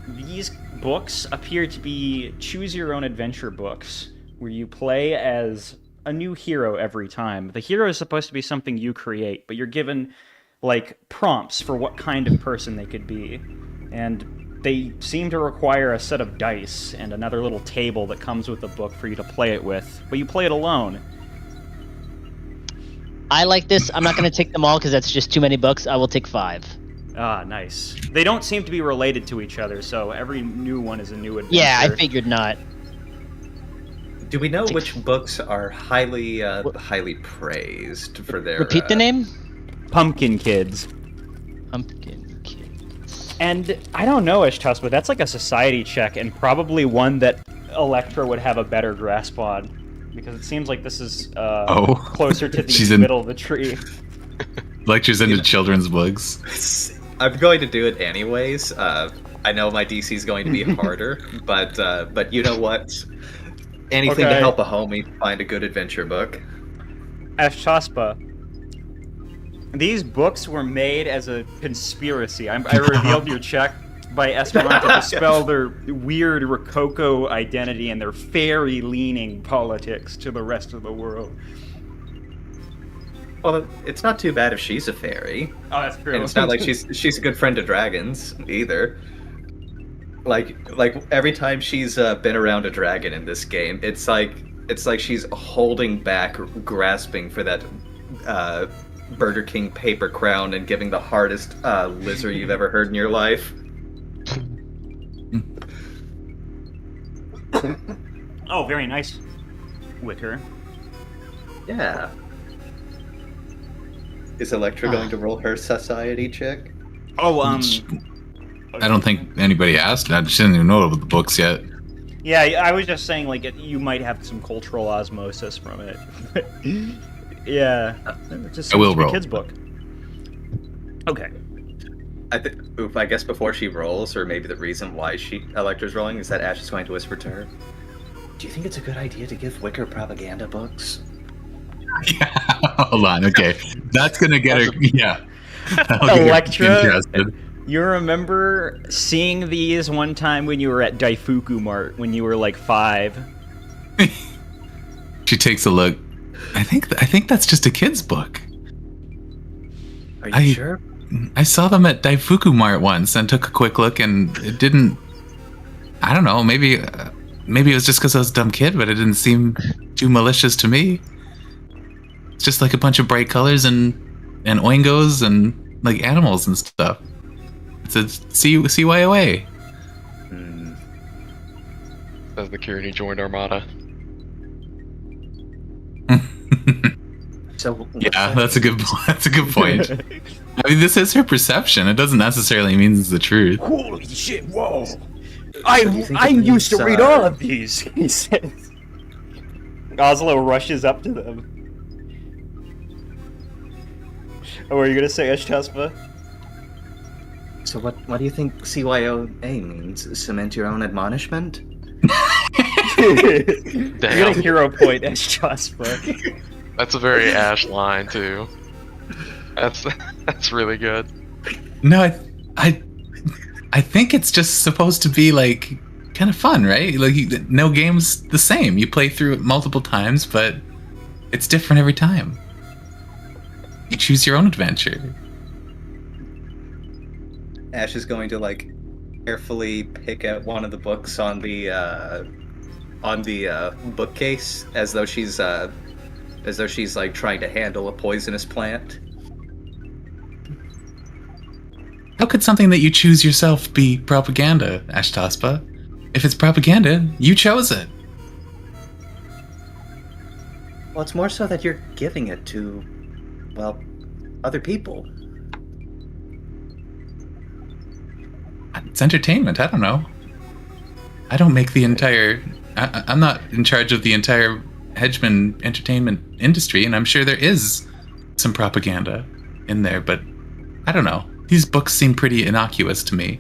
These books appear to be choose-your-own-adventure books, where you play as a new hero every time. The hero is supposed to be something you create, but you're given, like, prompts for what kind of person they could be. And they seem to require a set of dice and another little table that comes with the book for you to play it with, but you play it alone. I like this. I'm not going to take them all because that's just too many books. I will take 5. Ah, nice. They don't seem to be related to each other, so every new one is a new adventure. Yeah, I figured not. Do we know which books are highly praised for their... Repeat the name? Pumpkin Kids. Pumpkin Kids. And I don't know, Ishtus, but that's like a society check, and probably one that Electra would have a better grasp on. Because it seems like this is closer to She's the in- middle of the tree. Lectures into children's books. I'm going to do it anyways. I know my DC is going to be harder, but you know what? Anything to Okay. help a homie find a good adventure book. Ashtaspa. These books were made as a conspiracy. I revealed your check by Esperanto to spell their weird Rococo identity and their fairy-leaning politics to the rest of the world. Well, it's not too bad if she's a fairy, Oh, that's true. and it's not like she's a good friend of dragons either. Like every time she's been around a dragon in this game, it's like she's holding back, grasping for that Burger King paper crown and giving the hardest lizard you've ever heard in your life. Oh, very nice, Wicker. Yeah. Is Electra going to roll her society check? Oh, I don't think anybody asked that. She didn't even know about the books yet. yeah, I was just saying, like, you might have some cultural osmosis from it. Yeah, just I will seems to be a roll. kid's book. Okay. I guess before she rolls, or maybe the reason why Electra's rolling is that Ash is going to whisper to her, "Do you think it's a good idea to give Wicker propaganda books?" Hold on, okay. That's gonna get her. Yeah. That'll get her Electra, interested. you remember seeing these one time when you were at Daifuku Mart when you were like 5? She takes a look. I think that's just a kid's book. Are you sure? I saw them at Daifuku Mart once and took a quick look, and it didn't. I don't know. Maybe it was just because I was a dumb kid, but it didn't seem too malicious to me. It's just like a bunch of bright colors and oingos and like animals and stuff. It's a CYOA. Says the Curie joined Armada. So Yeah, that's a good point. I mean, this is her perception. It doesn't necessarily mean it's the truth. Holy shit, whoa! do you I think it used to means, read all of these, he says. Oslo rushes up to them. Oh, are you gonna say Ashtaspa? So what do you think CYOA means? Cement your own admonishment? You're gonna hero point Ashtaspa. That's a very Ash line too. That's really good. No, I think it's just supposed to be like kind of fun, right? Like no game's the same. You play through it multiple times, but it's different every time. You choose your own adventure. Ash is going to like carefully pick at one of the books on the bookcase as though she's like trying to handle a poisonous plant. How could something that you choose yourself be propaganda, Ashtaspa? If it's propaganda, you chose it. Well, it's more so that you're giving it to, well, other people. It's entertainment. I don't know. I don't make the entire... I'm not in charge of the entire Hedgeman entertainment industry, and I'm sure there is some propaganda in there, but I don't know. These books seem pretty innocuous to me.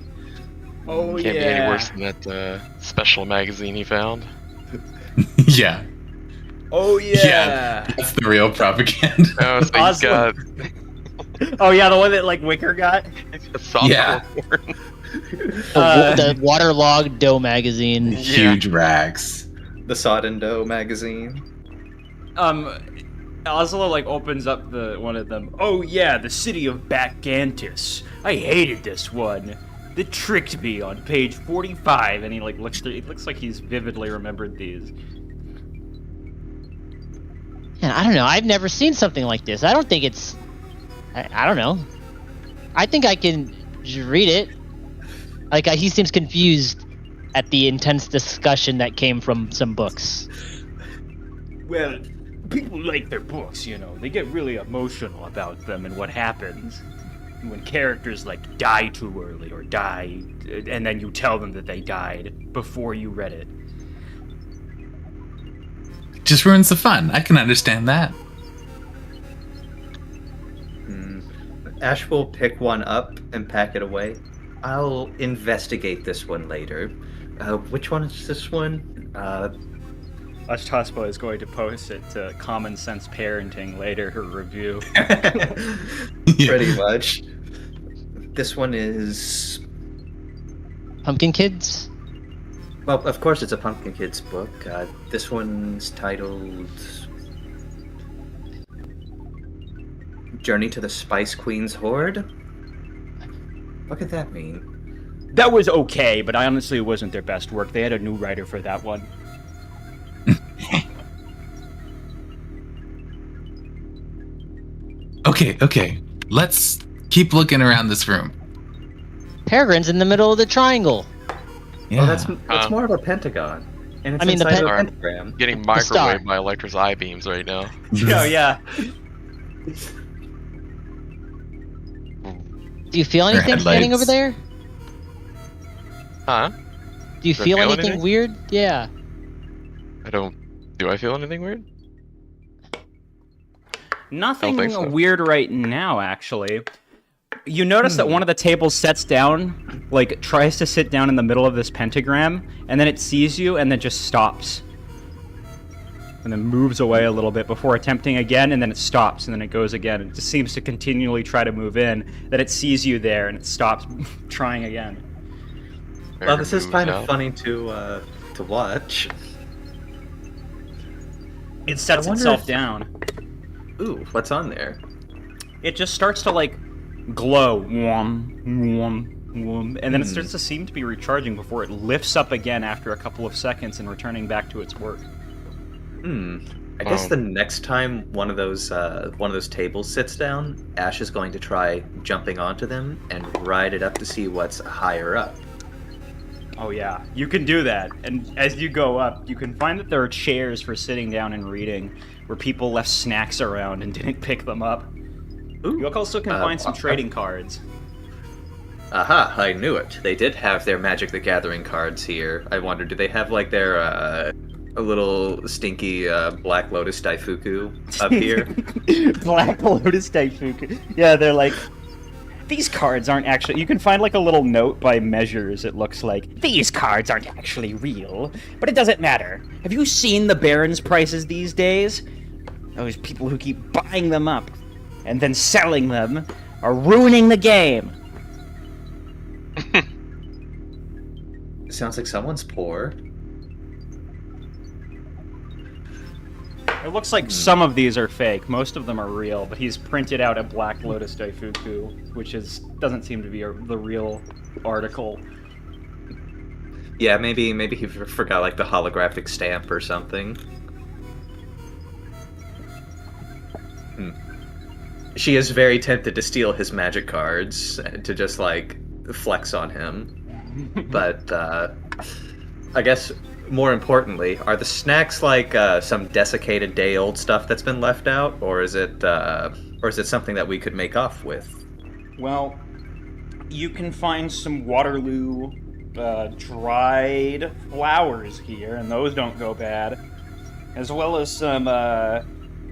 Oh, Can't be any worse than that special magazine he found. Yeah. Oh, yeah. That's the real propaganda. Oh, so he's got Oh, yeah, the one that, like, Wicker got? a software Yeah. porn. The waterlogged dough magazine. Huge rags. The Sodden Dough magazine. Oslo, like, opens up one of them. Oh, yeah, the city of Bacantus. I hated this one. That tricked me on page 45, and he, like, looks through... It looks like he's vividly remembered these. Man, I don't know. I've never seen something like this. I don't think it's... I don't know. I think I can just read it. Like, he seems confused at the intense discussion that came from some books. Well, people like their books, you know. They get really emotional about them and what happens. When characters, like, die too early or die, and then you tell them that they died before you read it. Just ruins the fun. I can understand that. Ash will pick one up and pack it away. I'll investigate this one later. Which one is this one? Ashtaspa is going to post it to Common Sense Parenting later, her review. Pretty much. This one is... Pumpkin Kids? Well, of course it's a Pumpkin Kids book. This one's titled... Journey to the Spice Queen's Hoard? What could that mean? That was okay, but I honestly wasn't their best work. They had a new writer for that one. Okay. Let's keep looking around this room. Peregrine's in the middle of the triangle. Yeah. Oh, that's more of a pentagon. And it's I mean, the inside of a pen- pentagram. Getting star. microwaved by Electra's eye beams right now. Oh, yeah. Do you feel Her anything standing headlights. over there? Huh? Do you Do I feel feel anything anything? weird? Yeah. Do I feel anything weird? Nothing think so. weird right now, actually. You notice that one of the tables sets down, like, tries to sit down in the middle of this pentagram, and then it sees you and then just stops. And then moves away a little bit before attempting again, and then it stops, and then it goes again. It just seems to continually try to move in, that it sees you there, and it stops trying again. Well, this is Moves kind out. of funny to watch. It sets I wonder itself if- down. Ooh, what's on there? It just starts to, like, glow. Whom, whom, and then it starts to seem to be recharging before it lifts up again after a couple of seconds and returning back to its work. I guess Oh. the next time one of those tables sits down, Ash is going to try jumping onto them and ride it up to see what's higher up. Oh yeah, you can do that. And as you go up, you can find that there are chairs for sitting down and reading, where people left snacks around and didn't pick them up. Ooh. You also can find some trading cards. Aha, I knew it. They did have their Magic the Gathering cards here. I wonder, do they have like their a little stinky Black Lotus Daifuku up here? Black Lotus Daifuku. Yeah, they're like, these cards aren't actually... You can find like a little note by Measures, it looks like. These cards aren't actually real, but it doesn't matter. Have you seen the Baron's prices these days? Those people who keep buying them up. and then selling them are ruining the game. Sounds like someone's poor. It looks like some of these are fake. Most of them are real, but he's printed out a Black Lotus Daifuku, which doesn't seem to be the real article. Yeah, maybe he forgot like the holographic stamp or something. She is very tempted to steal his magic cards to just like flex on him. But I guess more importantly, are the snacks like some desiccated day-old stuff that's been left out, or is it something that we could make off with? Well, you can find some Waterloo dried flowers here, and those don't go bad, as well as some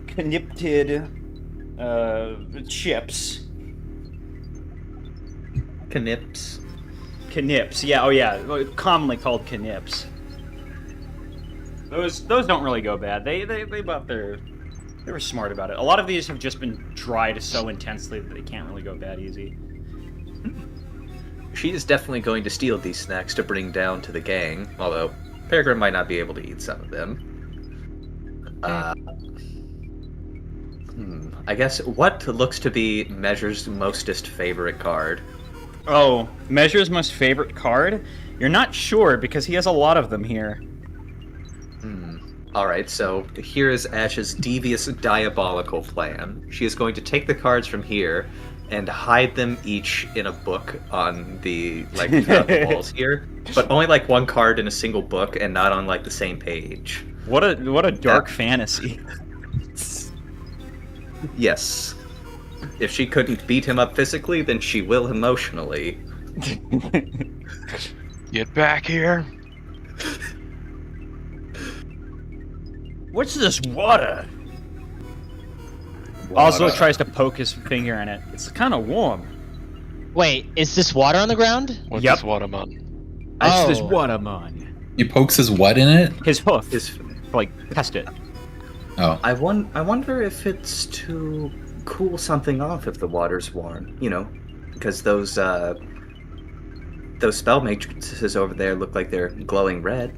connipted chips. Knips, yeah, oh yeah, commonly called knips. Those don't really go bad. They were smart about it. A lot of these have just been dried so intensely that they can't really go bad easy. She is definitely going to steal these snacks to bring down to the gang, although Peregrine might not be able to eat some of them. I guess what looks to be Measure's mostest favorite card? Oh, Measure's most favorite card? You're not sure because he has a lot of them here. Alright, so here is Ash's devious, diabolical plan. She is going to take the cards from here and hide them each in a book on the walls here, but only like one card in a single book and not on like the same page. What a dark fantasy. Yes. If she couldn't beat him up physically, then she will emotionally. Get back here. What's this water? Oslo tries to poke his finger in it. It's kind of warm. Wait, is this water on the ground? What's Yep. this watermon? It's this Oh. waterman. He pokes his what in it? His hoof. His- Like, test it. Oh. I wonder if it's to cool something off if the water's warm, because those spell matrices over there look like they're glowing red.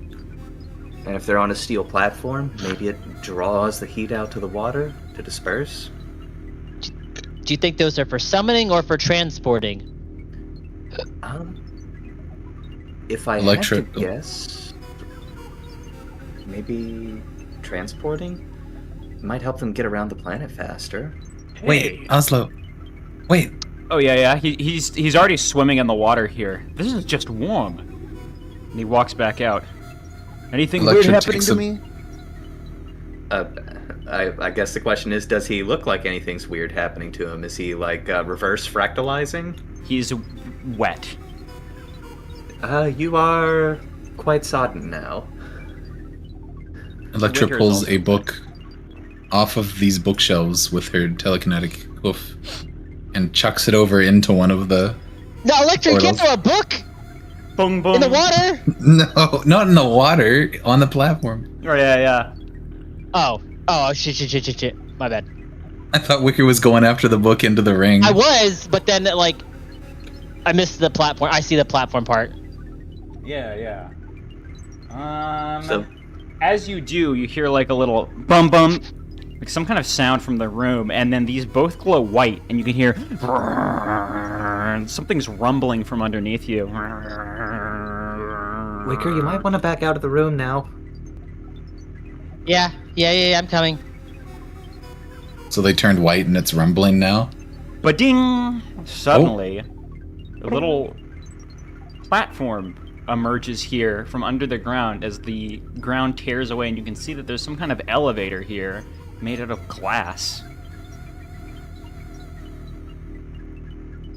And if they're on a steel platform, maybe it draws the heat out to the water to disperse. Do you think those are for summoning or for transporting? If I had Electric- to guess, maybe transporting might help them get around the planet faster. Wait, Oslo. Wait. Oh yeah. He's already swimming in the water here. This is just warm. And he walks back out. Anything Electra weird happening takes to a- me? I guess the question is, does he look like anything's weird happening to him? Is he like reverse fractalizing? He's wet. You are quite sodden now. Electra Winter's pulls also a book off of these bookshelves with her telekinetic hoof and chucks it over into one of the... No, Electra, you can't Portals. throw a book Boom, boom. in the water. No, not in the water, on the platform. Oh yeah. Oh, shit. My bad. I thought Wicker was going after the book into the ring. I was, but then like, I missed the platform. I see the platform part. Yeah. So- As you do, you hear like a little bum bum, like some kind of sound from the room, and then these both glow white, and you can hear something's rumbling from underneath you. Wicker, you might want to back out of the room now. Yeah, I'm coming. So they turned white and it's rumbling now? But ding! Suddenly, a little platform emerges here from under the ground as the ground tears away, and you can see that there's some kind of elevator here made out of glass.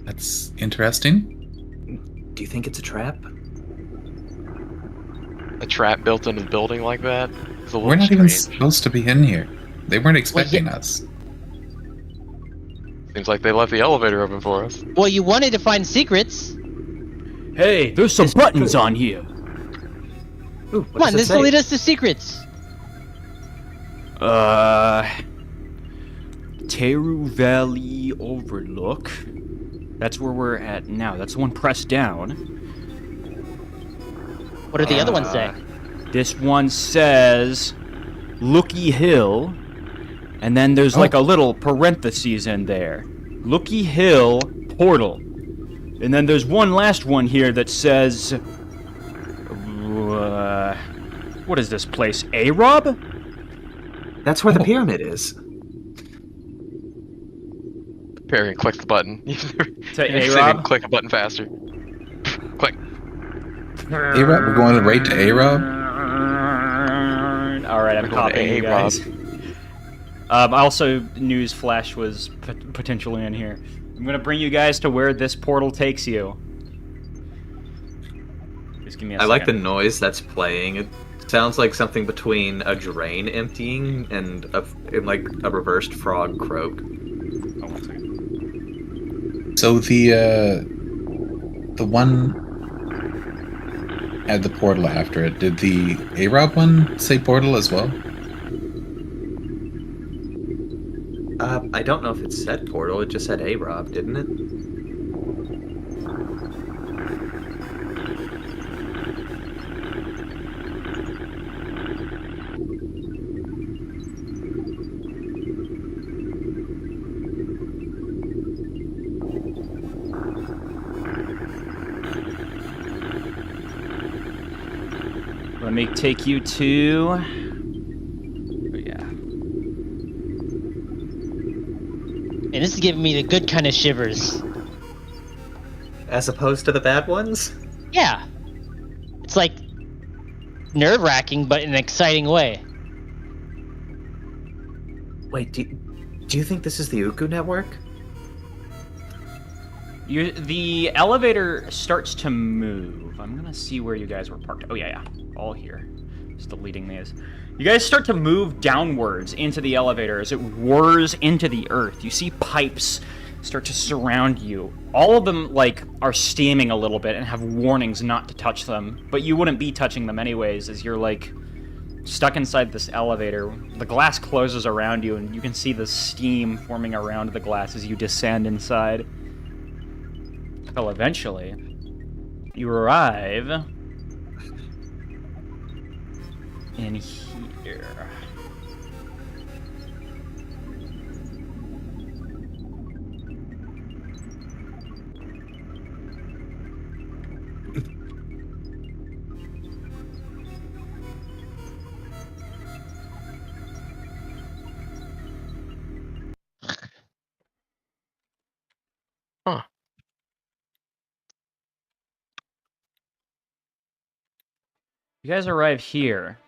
That's interesting. Do you think it's a trap? A trap built into the building like that? It's a little We're not even strange. supposed to be in here. They weren't expecting us. Seems like they left the elevator open for us. Well, you wanted to find secrets. Hey, there's some buttons on here. Ooh, Come on, this will lead us to secrets. Teru Valley Overlook. That's where we're at now. That's the one pressed down. What do the other ones say? This one says Lookie Hill, and then there's like a little parentheses in there. Lookie Hill Portal. And then there's one last one here that says... what is this place? A-Rob? That's where the pyramid is. Perry, click the button. To You A-Rob? click a button faster. Click. A-Rob? We're going right to A-Rob? Alright, I'm We're going to copying you A-Rob. guys. Also, Newsflash was potentially in here. I'm gonna bring you guys to where this portal takes you. Just give me a I second. like the noise that's playing. It sounds like something between a drain emptying and like a reversed frog croak. Oh, 1 second. So the one had the portal after it. Did the A-Rob one say portal as well? I don't know if it said portal. It just said A-Rob, didn't it? Let me take you to... Oh, yeah. And this is giving me the good kind of shivers. As opposed to the bad ones? Yeah. It's like nerve-wracking, but in an exciting way. Wait, do you think this is the Uku network? The elevator starts to move. I'm gonna see where you guys were parked. Oh, yeah. All here. Just deleting these. You guys start to move downwards into the elevator as it whirs into the earth. You see pipes start to surround you. All of them, like, are steaming a little bit and have warnings not to touch them. But you wouldn't be touching them anyways, as you're, like, stuck inside this elevator. The glass closes around you, and you can see the steam forming around the glass as you descend inside. Until eventually, you arrive in here. Huh. You guys arrive here,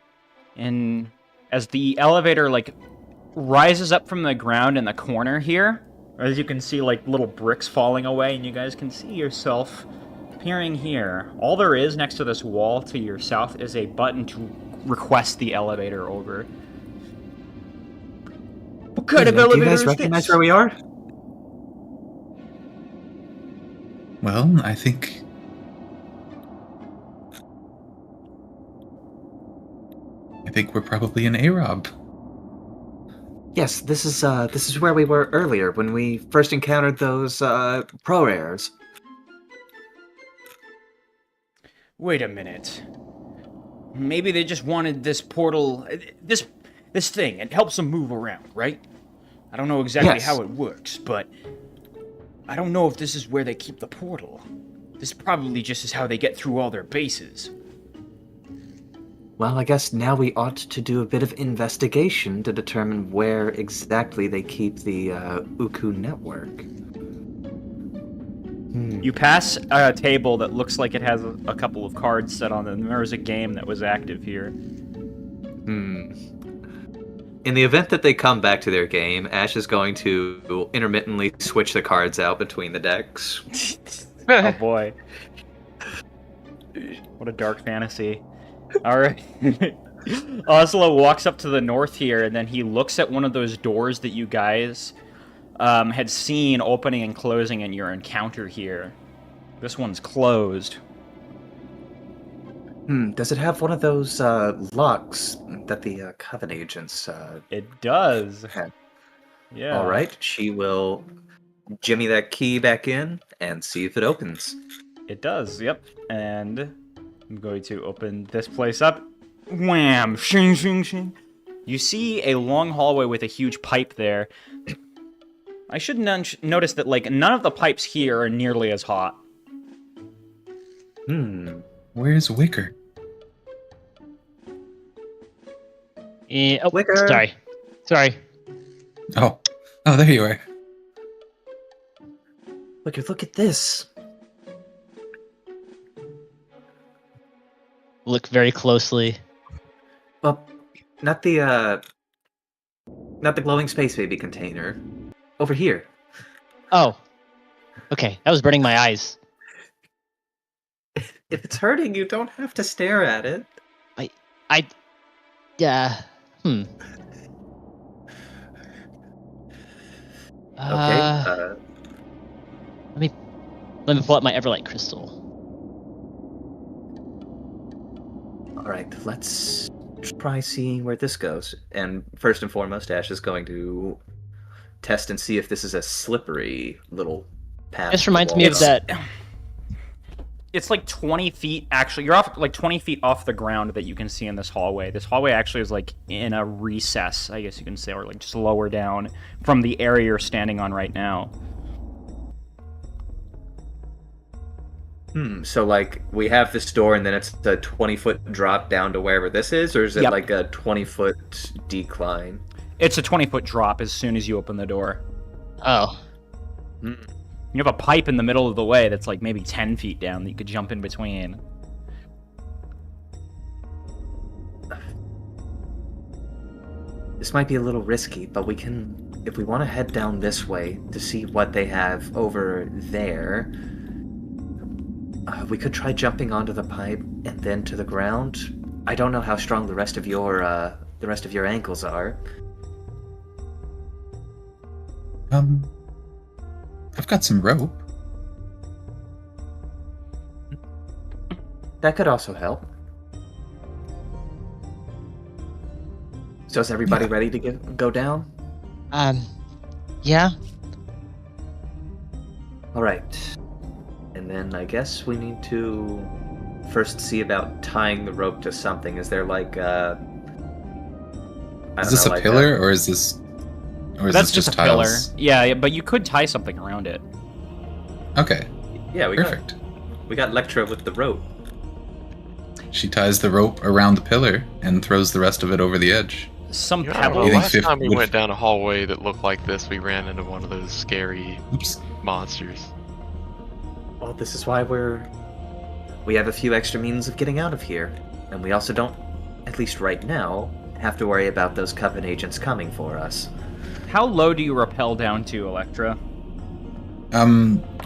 and as the elevator, like, rises up from the ground in the corner here, as you can see, like, little bricks falling away, and you guys can see yourself appearing here. All there is next to this wall to your south is a button to request the elevator over. What kind of Do you elevator guys is recognize this? where we are? Well, I think we're probably in A-Rob. Yes, this is where we were earlier when we first encountered those pro airs. Wait a minute. Maybe they just wanted this portal, this thing. It helps them move around, right? I don't know exactly Yes. how it works, but I don't know if this is where they keep the portal. This probably just is how they get through all their bases. Well, I guess now we ought to do a bit of investigation to determine where exactly they keep the Uku network. You pass a table that looks like it has a couple of cards set on it, and there was a game that was active here. In the event that they come back to their game, Ash is going to intermittently switch the cards out between the decks. Oh boy. What a dark fantasy. Alright. Oslo walks up to the north here, and then he looks at one of those doors that you guys had seen opening and closing in your encounter here. This one's closed. Does it have one of those locks that the Coven agents It does. had? Yeah. All right, she will jimmy that key back in and see if it opens. It does, yep. And I'm going to open this place up. Wham! Shing, shing, shing. You see a long hallway with a huge pipe there. I should notice that, like, none of the pipes here are nearly as hot. Where's Wicker? Oh, Wicker. Sorry. Oh, there you are. Look at this. Look very closely. Well, not the glowing space baby container. Over here. Oh. Okay, that was burning my eyes. If it's hurting, you don't have to stare at it. Yeah. Okay. Let me pull out my Everlight crystal. All right, let's try seeing where this goes. And first and foremost, Ash is going to test and see if this is a slippery little path. This reminds me of that. It's like 20 feet, actually. You're off like 20 feet off the ground that you can see in this hallway. This hallway actually is like in a recess, I guess you can say, or like just lower down from the area you're standing on right now. So like we have this door and then it's a 20-foot drop down to wherever this is, or is it Yep. like a 20-foot decline? It's a 20-foot drop as soon as you open the door. Oh. You have a pipe in the middle of the way that's like maybe 10 feet down that you could jump in between. This might be a little risky, but we can, if we want to head down this way to see what they have over there, we could try jumping onto the pipe and then to the ground. I don't know how strong the rest of your ankles are. I've got some rope. That could also help. So is everybody ready to go down? Yeah. All right. And then I guess we need to first see about tying the rope to something. Is there like Is this a pillar or is this That's this just a tiles? pillar. Yeah, but you could tie something around it. Okay, Yeah, perfect. We got Lectra with the rope. She ties the rope around the pillar and throws the rest of it over the edge. Some You know, I don't know, You pebbles. think last time we would- went down a hallway that looked like this, we ran into one of those scary Oops. monsters. Well, this is why we have a few extra means of getting out of here. And we also don't, at least right now, have to worry about those Coven agents coming for us. How low do you rappel down to, Electra?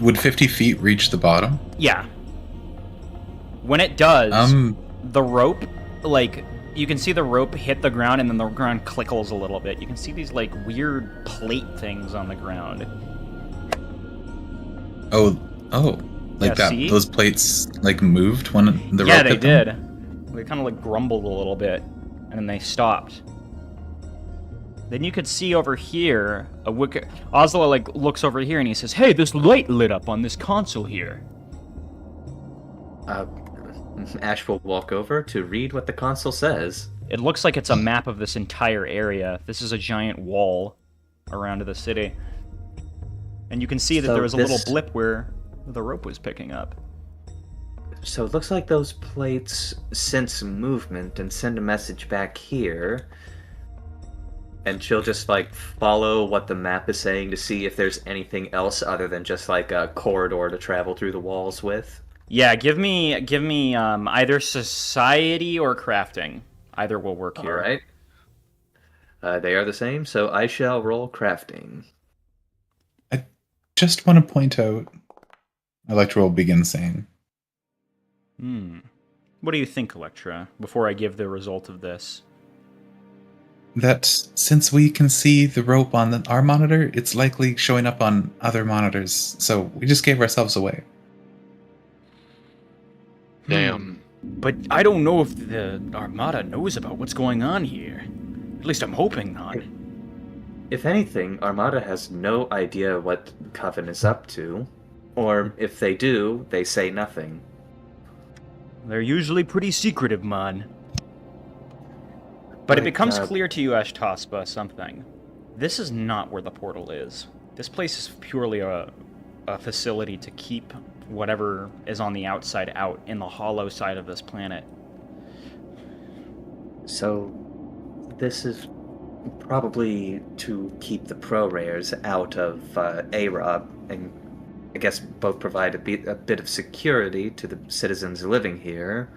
Would 50 feet reach the bottom? Yeah. When it does, Um, the rope, like, you can see the rope hit the ground and then the ground clickles a little bit. You can see these, like, weird plate things on the ground. oh, like Yeah, that. see? Those plates like moved when the Yeah, rope they hit them? did. They kind of, like, grumbled a little bit, and then they stopped. Then you could see over here, a wicker... Oslo, like, looks over here and he says, "Hey, this light lit up on this console here." Ash will walk over to read what the console says. It looks like it's a map of this entire area. This is a giant wall around the city. And you can see that So there was a little this- blip where the rope was picking up. So it looks like those plates sense movement and send a message back here. And she'll just, like, follow what the map is saying to see if there's anything else other than just, like, a corridor to travel through the walls with. Yeah, give me either society or crafting. Either will work here. Alright. They are the same, so I shall roll crafting. Just want to point out, Electra will begin saying, What do you think, Electra, before I give the result of this? that since we can see the rope on our monitor, it's likely showing up on other monitors, so we just gave ourselves away. Damn. But I don't know if the Armada knows about what's going on here. At least I'm hoping not. If anything, Armada has no idea what Coven is up to, or if they do, they say nothing. They're usually pretty secretive, man. But it becomes clear to you, Ashtaspa, something. This is not where the portal is. This place is purely a facility to keep whatever is on the outside out in the hollow side of this planet. So, this is probably to keep the pro-rares out of A-Rob, and I guess both provide a bit of security to the citizens living here,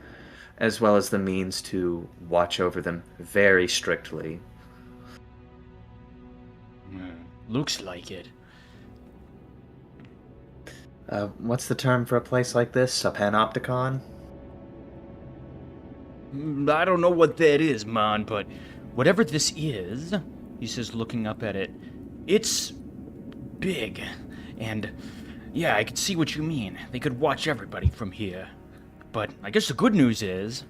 as well as the means to watch over them very strictly. Looks like it. What's the term for a place like this? A panopticon? I don't know what that is, man, but whatever this is, he says, looking up at it, it's big. And yeah, I could see what you mean. They could watch everybody from here. But I guess the good news is,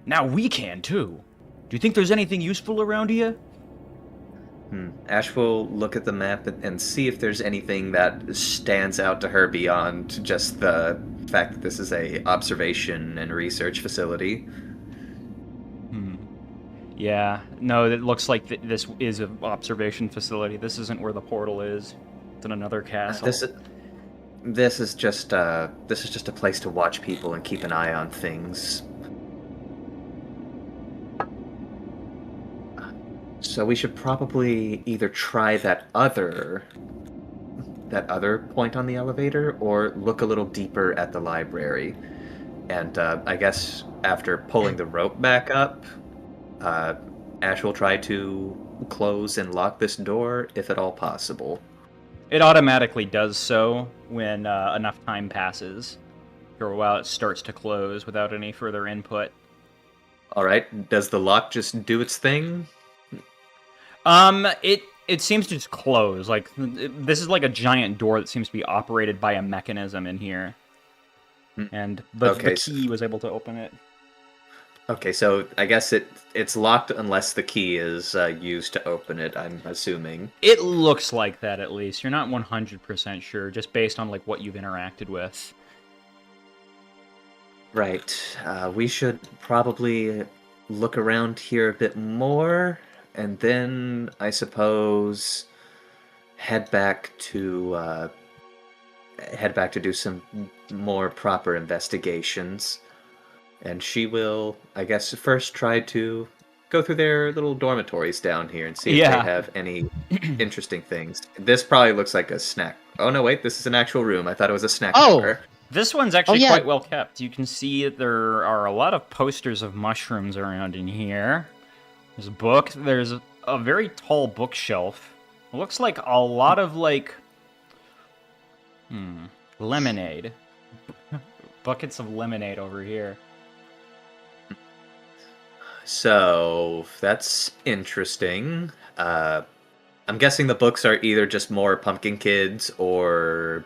now we can too. Do you think there's anything useful around here? Ash will look at the map and see if there's anything that stands out to her beyond just the fact that this is a observation and research facility. Yeah, no, it looks like this is an observation facility. This isn't where the portal is. It's in another castle. This is just a place to watch people and keep an eye on things. So we should probably either try that other point on the elevator, or look a little deeper at the library. And I guess after pulling the rope back up, Ash will try to close and lock this door if at all possible. It automatically does so when enough time passes. After a while, it starts to close without any further input. All right. Does the lock just do its thing? It seems to just close. Like, this is like a giant door that seems to be operated by a mechanism in here. And the key was able to open it. Okay, so I guess it's locked unless the key is used to open it, I'm assuming. It looks like that, at least. You're not 100% sure, just based on like what you've interacted with. Right. We should probably look around here a bit more, and then I suppose head back to do some more proper investigations. And she will, I guess, first try to go through their little dormitories down here and see if they have any interesting things. This probably looks like a snack. Oh, no, wait, this is an actual room. I thought it was a snack bar. This one's actually quite well kept. You can see there are a lot of posters of mushrooms around in here. There's a book. There's a very tall bookshelf. It looks like a lot of, like, lemonade. Buckets of lemonade over here. So, that's interesting. I'm guessing the books are either just more Pumpkin Kids or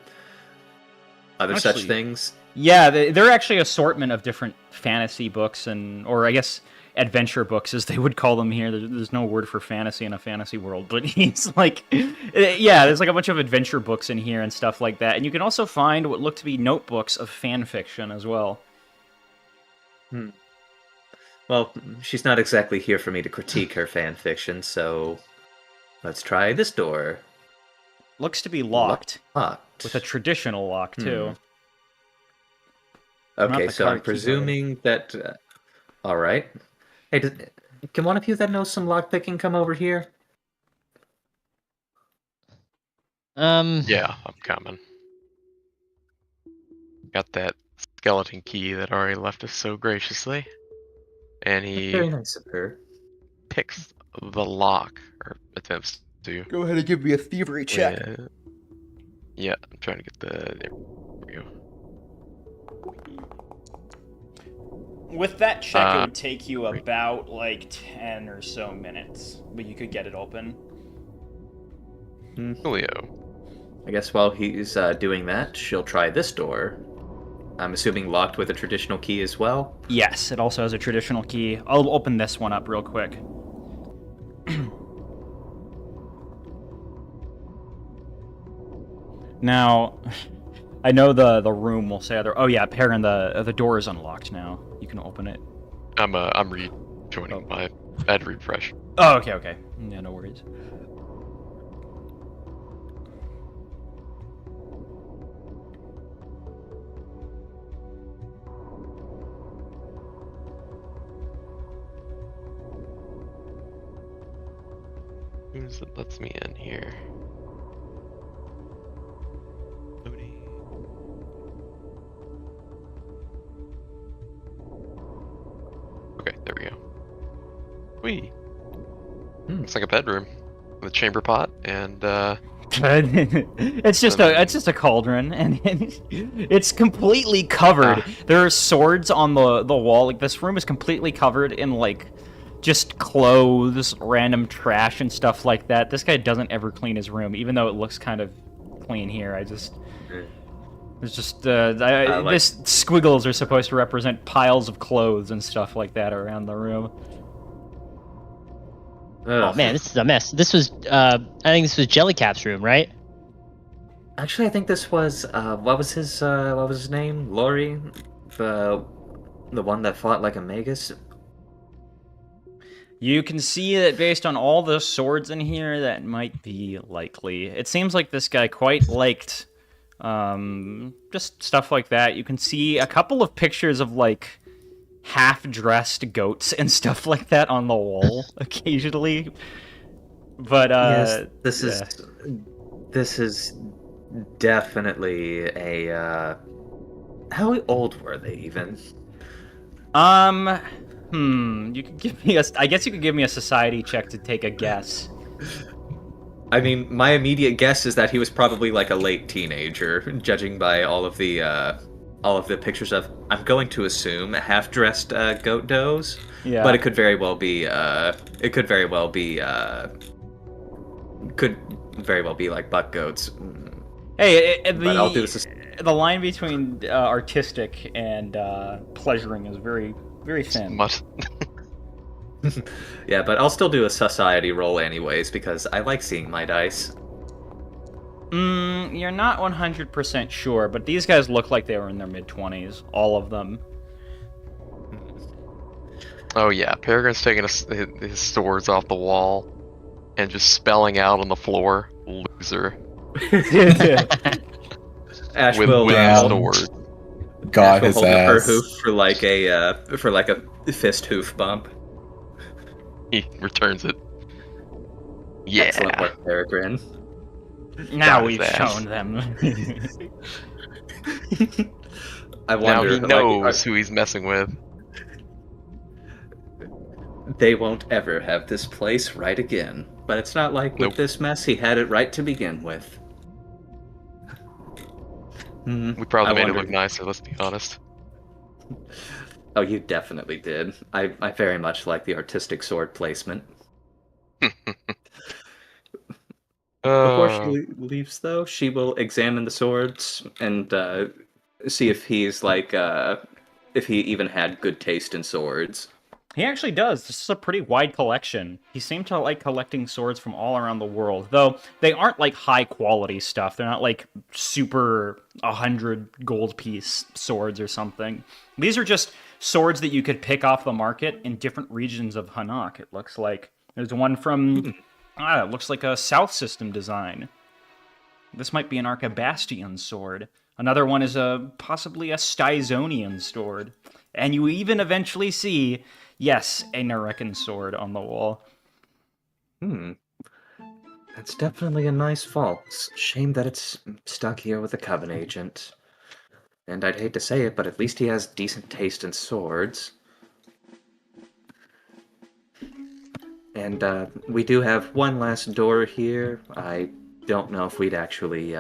other such things. Yeah, they're actually assortment of different fantasy books, or I guess adventure books, as they would call them here. There's no word for fantasy in a fantasy world, but he's like, yeah, there's like a bunch of adventure books in here and stuff like that. And you can also find what look to be notebooks of fan fiction as well. Well, she's not exactly here for me to critique her fan fiction, so let's try this door. Looks to be locked. Locked. With a traditional lock, too. Okay, so I'm presuming that... all right. Hey, can one of you that knows some lockpicking come over here? Yeah, I'm coming. Got that skeleton key that Ari left us so graciously. And he Very nice of her. picks the lock, or attempts to. Go ahead and give me a thievery check. Yeah, I'm trying to get the... There we go. With that check, it would take you about, like, 10 or so minutes, but you could get it open. Julio. I guess while he's doing that, she'll try this door. I'm assuming locked with a traditional key as well? Yes, it also has a traditional key. I'll open this one up real quick. Now, I know the room will say other. Oh yeah, Perrin, the door is unlocked now. You can open it. I'm rejoining my. I had to refresh. Oh, okay. Yeah, no worries. Who's it lets me in here? Nobody. Okay, there we go. Whee! Looks like a bedroom with a chamber pot and it's just a cauldron, and it's completely covered. There are swords on the wall. Like, this room is completely covered in like just clothes, random trash, and stuff like that. This guy doesn't ever clean his room, even though it looks kind of clean here. It's just this squiggles are supposed to represent piles of clothes and stuff like that around the room. Oh man, this is a mess. This was, I think this was Jellycap's room, right? Actually, I think this was what was his name? Lori, the one that fought like a magus. You can see that based on all the swords in here, that might be likely. It seems like this guy quite liked just stuff like that. You can see a couple of pictures of like half-dressed goats and stuff like that on the wall occasionally. But yes, this is definitely a how old were they even? You could give me I guess you could give me a society check to take a guess. I mean, my immediate guess is that he was probably like a late teenager, judging by all of the pictures of, I'm going to assume, half-dressed goat does. Yeah. But it could very well be like buck goats. Hey, But I'll do this. the line between artistic and pleasuring is very, very thin. Yeah, but I'll still do a society roll anyways, because I like seeing my dice. You're not 100% sure, but these guys look like they were in their mid-20s, all of them. Oh yeah, Peregrine's taking his swords off the wall and just spelling out on the floor, "Loser." Ash with will sword. Got Ash will his hold up her ass. hoof for like a fist hoof bump. He returns it. Yeah. Excellent work, Peregrine. Now Got we've his ass. shown them. I Now wonder. he knows who he's messing with. They won't ever have this place right again. But it's not like with Nope. this mess, he had it right to begin with. We probably I made it wonder- look nicer, let's be honest. Oh, you definitely did. I very much like the artistic sword placement. Before she leaves, though, she will examine the swords and see if he's like, if he even had good taste in swords. He actually does. This is a pretty wide collection. He seemed to like collecting swords from all around the world, though they aren't like high quality stuff. They're not like super 100 gold piece swords or something. These are just swords that you could pick off the market in different regions of Hanaq. It looks like there's one from it looks like a South System design. This might be an Arcabastian sword. Another one is possibly a Stizonian sword. And you even eventually see, yes, a Narekan sword on the wall. That's definitely a nice vault. Shame that it's stuck here with a Coven agent. And I'd hate to say it, but at least he has decent taste in swords. And we do have one last door here. I don't know if we'd actually...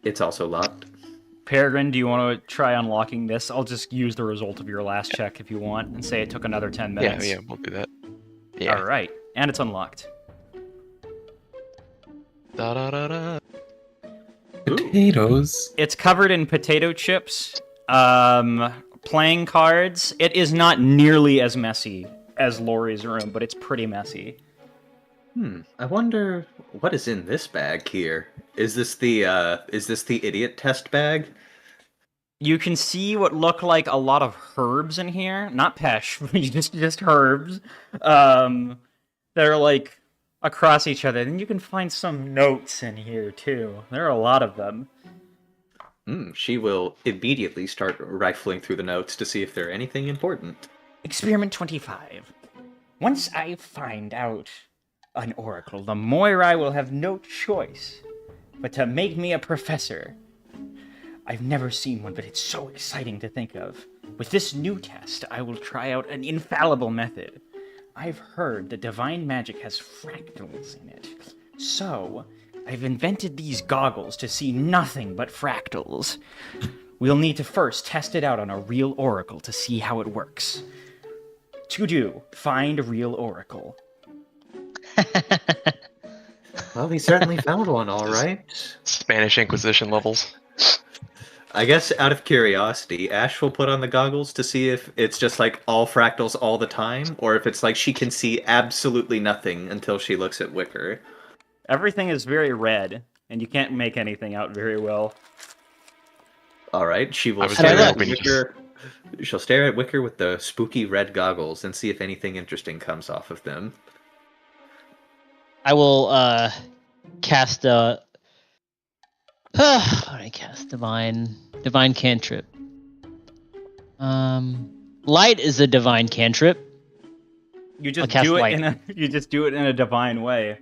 It's also locked. Peregrine, do you want to try unlocking this? I'll just use the result of your last check if you want, and say it took another 10 minutes. Yeah, we'll do that. Yeah. Alright, and it's unlocked. Da da da da. Potatoes. It's covered in potato chips, playing cards. It is not nearly as messy as Lori's room, but it's pretty messy. I wonder what is in this bag here. Is this the idiot test bag? You can see what look like a lot of herbs in here. Not pesh, just herbs. That are like across each other. Then you can find some notes in here too. There are a lot of them. She will immediately start rifling through the notes to see if they're anything important. Experiment 25. Once I find out an oracle, the Moirai will have no choice but to make me a professor. I've never seen one, but it's so exciting to think of. With this new test, I will try out an infallible method. I've heard that divine magic has fractals in it. So, I've invented these goggles to see nothing but fractals. We'll need to first test it out on a real oracle to see how it works. To do, find a real oracle. Well, he certainly found one, all right. Spanish Inquisition levels. I guess out of curiosity, Ash will put on the goggles to see if it's just like all fractals all the time, or if it's like she can see absolutely nothing until she looks at Wicker. Everything is very red, and you can't make anything out very well. All right, she will I was stare really at hoping you Wicker. She'll stare at Wicker with the spooky red goggles and see if anything interesting comes off of them. I will cast a. I cast divine cantrip. Light is a divine cantrip. You I'll just cast do it light. you just do it in a divine way.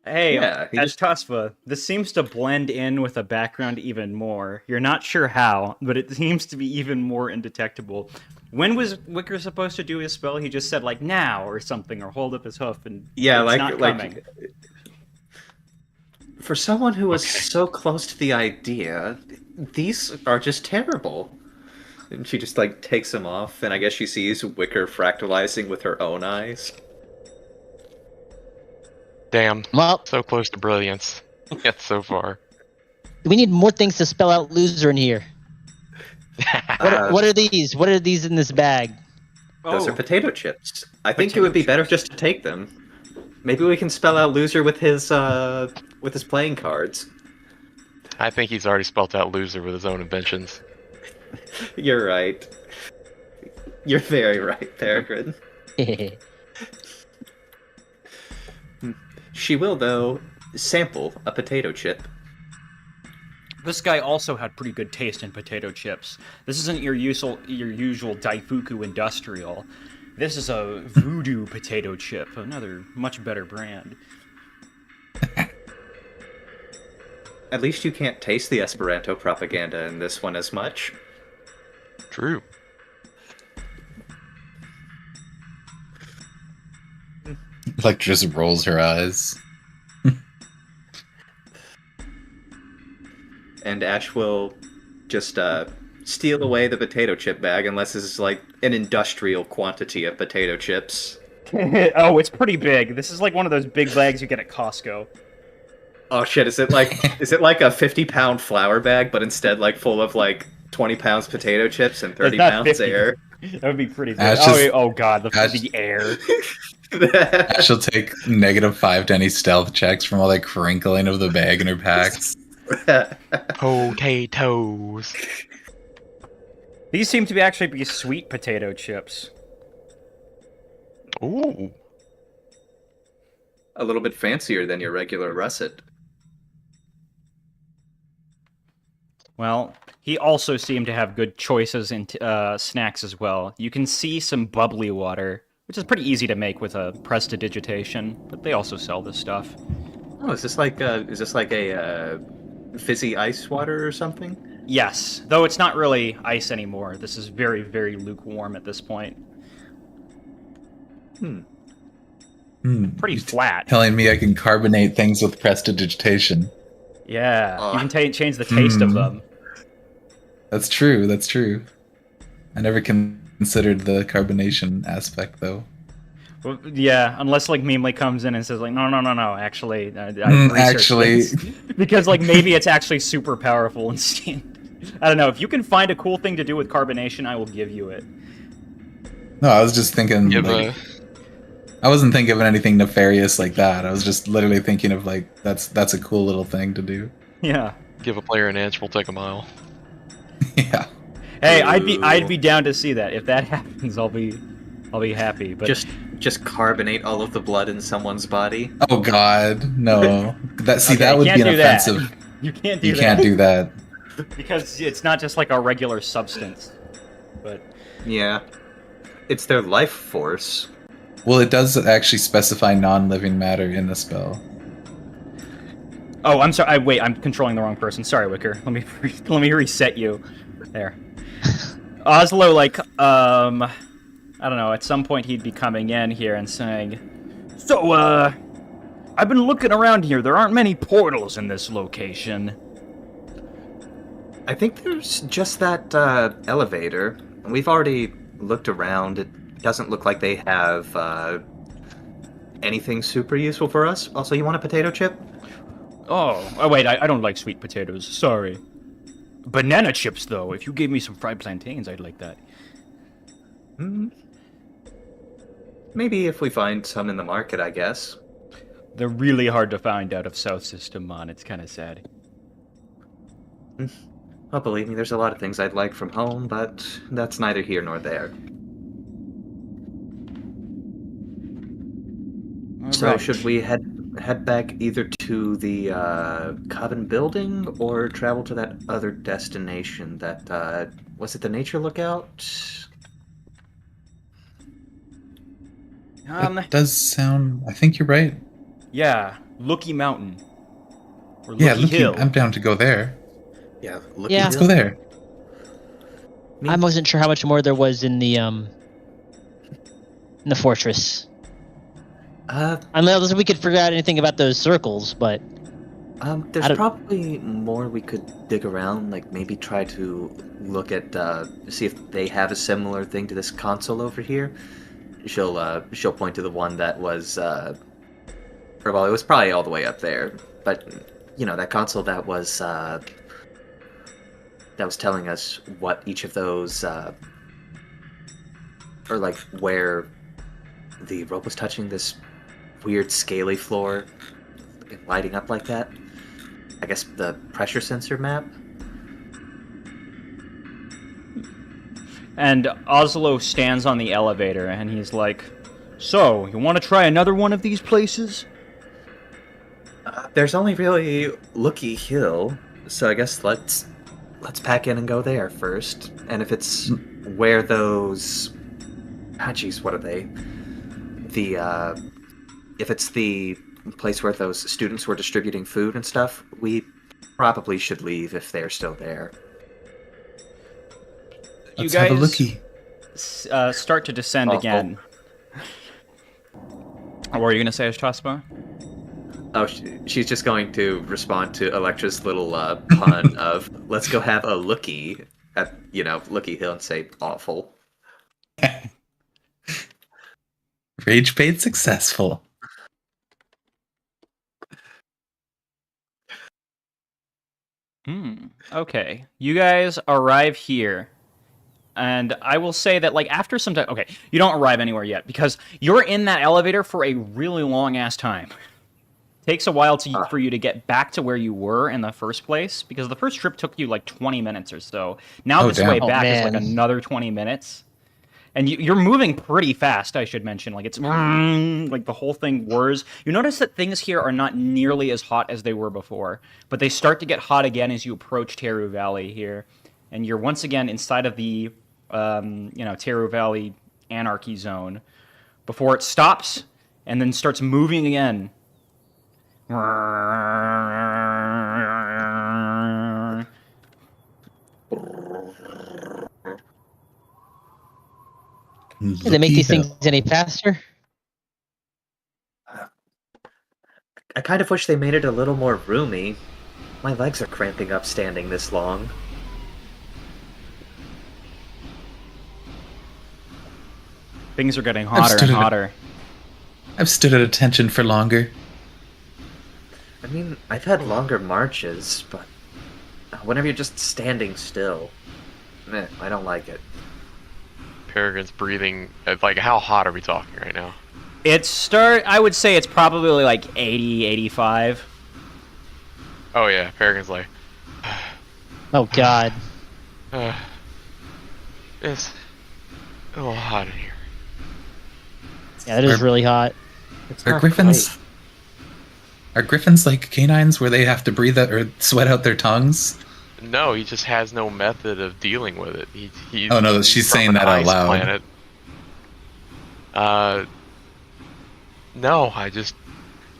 Hey, Yeah, he just- Ashtasva, this seems to blend in with the background even more. You're not sure how, but it seems to be even more indetectable. When was Wicker supposed to do his spell? He just said like now or something, or hold up his hoof, and Yeah, it's like not like coming. for someone who was so close to the idea, these are just terrible. And she just like takes them off, and I guess she sees Wicker fractalizing with her own eyes. Damn. Well, So close to brilliance. Yet so far. we need more things to spell out loser in here. What are these? What are these in this bag? Those are Oh, potato chips. I think it Potato would be better chips. just to take them. Maybe we can spell out loser with his playing cards. I think he's already spelt out loser with his own inventions. You're right. You're very right, Peregrine. She will, though, sample a potato chip. this guy also had pretty good taste in potato chips. This isn't your usual Daifuku Industrial. This is a Voodoo potato chip, another much better brand. At least you can't taste the Esperanto propaganda in this one as much. True. Like just rolls her eyes. And Ash will just steal away the potato chip bag unless this is like an industrial quantity of potato chips. Oh, it's pretty big. This is like one of those big bags you get at Costco. Oh shit, is it like a 50-pound flour bag, but instead like full of like 20 pounds potato chips and 30 not pounds 50. air? That would be pretty big. Ash Oh, just- oh god, Ash- the air. She'll take -5 to any stealth checks from all that crinkling of the bag in her packs. Potatoes. These seem to be actually be sweet potato chips. Ooh. A little bit fancier than your regular russet. Well, he also seemed to have good choices in snacks as well. You can see some bubbly water, which is pretty easy to make with a prestidigitation, but they also sell this stuff. Oh, is this like a fizzy ice water or something? Yes, though it's not really ice anymore. This is very, very lukewarm at this point. Pretty flat. Telling me I can carbonate things with prestidigitation. Yeah, you can change the taste of them. That's true. That's true. I never considered the carbonation aspect, though. Well, yeah, unless like Memely comes in and says like, no, actually, I researched Actually, this." Because like maybe it's actually super powerful and steamed. I don't know. If you can find a cool thing to do with carbonation, I will give you it. no, I was just thinking. Give Like, I wasn't thinking of anything nefarious like that. I was just literally thinking of like that's a cool little thing to do. Yeah. Give a player an inch, we'll take a mile. Yeah. Hey, I'd be down to see that. If that happens, I'll be happy. But Just carbonate all of the blood in someone's body. Oh God, no. That Okay, that would can't be an do that. offensive. You can't do You that. can't do that. Because it's not just like a regular substance. But Yeah. It's their life force. Well, it does actually specify non-living matter in the spell. oh, I'm sorry. Wait, I'm controlling the wrong person. Sorry, Wicker. Let me reset you. There. Oslo, like, I don't know. At some point, he'd be coming in here and saying, "So, I've been looking around here. There aren't many portals in this location." I think there's just that elevator. We've already looked around. It doesn't look like they have anything super useful for us. Also, you want a potato chip? Oh wait, I don't like sweet potatoes. Sorry. Banana chips, though. If you gave me some fried plantains, I'd like that. Maybe if we find some in the market, I guess. They're really hard to find out of South System, man. It's kind of sad. Oh, believe me, there's a lot of things I'd like from home, but that's neither here nor there. So Alright. should we head back either to the Coven building or travel to that other destination that was it the Nature Lookout? That does sound. I think you're right. Yeah, Lookie Mountain. Or Yeah, Lookie Hill. I'm down to go there. Yeah, Yeah. Let's go there. I wasn't sure how much more there was in the fortress. Unless we could figure out anything about those circles, but I There's don't- probably more we could dig around, like maybe try to look at see if they have a similar thing to this console over here. She'll point to the one that was or well, it was probably all the way up there, but you know, that console that was telling us what each of those or like where the rope was touching this weird scaly floor lighting up like that. I guess the pressure sensor map. And Oslo stands on the elevator and he's like, "So, you want to try another one of these places?" There's only really Lookie Hill, so I guess let's pack in and go there first. And if it's where those, jeez, what are they? If it's the place where those students were distributing food and stuff, we probably should leave if they're still there. Let's you guys have a lookie. Start to descend Oh, again. What were you going to say, Ashtaspa? Oh, she's just going to respond to Electra's little pun of "Let's go have a lookie" at Lookie Hill and say "awful." Rage bait successful. Okay. You guys arrive here. And I will say that, like, after some time... Okay, you don't arrive anywhere yet, because you're in that elevator for a really long-ass time. Takes a while for you to get back to where you were in the first place, because the first trip took you, like, 20 minutes or so. Now Oh, this damn. way Oh, back is, like, man. another 20 minutes. And you're moving pretty fast, I should mention. Like, it's... like, the whole thing whirs. You notice that things here are not nearly as hot as they were before, but they start to get hot again as you approach Teru Valley here. And you're once again inside of the... Teru Valley Anarchy Zone before it stops and then starts moving again. Did they make Lookie these Hill. things any faster? I kind of wish they made it a little more roomy. My legs are cramping up standing this long. Things are getting hotter stood and it- hotter. I've stood at attention for longer. I mean, I've had longer marches, but whenever you're just standing still, I don't like it. Peregrine's breathing. Like, how hot are we talking right now? I would say it's probably like 80, 85. Oh yeah, Peregrine's like, Oh God. it's a little hot in here. Yeah, that is really hot. It's Are not griffins? quite- Are griffins like canines where they have to breathe out or sweat out their tongues? No, he just has no method of dealing with it. He's Oh, no, she's from saying an that out ice loud. Planet. No,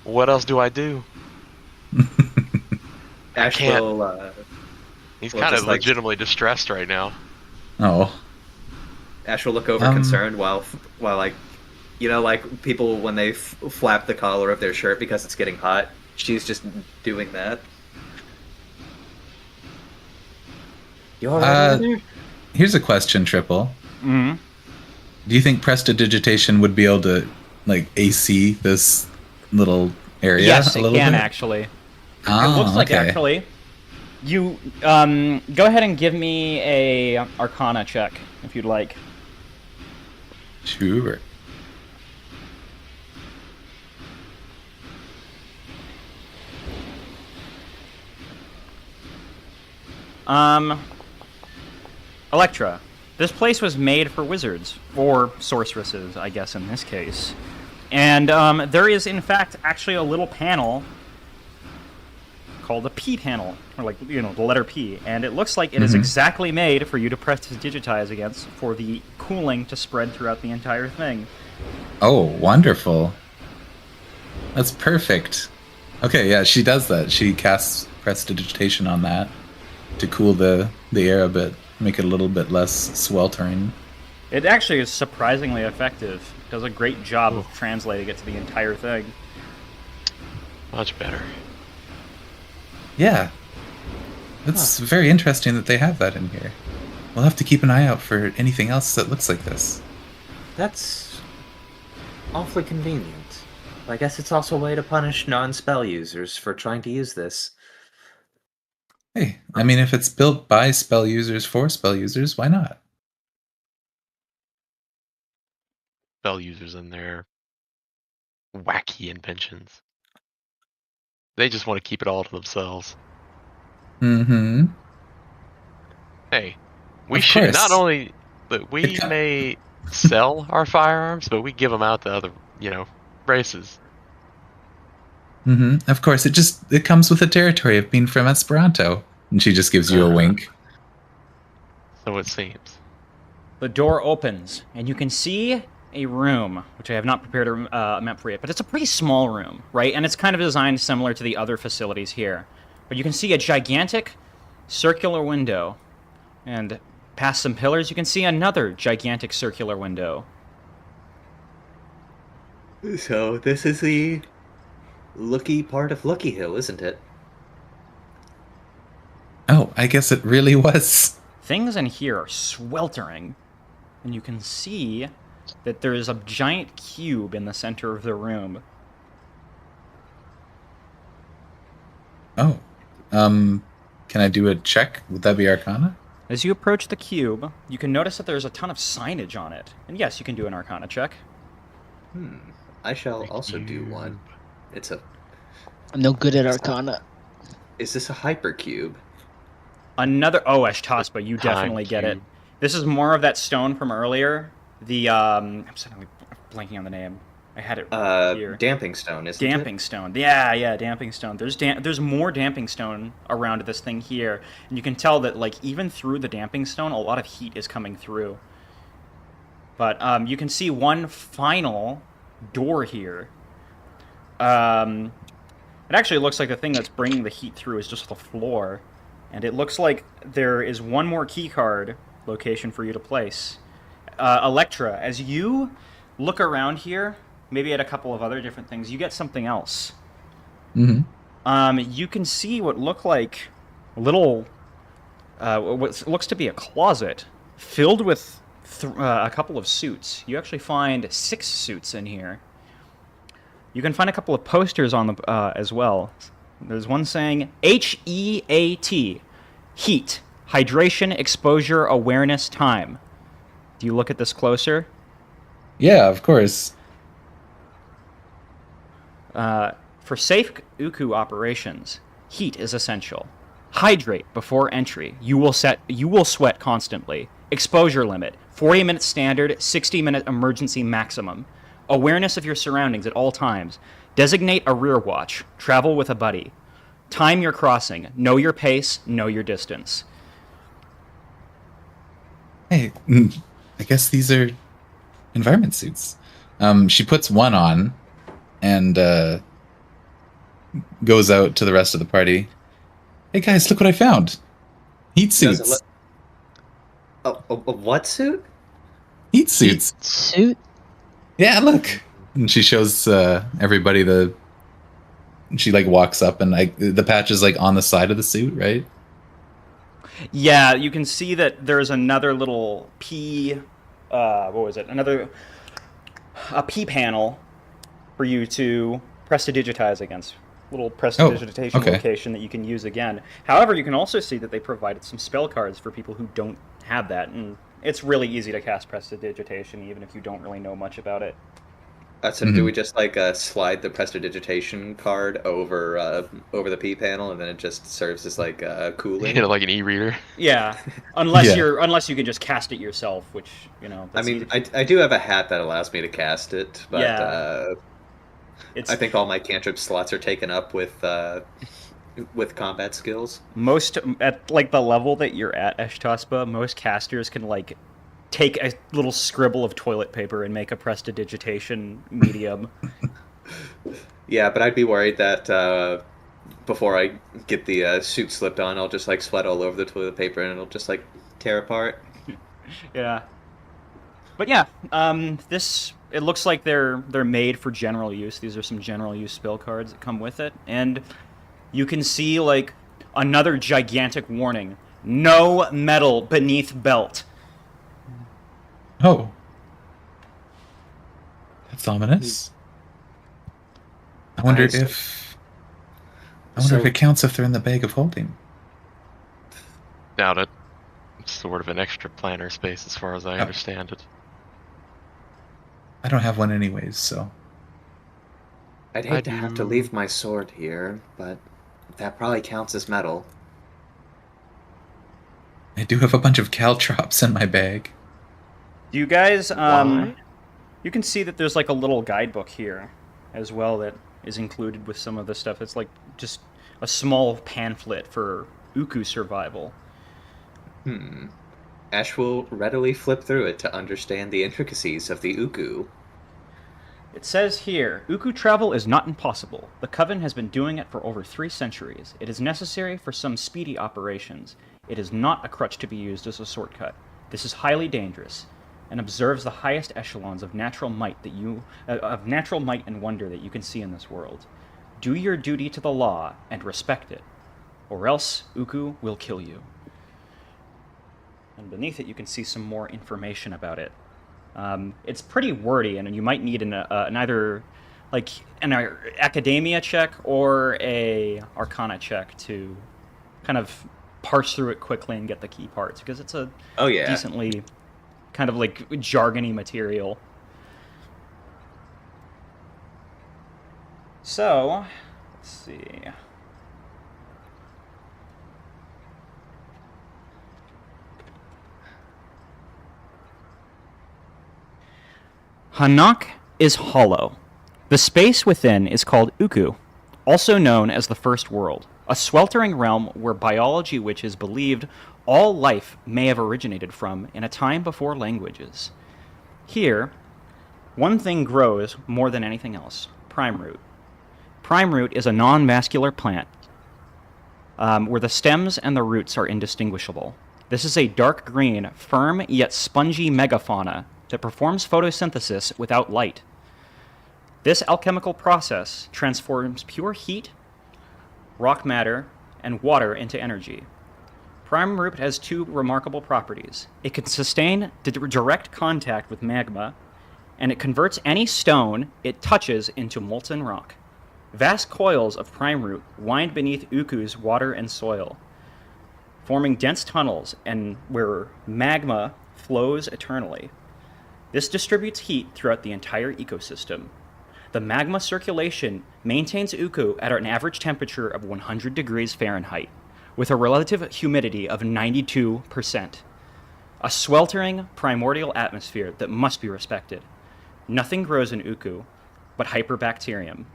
what else do I do? Ash can't. will, He's Well, kind of just like- legitimately distressed right now. Oh. Ash will look over concerned while like, you know, like people when they flap the collar of their shirt because it's getting hot. She's just doing that. You alright over there? Here's a question, Triple. Hmm. Do you think prestidigitation would be able to, like, AC this little area Yes, a it little can bit? actually. Oh, It looks like okay. actually. You go ahead and give me a Arcana check if you'd like. Sure. Electra, this place was made for wizards, or sorceresses, I guess in this case. And there is, in fact, actually a little panel called a P panel, or like, you know, the letter P. And it looks like it is exactly made for you to press to digitize against for the cooling to spread throughout the entire thing. Oh, wonderful. That's perfect. Okay, yeah, she does that. She casts prestidigitation on that to cool the air a bit, make it a little bit less sweltering. It actually is surprisingly effective. It does a great job of translating it to the entire thing. Much better. Yeah. It's very interesting that they have that in here. We'll have to keep an eye out for anything else that looks like this. That's awfully convenient. I guess it's also a way to punish non-spell users for trying to use this. Hey, I mean, if it's built by spell users for spell users, why not? Spell users and their wacky inventions. They just want to keep it all to themselves. Mm-hmm. Hey, we Of should course. not only that we It co- may sell our firearms, but we give them out to other, races. Mm-hmm. Of course, it comes with the territory of being from Esperanto. And she just gives you a wink. So it seems. The door opens, and you can see a room, which I have not prepared a map for yet, but it's a pretty small room, right? And it's kind of designed similar to the other facilities here. But you can see a gigantic circular window, and past some pillars, you can see another gigantic circular window. So this is the Lookie part of Lookie Hill, isn't it? Oh, I guess it really was. Things in here are sweltering, and you can see that there is a giant cube in the center of the room. Oh. Can I do a check? Would that be Arcana? As you approach the cube, you can notice that there's a ton of signage on it. And yes, you can do an Arcana check. I shall also do one. I'm no good at Arcana. Is this a hypercube? Another Ashtaspa, you definitely get it. cube. This is more of that stone from earlier. The I'm suddenly blanking on the name. I had it here. Damping stone, isn't Damping stone. Yeah, damping stone. There's more damping stone around this thing here, and you can tell that like even through the damping stone, a lot of heat is coming through. But you can see one final door here. It actually looks like the thing that's bringing the heat through is just the floor, and it looks like there is one more keycard location for you to place. Electra, as you look around here, maybe at a couple of other different things, you get something else. Mm-hmm. You can see what look like a little, what looks to be a closet filled with a couple of suits. You actually find 6 suits in here. You can find a couple of posters on the as well. There's one saying HEAT, heat, hydration, exposure, awareness, time. Do you look at this closer? Yeah, of course. For safe Uku operations, heat is essential. Hydrate before entry. You will sweat constantly. Exposure limit: 40-minute standard, 60-minute emergency maximum. Awareness of your surroundings at all times. Designate a rear watch. Travel with a buddy. Time your crossing. Know your pace. Know your distance. Hey, I guess these are environment suits. She puts one on and goes out to the rest of the party. Hey guys, look what I found. Heat suits. A what suit? Heat suits. Suit? Yeah, look. And she shows everybody the. She like walks up and the patch is like on the side of the suit, right? Yeah, you can see that there's another little P. What was it? A P panel for you to prestidigitize against. Little prestidigitation location that you can use again. However, you can also see that they provided some spell cards for people who don't have that, and it's really easy to cast prestidigitation even if you don't really know much about it. So do we just like slide the prestidigitation card over the P panel, and then it just serves as like cooling? You know, like an e-reader. Yeah, unless you can just cast it yourself, which I mean, I do have a hat that allows me to cast it, but I think all my cantrip slots are taken up with combat skills. Most at like the level that you're at, Eshtaspa, most casters can like take a little scribble of toilet paper and make a prestidigitation medium. Yeah, but I'd be worried that before I get the suit slipped on, I'll just like sweat all over the toilet paper and it'll just like tear apart. Yeah. But yeah, it looks like they're made for general use. These are some general use spell cards that come with it, and you can see like another gigantic warning: no metal beneath belt. Oh, that's ominous. I wonder if it counts if they're in the bag of holding. Doubt it. It's sort of an extra planner space as far as I understand it. I don't have one anyways, so. I'd hate to have to leave my sword here, but that probably counts as metal. I do have a bunch of caltrops in my bag. Do you guys, you can see that there's like a little guidebook here as well that is included with some of the stuff. It's like just a small pamphlet for Uku survival. Ash will readily flip through it to understand the intricacies of the Uku. It says here, Uku travel is not impossible. The Coven has been doing it for over 3 centuries. It is necessary for some speedy operations. It is not a crutch to be used as a shortcut. This is highly dangerous, and observes the highest echelons of natural might and wonder that you can see in this world. Do your duty to the law and respect it, or else Uku will kill you. And beneath it, you can see some more information about it. It's pretty wordy, and you might need either an academia check or a arcana check to kind of parse through it quickly and get the key parts, because it's a decently kind of like jargony material. So, let's see. Hanaq is hollow. The space within is called Uku, also known as the First World, a sweltering realm where biology which is believed all life may have originated from in a time before languages. Here, one thing grows more than anything else: prime root. Prime root is a non-vascular plant where the stems and the roots are indistinguishable. This is a dark green, firm yet spongy megafauna that performs photosynthesis without light. This alchemical process transforms pure heat, rock matter, and water into energy. Prime root has 2 remarkable properties. It can sustain direct contact with magma, and it converts any stone it touches into molten rock. Vast coils of prime root wind beneath Uku's water and soil, forming dense tunnels and where magma flows eternally. This distributes heat throughout the entire ecosystem. The magma circulation maintains Uku at an average temperature of 100 degrees Fahrenheit, with a relative humidity of 92%. A sweltering, primordial atmosphere that must be respected. Nothing grows in Uku but hyperbacterium.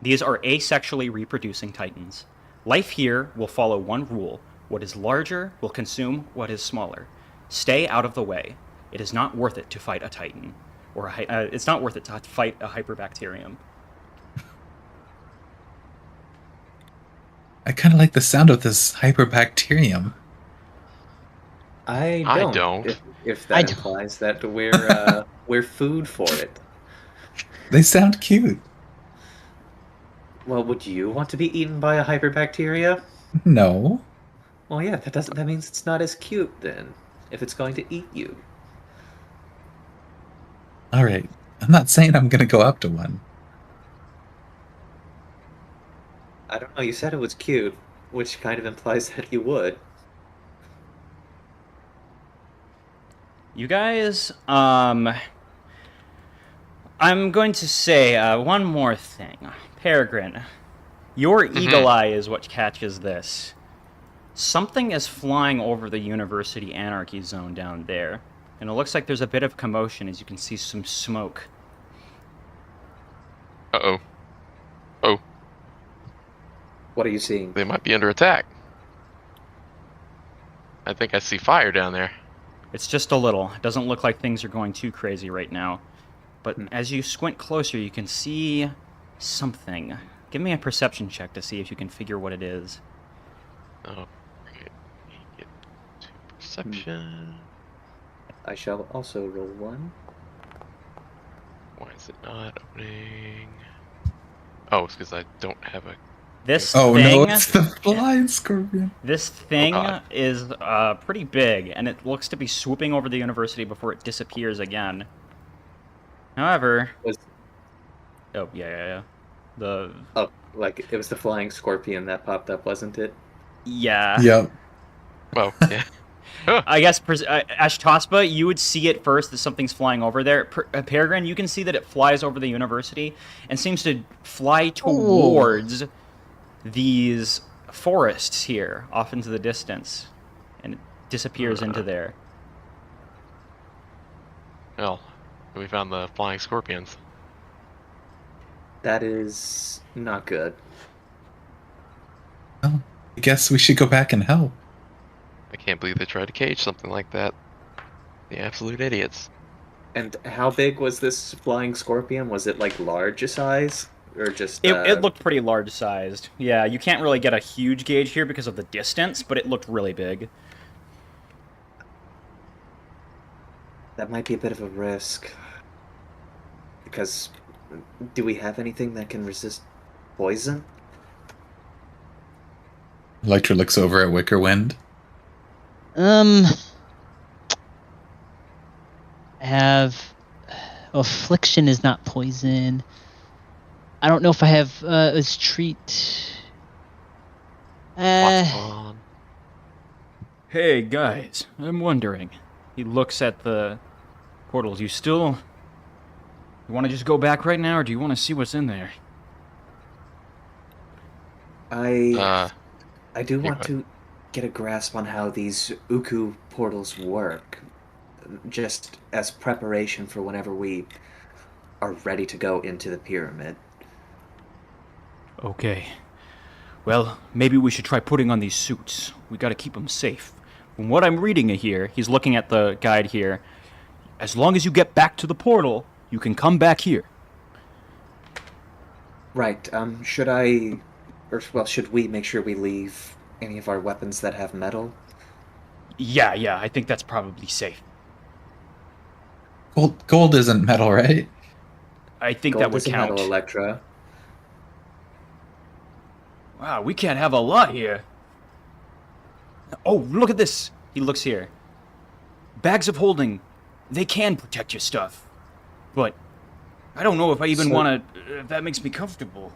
These are asexually reproducing titans. Life here will follow one rule. What is larger will consume what is smaller. Stay out of the way. It is not worth it to fight a titan. It's not worth it to fight a hyperbacterium. I kind of like the sound of this hyperbacterium. I I don't. don't. If I that don't. implies that we're food for it. They sound cute. Well, would you want to be eaten by a hyperbacteria? No. Well, yeah, that means it's not as cute then. If it's going to eat you. All right. I'm not saying I'm going to go up to one. I don't know, you said it was cute, which kind of implies that you would. You guys, I'm going to say one more thing. Peregrine, your eagle eye is what catches this. Something is flying over the University Anarchy Zone down there, and it looks like there's a bit of commotion as you can see some smoke. Uh-oh. Oh, What are you seeing? they might be under attack. I think I see fire down there. It's just a little. It doesn't look like things are going too crazy right now. But as you squint closer, you can see something. Give me a perception check to see if you can figure what it is. Oh, right. Get to perception. I shall also roll one. Why is it not opening? Oh, it's because I don't have a... This Oh thing, no, it's the flying scorpion. this thing God. is pretty big, and it looks to be swooping over the university before it disappears again. However, Was oh yeah. The like it was the flying scorpion that popped up, wasn't it? yeah. Yep. Well, yeah. I guess Ashtospa, you would see it first that something's flying over there. Peregrine, you can see that it flies over the university and seems to fly towards these forests here, off into the distance, and it disappears into there. Well, we found the flying scorpions. That is not good. Well, I guess we should go back and help. I can't believe they tried to cage something like that. The absolute idiots. And how big was this flying scorpion? Was it like large size? Or just It looked pretty large-sized. Yeah, you can't really get a huge gauge here because of the distance, but it looked really big. that might be a bit of a risk. Because do we have anything that can resist poison? Electra looks over at Wickerwind. I have affliction is not poison. I don't know if I have as treat. What's on? Hey, guys, I'm wondering. He looks at the portals. You want to just go back right now, or do you want to see what's in there? I do yeah, want to get a grasp on how these Uku portals work, just as preparation for whenever we are ready to go into the pyramid. Okay. Well, maybe we should try putting on these suits. We gotta keep them safe. From what I'm reading here, he's looking at the guide here. As long as you get back to the portal, you can come back here. Right, should we make sure we leave any of our weapons that have metal? Yeah, I think that's probably safe. Gold isn't metal, right? I think Gold that would is a count. metal, Electra. Wow, we can't have a lot here. Oh, look at this. He looks here. Bags of holding. They can protect your stuff. But I don't know if I even want to... if that makes me comfortable.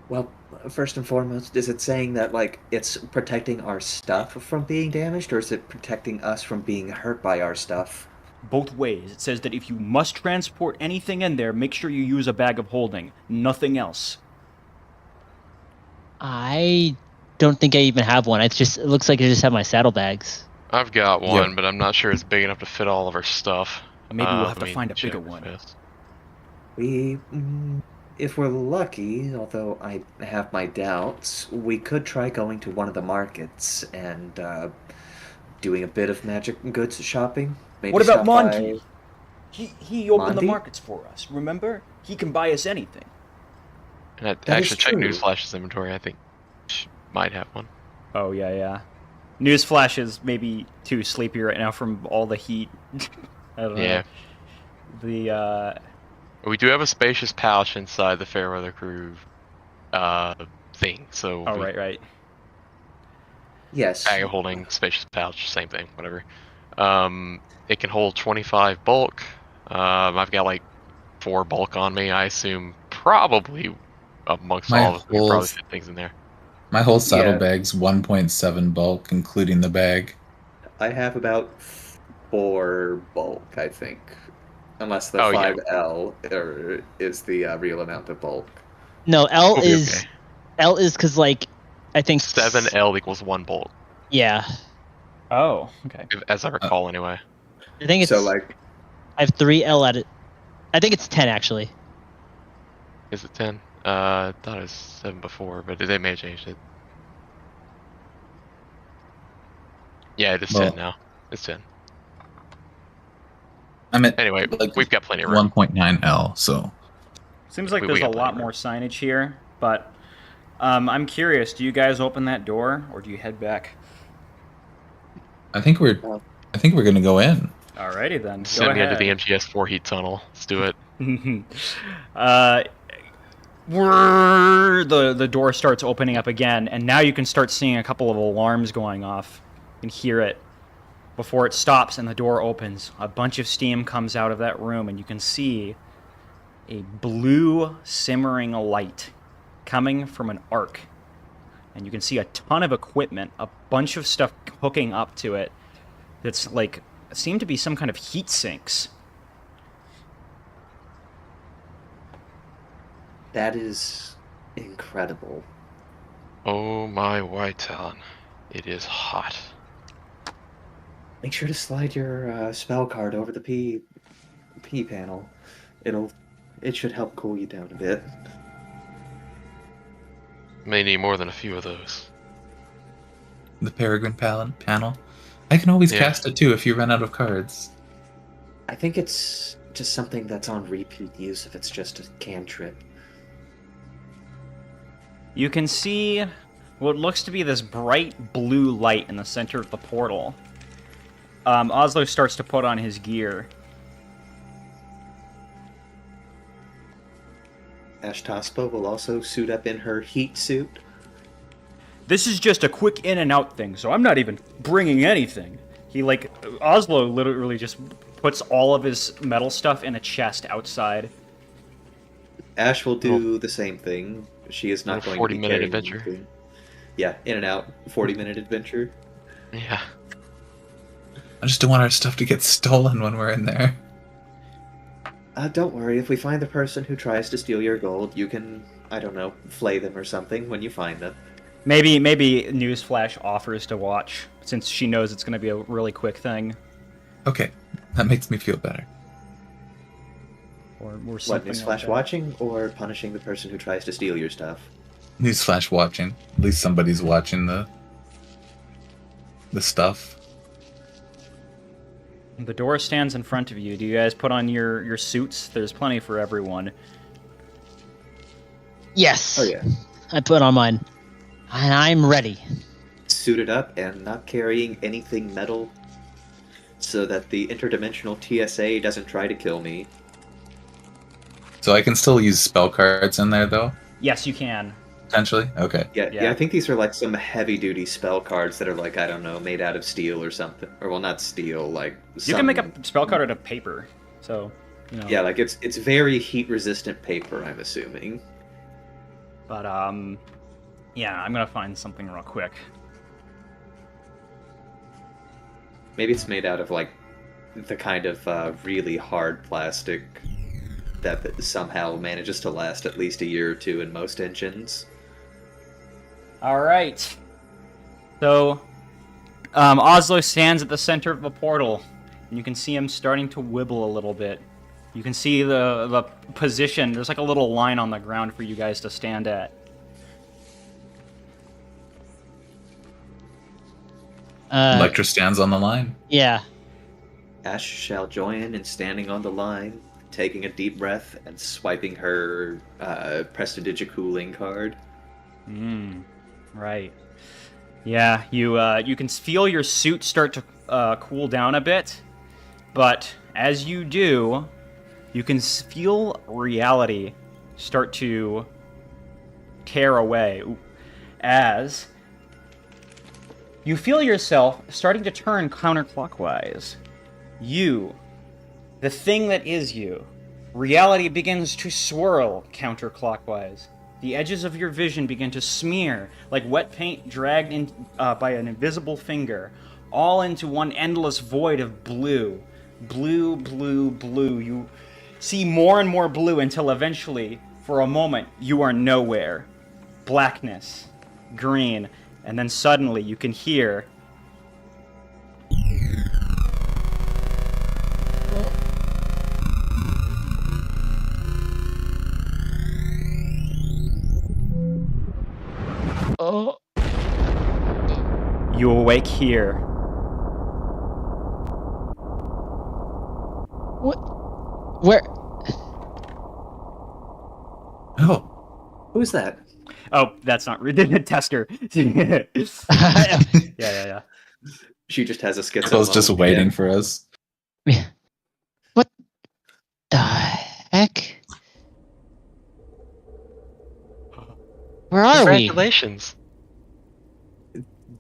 Well, first and foremost, is it saying that, like, it's protecting our stuff from being damaged, or is it protecting us from being hurt by our stuff? both ways. It says that if you must transport anything in there, make sure you use a bag of holding. Nothing else. I don't think I even have one. It looks like I just have my saddlebags. I've got one, Yep. but I'm not sure it's big enough to fit all of our stuff. Maybe we'll have Let to me find a check bigger real one. fast. If we're lucky, although I have my doubts, we could try going to one of the markets and doing a bit of magic goods shopping. Maybe What about stop by- Monty? He opened the Monty? markets for us, remember? He can buy us anything. And I That is actually checked true. Newsflash's inventory. I think she might have one. Oh, yeah. Newsflash is maybe too sleepy right now from all the heat. I don't Yeah. know. We do have a spacious pouch inside the Fairweather Crew thing. So Oh, right. Yes. bag of holding, spacious pouch, same thing, whatever. It can hold 25 bulk. I've got like 4 bulk on me. I assume probably amongst My all of us, we could whole- probably fit things in there. My whole Yeah. saddlebag's 1.7 bulk, including the bag. I have about 4 bulk, I think. Unless the Oh, yeah. 5L is the real amount of bulk. No, L We'll be is okay. L is because like I think 7L equals 1 bulk, Yeah, Oh, okay. as I recall anyway. I think it's. So like, I have 3L at it. I think it's 10 actually. Is it 10? I thought it was 7 before, but they may have changed it. Yeah, it is 10 now. It's 10. I'm at Anyway, like we've got plenty of room. 1.9L, so Seems like We there's a got plenty lot of more room. signage here, but I'm curious. Do you guys open that door, or do you head back? I think we're gonna go in. Alrighty then. Go Send me into ahead. the MGS4 heat tunnel. Let's do it. The door starts opening up again, and now you can start seeing a couple of alarms going off. You can hear it before it stops and the door opens. A bunch of steam comes out of that room, and you can see a blue simmering light coming from an arc. And you can see a ton of equipment, a bunch of stuff hooking up to it that's like seem to be some kind of heat sinks. that is incredible. Oh my white talon. It is hot. Make sure to slide your spell card over the P panel. It should help cool you down a bit. May need more than a few of those. The Peregrine panel. I can always Yeah. cast it too if you run out of cards. I think it's just something that's on repeat use if it's just a cantrip. You can see what looks to be this bright blue light in the center of the portal. Oslo starts to put on his gear. Ashtaspa will also suit up in her heat suit. This is just a quick in and out thing, so I'm not even bringing anything. Oslo literally just puts all of his metal stuff in a chest outside. Ash will do the same thing. She is not Little going to be 40-minute carrying adventure. anything. Yeah, in and out, 40-minute adventure. Yeah. I just don't want our stuff to get stolen when we're in there. Don't worry, if we find the person who tries to steal your gold, you can, I don't know, flay them or something when you find them. Maybe Newsflash offers to watch, since she knows it's going to be a really quick thing. Okay, that makes me feel better. Or What, something Newsflash like that. watching or punishing the person who tries to steal your stuff? Newsflash watching. At least somebody's watching the stuff. The door stands in front of you. Do you guys put on your suits? There's plenty for everyone. Yes. Oh yeah. I put on mine, and I'm ready. Suited up and not carrying anything metal so that the interdimensional TSA doesn't try to kill me. So I can still use spell cards in there though, Yes, you can. potentially. Okay. Yeah, I think these are like some heavy-duty spell cards that are like, I don't know, made out of steel or something. Or, well, not steel, like... You can make a spell card out of paper. So, you know. Yeah, like it's very heat-resistant paper, I'm assuming. But, yeah, I'm going to find something real quick. Maybe it's made out of, like, the kind of really hard plastic that somehow manages to last at least a year or two in most engines. All right. So, Oslo stands at the center of the portal, and you can see him starting to wibble a little bit. You can see the position. There's like a little line on the ground for you guys to stand at. Electra stands on the line. Yeah. Ash shall join in standing on the line, taking a deep breath and swiping her Prestidigicooling card. Right. Yeah, you can feel your suit start to cool down a bit, but as you do, you can feel reality start to tear away as you feel yourself starting to turn counterclockwise. You, the thing that is you, reality begins to swirl counterclockwise. The edges of your vision begin to smear like wet paint dragged in by an invisible finger, all into one endless void of blue. Blue, blue, blue. You see more and more blue until eventually, for a moment, you are nowhere. Blackness, green, and then suddenly you can hear... Oh. You awake here. What? Where? Oh, Who's that? Oh, that's not the tester. yeah. She just has a schizo. Kyle's just moment. waiting for us. What the heck? Where are we? Congratulations.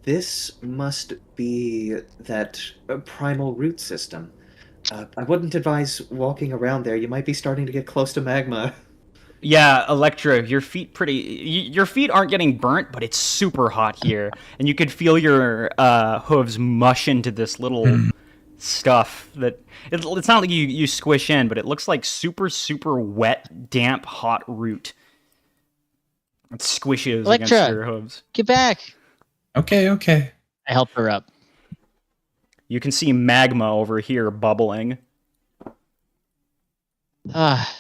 This must be that primal root system. I wouldn't advise walking around there. You might be starting to get close to magma. Yeah, Electra, your feet your feet aren't getting burnt, but it's super hot here, and you could feel your hooves mush into this little stuff that it's not like you squish in, but it looks like super wet, damp, hot root. It squishes against Electra, your hooves. get back. Okay. I help her up. You can see magma over here bubbling. Ah,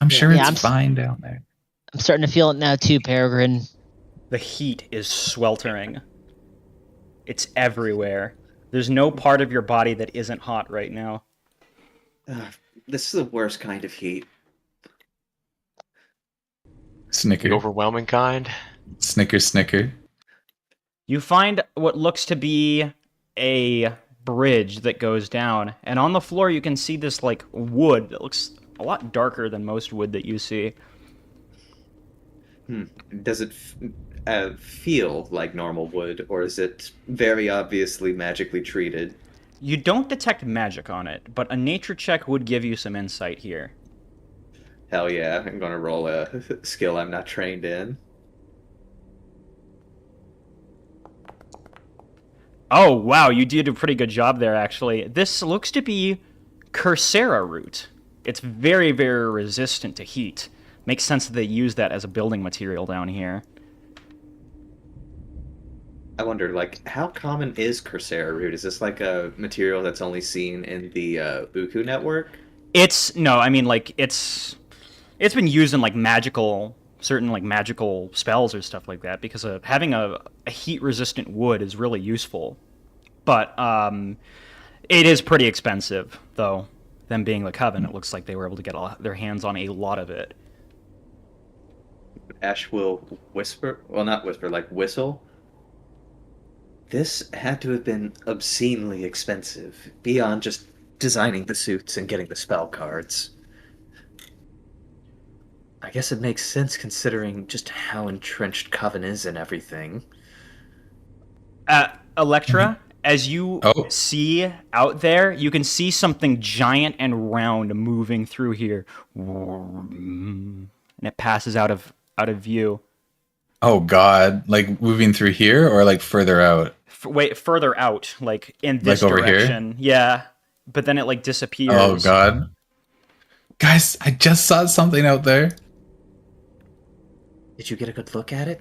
I'm sure Yeah, it's fine down there. I'm starting to feel it now too, Peregrine. The heat is sweltering. It's everywhere. There's no part of your body that isn't hot right now. This is the worst kind of heat. Snicker. The overwhelming kind. Snicker. You find what looks to be a bridge that goes down, and on the floor you can see this like wood that looks a lot darker than most wood that you see. Does it feel like normal wood, or is it very obviously magically treated? You don't detect magic on it, but a nature check would give you some insight here. Hell yeah, I'm gonna roll a skill I'm not trained in. Oh, wow, you did a pretty good job there, actually. This looks to be Coursera root. It's very resistant to heat. Makes sense that they use that as a building material down here. I wonder, like, how common is Coursera root? Is this like a material that's only seen in the Uku network? It's been used in like certain magical spells or stuff like that, because having a heat resistant wood is really useful. But it is pretty expensive, though. Them being the Coven, it looks like they were able to get their hands on a lot of it. Ash will whisper, well, not whisper, like whistle. This had to have been obscenely expensive, beyond just designing the suits and getting the spell cards. I guess it makes sense considering just how entrenched Coven is and everything. Electra, as you see out there, you can see something giant and round moving through here, and it passes out of view. Oh god, like moving through here or like further out? way further out, like in this Like over here? direction. Yeah, but then it like disappears. Oh god. Guys, I just saw something out there. Did you get a good look at it?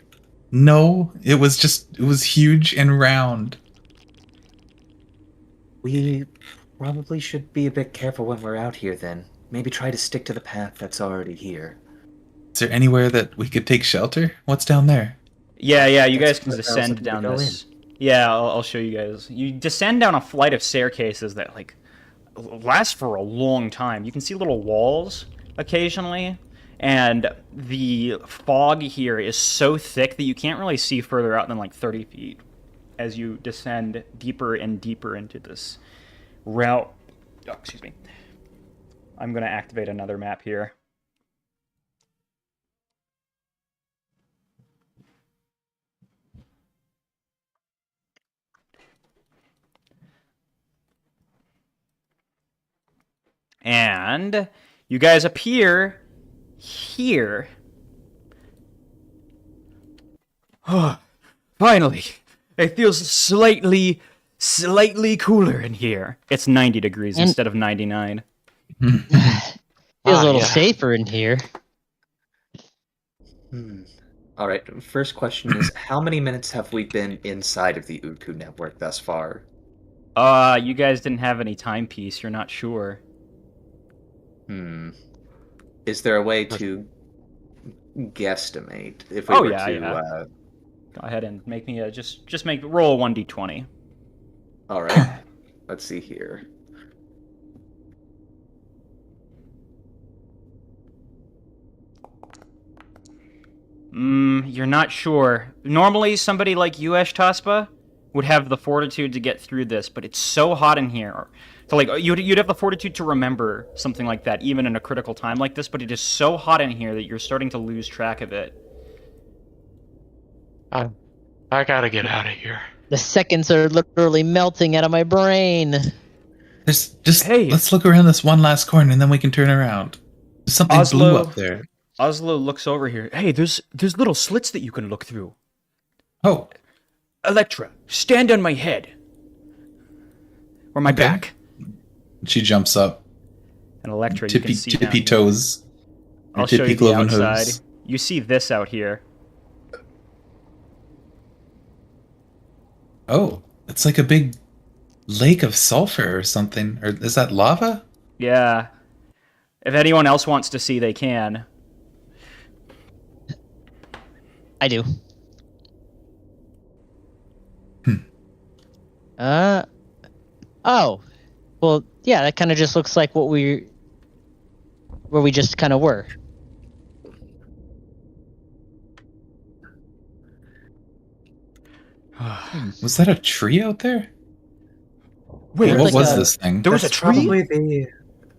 No, it was huge and round. We probably should be a bit careful when we're out here then. Maybe try to stick to the path that's already here. Is there anywhere that we could take shelter? What's down there? Yeah, you guys can what allows descend them to down go this. Yeah, I'll show you guys. You descend down a flight of staircases that like last for a long time. You can see little walls occasionally, and the fog here is so thick that you can't really see further out than like 30 feet as you descend deeper and deeper into this route. Oh, excuse me. I'm going to activate another map here. And you guys appear here. Oh, finally. It feels slightly cooler in here. It's 90 degrees And- instead of 99. Feels a little yeah. safer in here. All right. First question is, how many minutes have we been inside of the Utku network thus far? You guys didn't have any timepiece. You're not sure. Is there a way to guesstimate if we Oh, were yeah, to? yeah. Go ahead and make me roll a 1d20. All right. Let's see here. You're not sure. Normally, somebody like you, Taspa, would have the fortitude to get through this, but it's so hot in here. So, like, you'd have the fortitude to remember something like that, even in a critical time like this, but it is so hot in here that you're starting to lose track of it. I gotta get out of here. The seconds are literally melting out of my brain. Hey. Let's look around this one last corner and then we can turn around. There's something blue Oslo. up there. Oslo looks over here. Hey, there's little slits that you can look through. Oh, Electra, stand on my head. Or my Okay. back. she jumps up. And Electra, you can see down tippy here. toes. Her I'll show tippy you the cloven outside. hooves. You see this out here. Oh, it's like a big lake of sulfur or something. Or is that lava? Yeah. If anyone else wants to see, they can. I do. Oh. Well, yeah, that kind of just looks like where we just kind of were. Was that a tree out there? Wait, what like was a- this thing? there was a That's tree? probably the.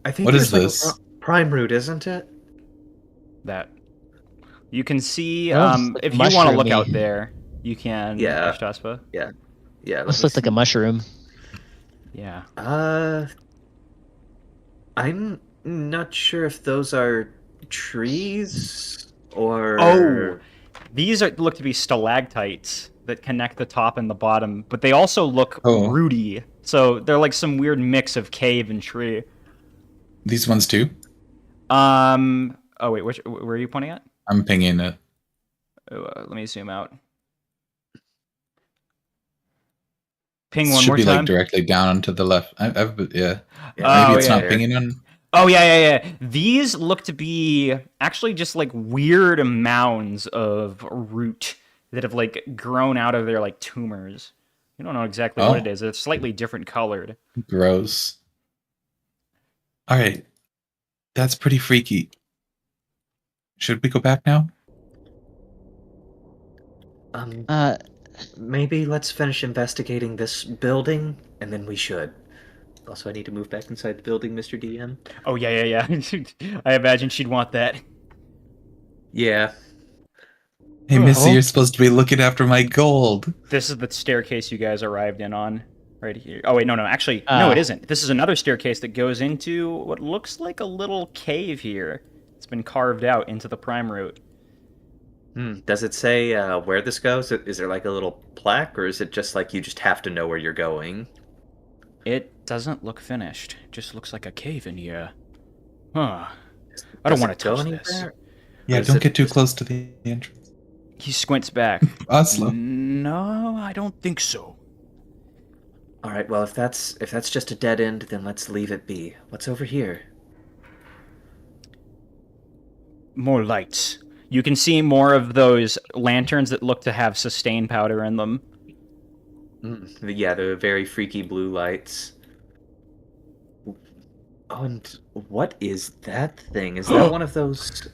I think What there's is like this? a prime root, isn't it? That. You can see, That looks like if you want to look mushroomy. out there, you can, Yeah. Ashtaspa. Yeah. This looks like a mushroom. Yeah. I'm not sure if those are trees or. Oh! These look to be stalactites that connect the top and the bottom, but they also look Oh. rooty. So they're like some weird mix of cave and tree. These ones too? Oh wait, where are you pointing at? I'm pinging it. Let me zoom out. Ping It one should more be time. like directly down to the left. Yeah. Yeah, Maybe it's yeah, not yeah. pinging on. Oh yeah. These look to be actually just like weird mounds of root that have like grown out of their like tumors. You don't know exactly what Oh. it is. It's slightly different colored. Gross. All right. That's pretty freaky. Should we go back now? Maybe let's finish investigating this building, and then we should. Also, I need to move back inside the building, Mr. DM. Oh yeah. I imagine she'd want that. Yeah. Hey, Missy, Oh. you're supposed to be looking after my gold. This is the staircase you guys arrived in on. Right here. Oh wait, no. Actually, no, it isn't. This is another staircase that goes into what looks like a little cave here. It's been carved out into the prime root. Does it say where this goes? Is there like a little plaque, or is it just like you just have to know where you're going? It doesn't look finished. It just looks like a cave in here. Huh. I don't Does want it to go touch this. anywhere? Yeah, Or is don't it get too just- close to the entrance. He squints back. Oslo. No, I don't think so. All right. Well, if that's just a dead end, then let's leave it be. What's over here? More lights. You can see more of those lanterns that look to have sustain powder in them. Yeah, the very freaky blue lights. Oh, and what is that thing? Is that one of those?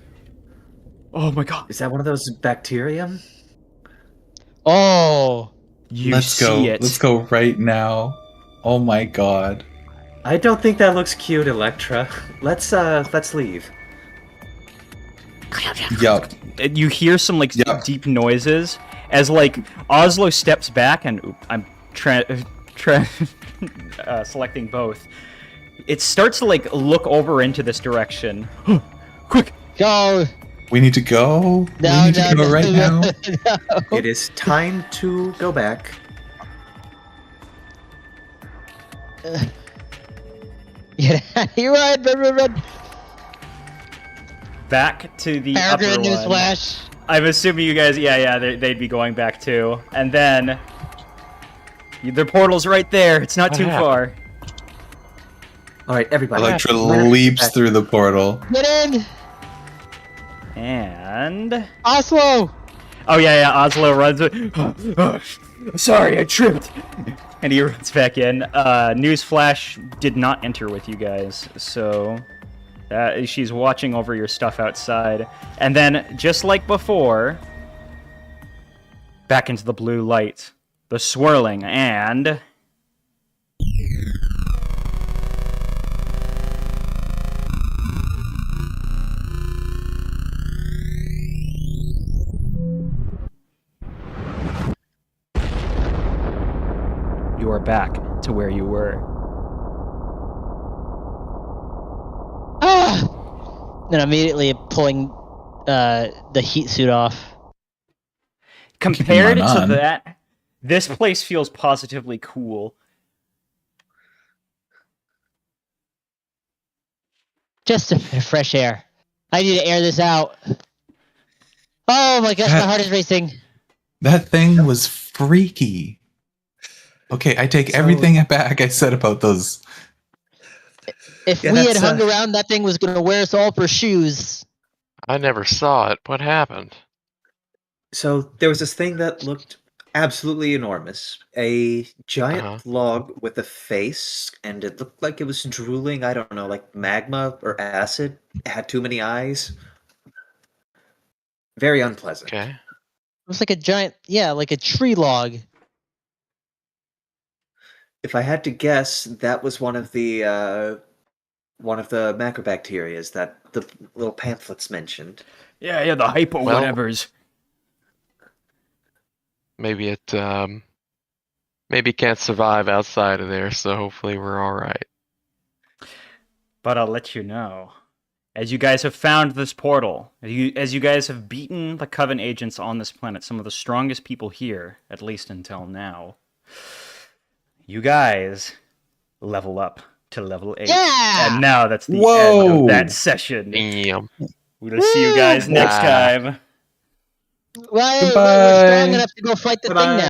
Oh my god. Is that one of those bacterium? Oh, You Let's see go. it. Let's go right now. Oh my god. I don't think that looks cute, Electra. Let's leave. Yup. You hear some like Yeah. deep noises as like Oslo steps back and I'm selecting both. It starts to like look over into this direction. Quick! go. We need to go. No, we need no, to go no, right no, now. no. It is time to go back. Get out of here, run. Back to the upper Paragraph one. newsflash. I'm assuming you guys, they'd be going back too. And then their portal's right there. It's not What too happened? far. All right, everybody. Electra Line up leaps back. through the portal. Get in, And Oslo. oh yeah, Oslo runs. Sorry, I tripped. And he runs back in. Newsflash did not enter with you guys, so she's watching over your stuff outside. And then, just like before, back into the blue light, the swirling, and you are back to where you were. Ah! Then immediately pulling the heat suit off. Compared mine to on. that, this place feels positively cool. Just a bit of fresh air. I need to air this out. Oh my gosh, my heart is racing. That thing was freaky. Okay, I take So- everything back I said about those. If Yeah, we had that's, hung around, that thing was going to wear us all for shoes. I never saw it. What happened? So there was this thing that looked absolutely enormous. A giant Uh-huh. log with a face, and it looked like it was drooling, I don't know, like magma or acid. It had too many eyes. Very unpleasant. Okay. It was like a giant, like a tree log. If I had to guess, that was one of the macrobacterias that the little pamphlets mentioned. Yeah, the hypo Well- whatevers. Maybe it maybe can't survive outside of there, so hopefully we're all right. But I'll let you know. As you guys have found this portal, as you guys have beaten the Coven agents on this planet, some of the strongest people here, at least until now, you guys level up to level 8. Yeah! And now that's the end Whoa! of that session. Damn. We'll see you guys next Wow. time. Well, we're Goodbye. strong enough to go fight the thing Goodbye. now.